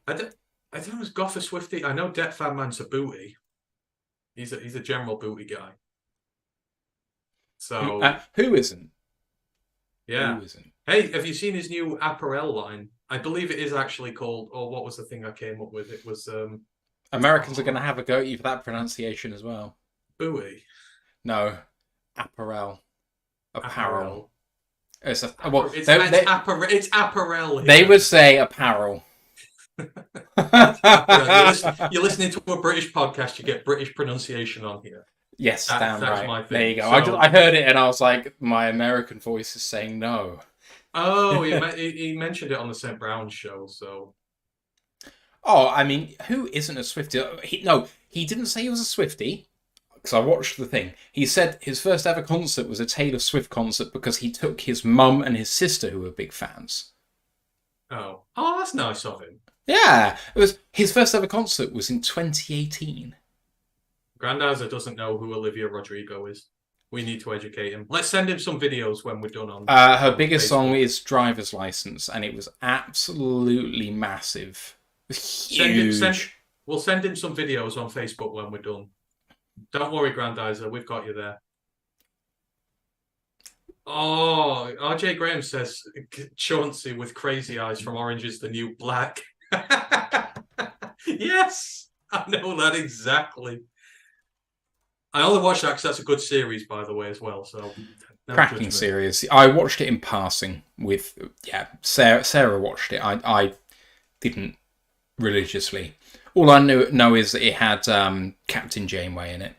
I don't know, is Goff a Swiftie? I know Det Fan Man's a booty. He's a general booty guy. So who isn't? Yeah. Who isn't? Hey, have you seen his new apparel line? I believe it is actually called, or what was the thing I came up with? It was Americans are going to have a go at you for that pronunciation as well. Buoy. No, apparel. Apparel. It's apparel. They would say apparel. You're listening to a British podcast. You get British pronunciation on here. Yes, damn right. My thing. There you go. So, I heard it and I was like, my American voice is saying no. Oh, he mentioned it on the St. Brown's show, so... Oh, I mean, who isn't a Swiftie? He didn't say he was a Swiftie, because I watched the thing. He said his first ever concert was a Taylor Swift concert because he took his mum and his sister, who were big fans. Oh, that's nice of him. Yeah, his first ever concert was in 2018. Grandizer doesn't know who Olivia Rodrigo is. We need to educate him. Let's send him some videos when we're done on. Her biggest Facebook song is "Driver's License," and it was absolutely massive. It was huge. We'll send him some videos on Facebook when we're done. Don't worry, Grandizer, we've got you there. Oh, RJ Graham says Chauncey with crazy eyes from Orange is the New Black. Yes, I know that exactly. I only watched that because that's a good series, by the way, as well. So cracking series. I watched it in passing with Sarah watched it. I didn't religiously. All I know is that it had Captain Janeway in it.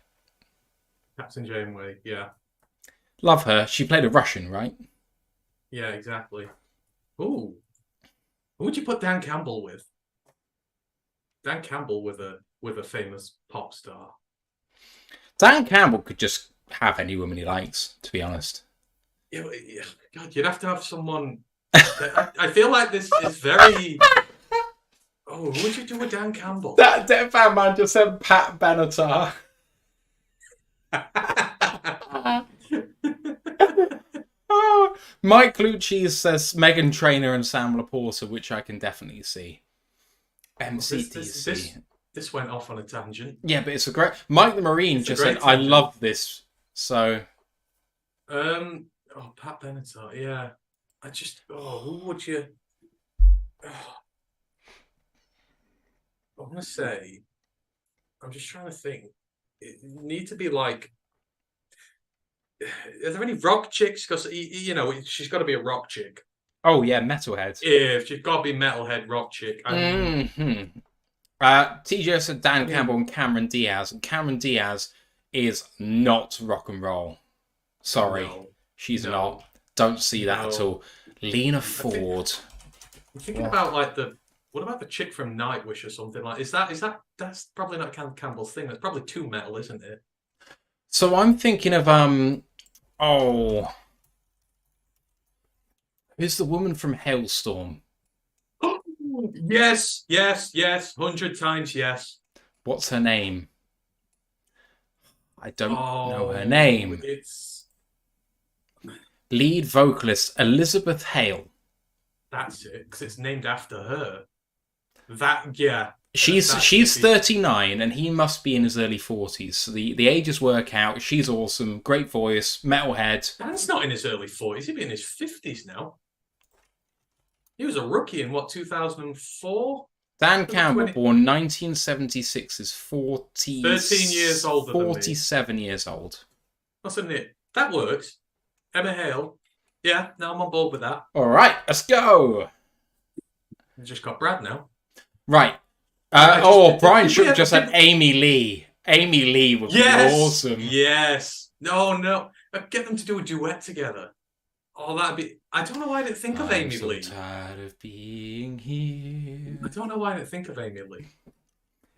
Captain Janeway, yeah. Love her. She played a Russian, right? Yeah, exactly. Ooh. Who would you put Dan Campbell with? Dan Campbell with a famous pop star. Dan Campbell could just have any woman he likes, to be honest. Yeah, God, you'd have to have someone. I feel like this is very. Oh, who would you do with Dan Campbell? That fan man just said Pat Benatar. Oh, Mike Lucci says Megan Trainor and Sam Laporta, which I can definitely see. MCTC. This went off on a tangent. Yeah, but it's a great. Mike the Marine just said, "I love this." So, oh, Pat Benatar. Yeah, who would you? Oh, I want to say. I'm just trying to think. It need to be like. Are there any rock chicks? Because she's got to be a rock chick. oh yeah, Metalhead. Yeah, she's got to be metalhead rock chick. TJ said Dan Campbell and Cameron Diaz. And Cameron Diaz is not rock and roll. Sorry, she's not. Don't see that at all. Lena Ford. I'm thinking about like what about the chick from Nightwish or something like? That's probably not Campbell's thing. That's probably too metal, isn't it? So I'm thinking of who's the woman from Hailstorm? Yes, 100 times yes. What's her name? I don't know her name. It's lead vocalist Elizabeth Hale. That's it, because it's named after her. She's 39 and he must be in his early 40s. So the ages work out. She's awesome, great voice, metalhead. Dan's not in his early 40s. He'd be in his 50s now. He was a rookie in 2004? Dan Campbell, born 1976, is 13 years older than me. 47 years old. Wasn't it? That works. Emma Hale. Yeah, now I'm on board with that. All right, let's go. You just got Brad now. Right. Brian Shook just said Amy Lee. Amy Lee would be awesome. Yes. No. Get them to do a duet together. Oh, that'd be... I don't know why I didn't think of Amy Lee. I'm so tired of being here. I don't know why I didn't think of Amy Lee.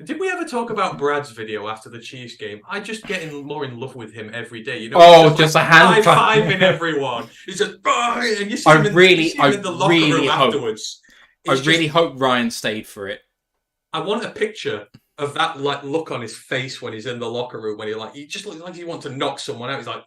Did we ever talk about Brad's video after the Chiefs game? I just getting more in love with him every day. You know, just like, a hand high-fiving everyone. He's just... And you see him in the locker room afterwards. I really hope Ryan stayed for it. I want a picture of that like look on his face when he's in the locker room, when he just looks like he wants to knock someone out. He's like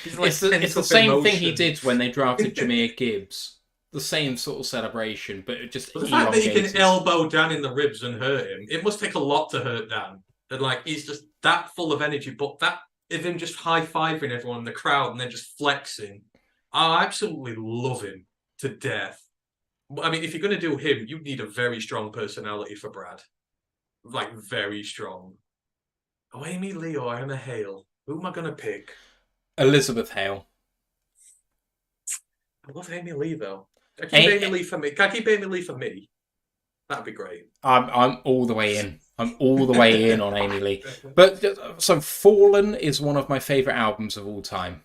it's the same thing he did when they drafted Jahmyr Gibbs. The same sort of celebration, but it just the fact that he can elbow Dan in the ribs and hurt him, it must take a lot to hurt Dan. And like he's just that full of energy, but that of him just high-fiving everyone in the crowd and then just flexing. I absolutely love him to death. I mean, if you're going to do him, you need a very strong personality for Brad. Like, very strong. Oh, Amy Lee or Emma Hale. Who am I going to pick? Elizabeth Hale. I love Amy Lee, though. Can I keep Amy Lee for me? Can I keep Amy Lee for me? That'd be great. I'm all the way in. I'm all the way in on Amy Lee. But, so Fallen is one of my favourite albums of all time.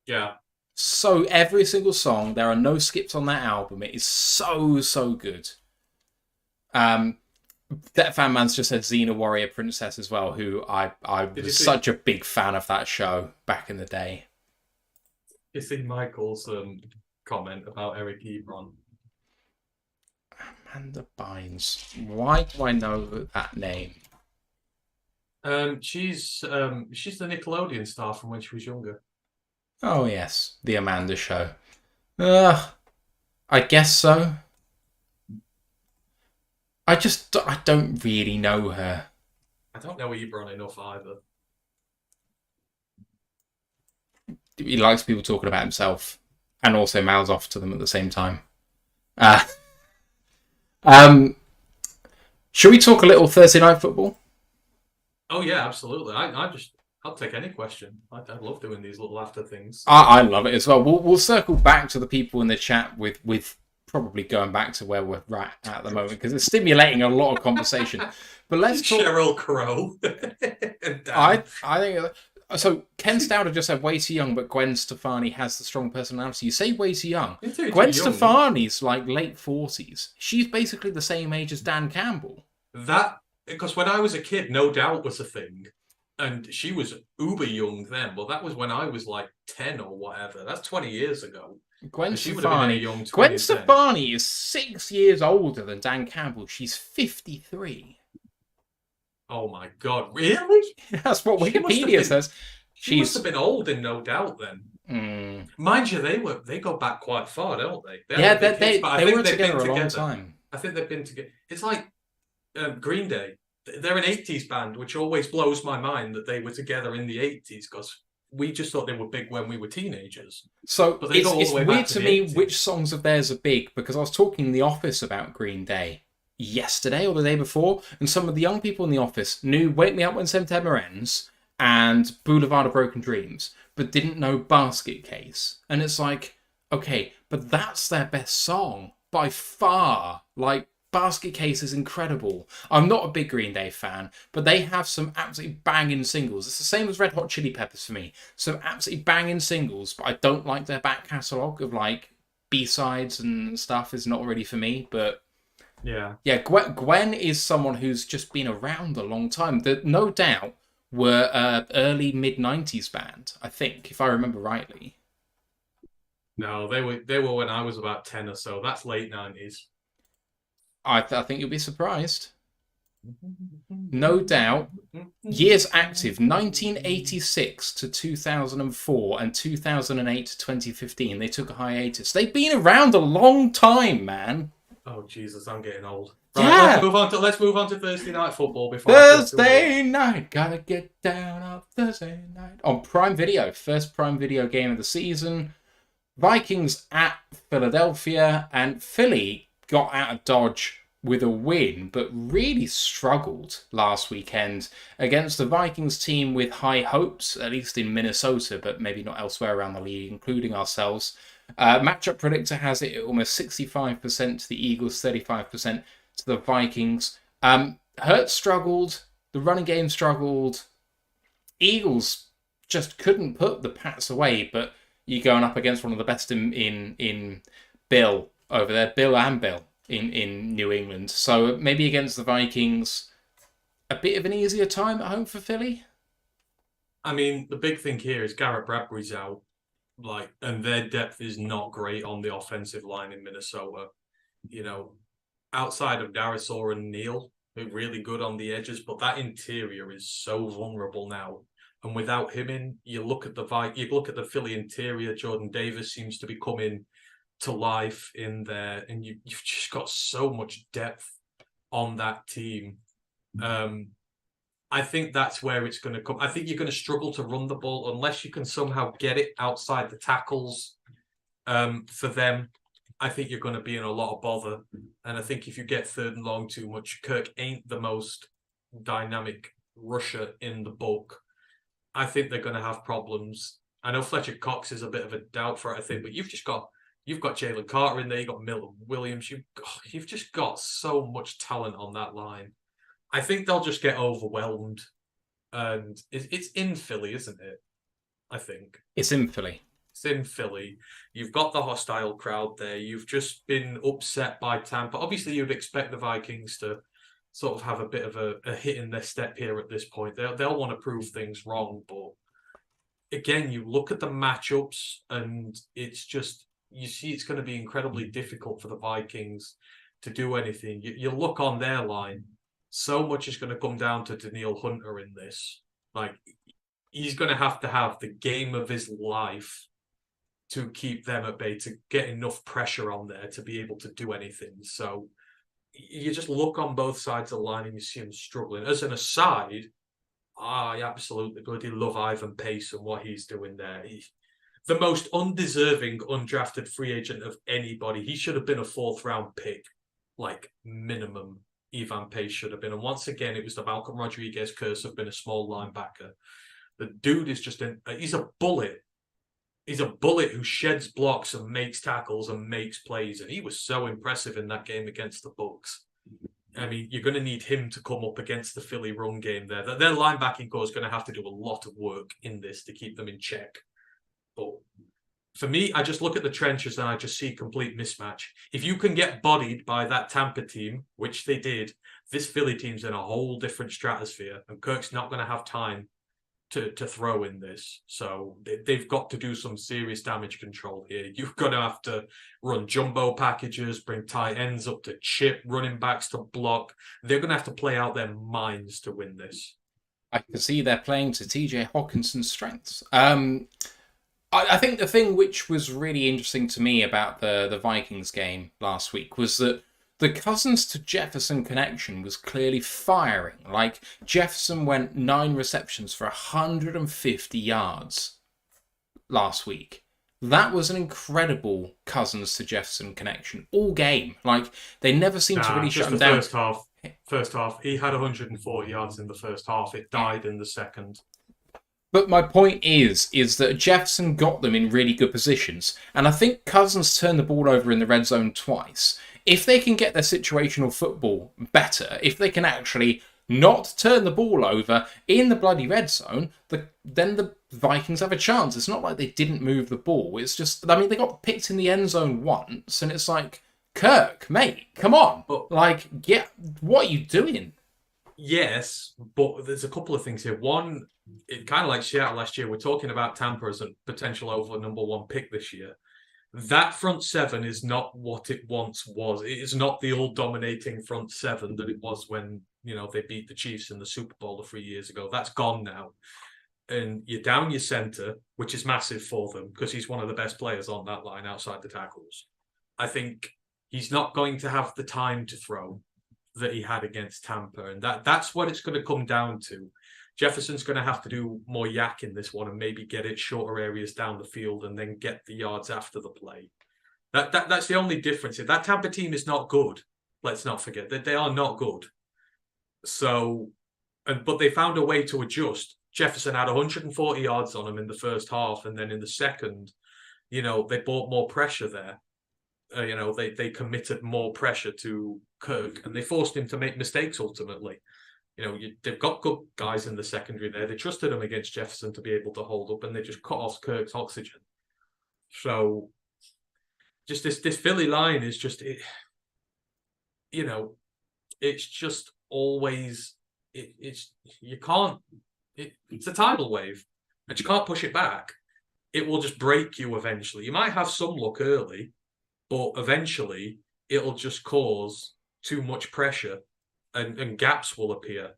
Yeah. So every single song, there are no skips on that album. It is so good. That fan man's just said Xena Warrior Princess as well, who I was such a big fan of that show back in the day. You see Michael's comment about Eric Ebron. Amanda Bynes. Why do I know that name? She's the Nickelodeon star from when she was younger. Oh, yes. The Amanda Show. I guess so. I don't really know her. I don't know Ebron enough either. He likes people talking about himself and also mouths off to them at the same time. Should we talk a little Thursday night football? Oh, yeah, absolutely. I'll take any question. I love doing these little after things. I love it as well. We'll circle back to the people in the chat with probably going back to where we're at the moment because it's stimulating a lot of conversation. But let's talk. Sheryl Crow. I think so. Ken Stouder just said way too young, but Gwen Stefani has the strong personality. You say way too young. Gwen Stefani's like late 40s. She's basically the same age as Dan Campbell. That, because when I was a kid, No Doubt was a thing. And she was uber young then, but that was when I was like 10 or whatever. That's 20 years ago. Gwen And she would have been in a Stefani. young Gwen 20s then. Stefani is 6 years older than Dan Campbell. She's 53. Oh my God, really? That's what She must have Wikipedia been- says. She must have been old in No Doubt then. Mind you, they go back quite far, don't they? Yeah, haven't been kids, but I think were they've together been a long together. time. I think they've been together. It's like Green Day. They're an 80s band, which always blows my mind that they were together in the 80s, because we just thought they were big when we were teenagers. So But they go all it's the way weird back to to the me 80s. which songs of theirs are big, because I was talking in the office about Green Day yesterday or the day before, and some of the young people in the office knew Wake Me Up When September Ends and Boulevard of Broken Dreams, but didn't know Basket Case. And it's like, okay, but that's their best song by far. Like, Basket Case is incredible. I'm not a big Green Day fan, but they have some absolutely banging singles. It's the same as Red Hot Chili Peppers for me. Some absolutely banging singles, but I don't like their back catalogue of like B-sides and stuff is not really for me. But Yeah. Gwen is someone who's just been around a long time. That No Doubt were early mid-90s band, I think, if I remember rightly. No, they were when I was about 10 or so. That's late 90s. I think you'll be surprised. No Doubt. Years active, 1986 to 2004 and 2008 to 2015. They took a hiatus. They've been around a long time, man. Oh Jesus, I'm getting old. Right, Yeah. let's move on to Thursday night football before I feel too old. Thursday night, gotta get down on Thursday night. On Prime Video, first Prime Video game of the season. Vikings at Philadelphia, and Philly got out of Dodge with a win, but really struggled last weekend against the Vikings team with high hopes, at least in Minnesota, but maybe not elsewhere around the league, including ourselves. Matchup Predictor has it at almost 65% to the Eagles, 35% to the Vikings. Hurts struggled, the running game struggled. Eagles just couldn't put the Pats away, but you're going up against one of the best in Bill over there, Bill and Bill in New England. So maybe against the Vikings, a bit of an easier time at home for Philly. I mean, the big thing here is Garrett Bradbury's out, and their depth is not great on the offensive line in Minnesota. You know, outside of Darisaw and Neal, they're really good on the edges, but that interior is so vulnerable now. And without him in, you look at the Philly interior. Jordan Davis seems to be coming to life in there, and you've just got so much depth on that team. I think that's where it's going to come. I think you're going to struggle to run the ball unless you can somehow get it outside the tackles. For them, I think you're going to be in a lot of bother. And I think if you get third and long too much, Kirk ain't the most dynamic rusher in the book. I think they're going to have problems. I know Fletcher Cox is a bit of a doubt for it, I think, but you've got Jalen Carter in there, you've got Milton Williams, you've just got so much talent on that line. I think they'll just get overwhelmed, and it's in Philly, isn't it? I think it's in Philly. It's in Philly. You've got the hostile crowd there. You've just been upset by Tampa. Obviously, you'd expect the Vikings to sort of have a bit of a hit in their step here at this point. They'll want to prove things wrong, but again, you look at the matchups, and it's just, you see it's going to be incredibly difficult for the Vikings to do anything. You look on their line, so much is going to come down to Danielle Hunter in this. Like, he's going to have the game of his life to keep them at bay, to get enough pressure on there to be able to do anything. So you just look on both sides of the line and you see him struggling. As an aside, I absolutely bloody love Ivan Pace and what he's doing there. The most undeserving undrafted free agent of anybody. He should have been a 4th round pick, like minimum. Ivan Pace should have been. And once again, it was the Malcolm Rodriguez curse of being a small linebacker. The dude is just he's a bullet. He's a bullet who sheds blocks and makes tackles and makes plays. And he was so impressive in that game against the Bucs. I mean, you're going to need him to come up against the Philly run game there. Their linebacking core is going to have to do a lot of work in this to keep them in check. But for me, I just look at the trenches and I just see complete mismatch. If you can get bodied by that Tampa team, which they did, this Philly team's in a whole different stratosphere, and Kirk's not going to have time to throw in this. So they've got to do some serious damage control here. You're going to have to run jumbo packages, bring tight ends up to chip, running backs to block. They're going to have to play out their minds to win this. I can see they're playing to TJ Hawkinson's strengths. I think the thing which was really interesting to me about the Vikings game last week was that the Cousins to Jefferson connection was clearly firing. Like, Jefferson went 9 receptions for 150 yards last week. That was an incredible Cousins to Jefferson connection all game. Like, they never seemed to really shut him down. First half, he had 140 yards in the first half. It died in the second. But my point is that Jefferson got them in really good positions. And I think Cousins turned the ball over in the red zone twice. If they can get their situational football better, if they can actually not turn the ball over in the bloody red zone, then the Vikings have a chance. It's not like they didn't move the ball. It's just, I mean, they got picked in the end zone once, and it's like, Kirk, mate, come on. Like, what are you doing? Yes, but there's a couple of things here. One, it kind of like Seattle last year. We're talking about Tampa as a potential over number 1 pick this year. That front seven is not what it once was. It is not the old dominating front seven that it was when, they beat the Chiefs in the Super Bowl 3 years ago. That's gone now. And you're down your center, which is massive for them because he's one of the best players on that line outside the tackles. I think he's not going to have the time to throw that he had against Tampa. And that's what it's going to come down to. Jefferson's going to have to do more yak in this one and maybe get it shorter areas down the field and then get the yards after the play. That's the only difference. That Tampa team is not good. Let's not forget that they are not good. So, but they found a way to adjust. Jefferson had 140 yards on him in the first half, and then in the second, they brought more pressure there. They committed more pressure to Kirk, and they forced him to make mistakes ultimately. They've got good guys in the secondary there. They trusted him against Jefferson to be able to hold up, and they just cut off Kirk's oxygen. So, just this Philly line is just, it's just always, it's a tidal wave, and you can't push it back. It will just break you eventually. You might have some luck early, but eventually it'll just cause too much pressure. And gaps will appear.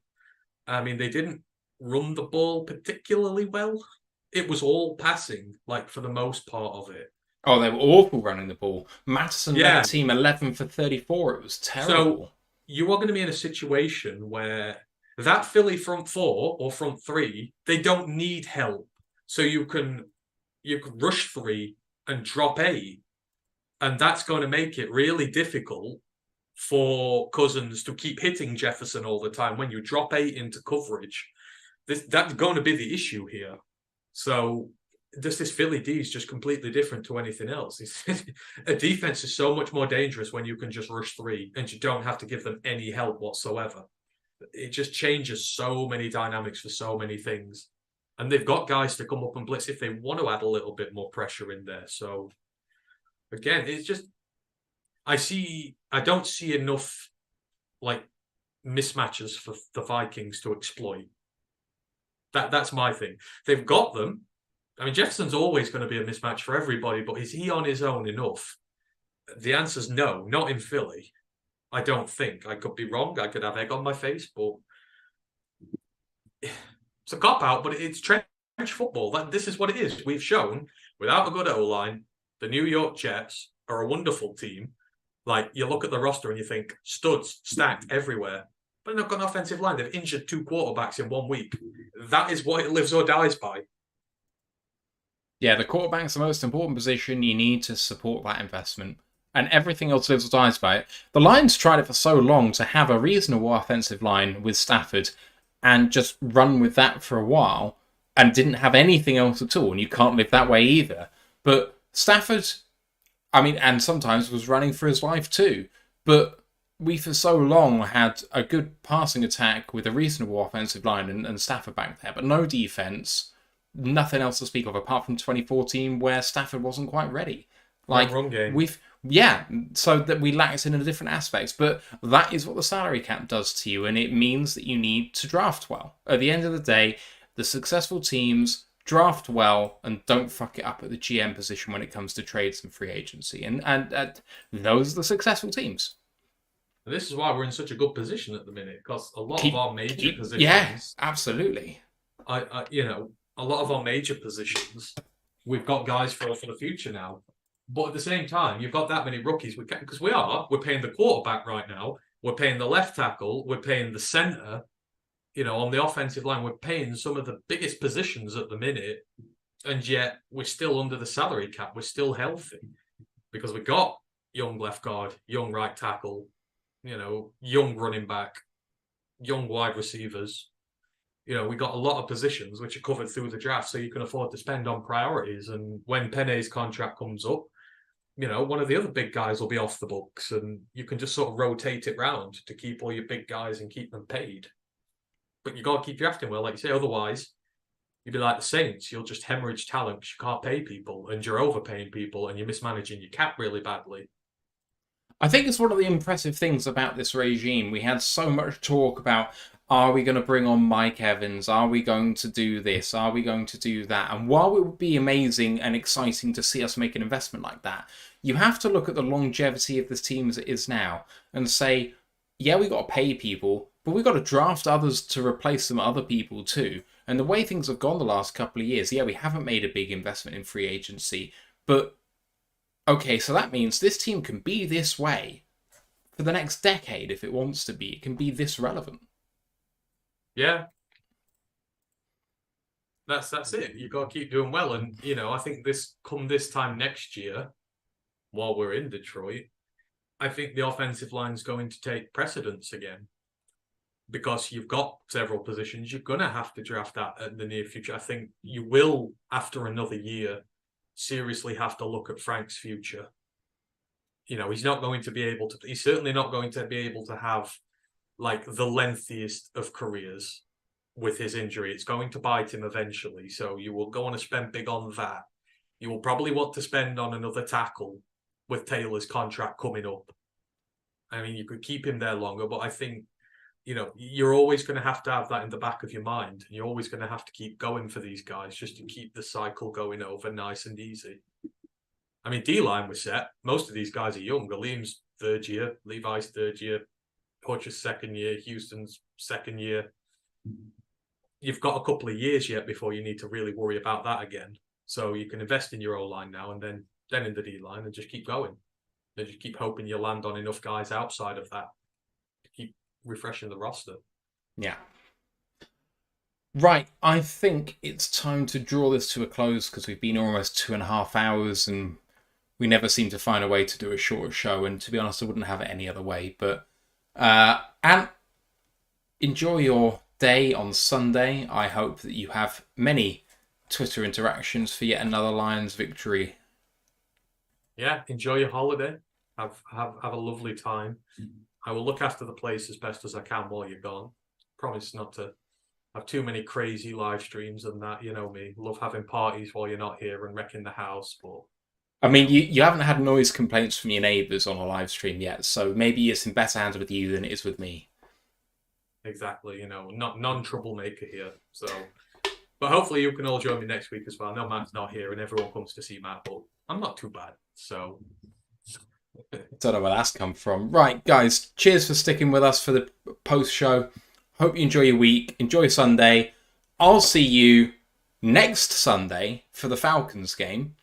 I mean, they didn't run the ball particularly well. It was all passing, like, for the most part of it. Oh, they were awful running the ball. Madison led the team 11 for 34. It was terrible. So you are going to be in a situation where that Philly front 4 or front 3, they don't need help. So you can rush 3 and drop 8. And that's going to make it really difficult for Cousins to keep hitting Jefferson all the time. When you drop 8 into coverage, that's going to be the issue here. So this Philly D is just completely different to anything else. A defense is so much more dangerous when you can just rush 3 and you don't have to give them any help whatsoever. It just changes so many dynamics for so many things. And they've got guys to come up and blitz if they want to add a little bit more pressure in there. So again, it's just, I don't see enough like mismatches for the Vikings to exploit. That's my thing. They've got them. I mean, Jefferson's always going to be a mismatch for everybody, but is he on his own enough? The answer's no, not in Philly. I don't think. I could be wrong. I could have egg on my face, but it's a cop-out, but it's trench football. This is what it is. We've shown, without a good O-line, the New York Jets are a wonderful team. Like, you look at the roster and you think, studs stacked everywhere. But they've got an offensive line. They've injured 2 quarterbacks in 1 week. That is what it lives or dies by. Yeah, the quarterback's the most important position. You need to support that investment. And everything else lives or dies by it. The Lions tried it for so long to have a reasonable offensive line with Stafford and just run with that for a while and didn't have anything else at all. And you can't live that way either. But Stafford, I mean, and sometimes was running for his life too. But we for so long had a good passing attack with a reasonable offensive line and Stafford back there, but no defense, nothing else to speak of apart from 2014 where Stafford wasn't quite ready. Like, run game. Yeah, so that we lacked in different aspects. But that is what the salary cap does to you, and it means that you need to draft well. At the end of the day, the successful teams draft well and don't fuck it up at the GM position when it comes to trades and free agency. And those are the successful teams. And this is why we're in such a good position at the minute, because a lot of our major positions... Yeah, absolutely. A lot of our major positions, we've got guys for the future now. But at the same time, you've got that many rookies. Because we're paying the quarterback right now. We're paying the left tackle. We're paying the center. On the offensive line, we're paying some of the biggest positions at the minute. And yet, we're still under the salary cap. We're still healthy. Because we got young left guard, young right tackle, young running back, young wide receivers. We got a lot of positions which are covered through the draft, so you can afford to spend on priorities. And when Penne's contract comes up, one of the other big guys will be off the books, and you can just sort of rotate it round to keep all your big guys and keep them paid. But you got to keep drafting well, like you say. Otherwise, you'd be like the Saints. You'll just hemorrhage talent because you can't pay people, and you're overpaying people, and you're mismanaging your cap really badly. I think it's one of the impressive things about this regime. We had so much talk about, are we going to bring on Mike Evans? Are we going to do this? Are we going to do that? And while it would be amazing and exciting to see us make an investment like that, you have to look at the longevity of this team as it is now and say, yeah, we got to pay people, but we got to draft others to replace some other people too. And the way things have gone the last couple of years, yeah, we haven't made a big investment in free agency, but okay, so that means this team can be this way for the next decade if it wants to be. It can be this relevant. Yeah. That's it. You've got to keep doing well. And, I think this time next year, while we're in Detroit, I think the offensive line's going to take precedence again. Because you've got several positions you're going to have to draft at in the near future. I think you will, after another year, seriously have to look at Frank's future. He's not going to be able to... He's certainly not going to be able to have like the lengthiest of careers with his injury. It's going to bite him eventually. So you will go on to spend big on that. You will probably want to spend on another tackle with Taylor's contract coming up. I mean, you could keep him there longer, but I think, you're always going to have that in the back of your mind. You're always going to have to keep going for these guys just to keep the cycle going over nice and easy. I mean, D-line was set. Most of these guys are young. Aleem's third year, Levi's third year, Hodges second year, Houston's second year. You've got a couple of years yet before you need to really worry about that again. So you can invest in your O-line now and then in the D-line and just keep going. And just keep hoping you land on enough guys outside of that to keep refreshing the roster. Yeah. Right, I think it's time to draw this to a close because we've been almost 2.5 hours and we never seem to find a way to do a shorter show. And to be honest, I wouldn't have it any other way. But and enjoy your day on Sunday. I hope that you have many Twitter interactions for yet another Lions victory. Yeah, enjoy your holiday. Have a lovely time. I will look after the place as best as I can while you're gone. Promise not to have too many crazy live streams and that. You know me. Love having parties while you're not here and wrecking the house. But I mean, you haven't had noise complaints from your neighbours on a live stream yet, so maybe it's in better hands with you than it is with me. Exactly, not non-troublemaker here. So, but hopefully you can all join me next week as well. I know Matt's not here and everyone comes to see Matt, but I'm not too bad. So, don't know where that's come from. Right, guys, cheers for sticking with us for the post-show. Hope you enjoy your week. Enjoy Sunday. I'll see you next Sunday for the Falcons game.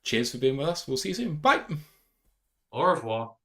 Cheers for being with us. We'll see you soon. Bye. Au revoir.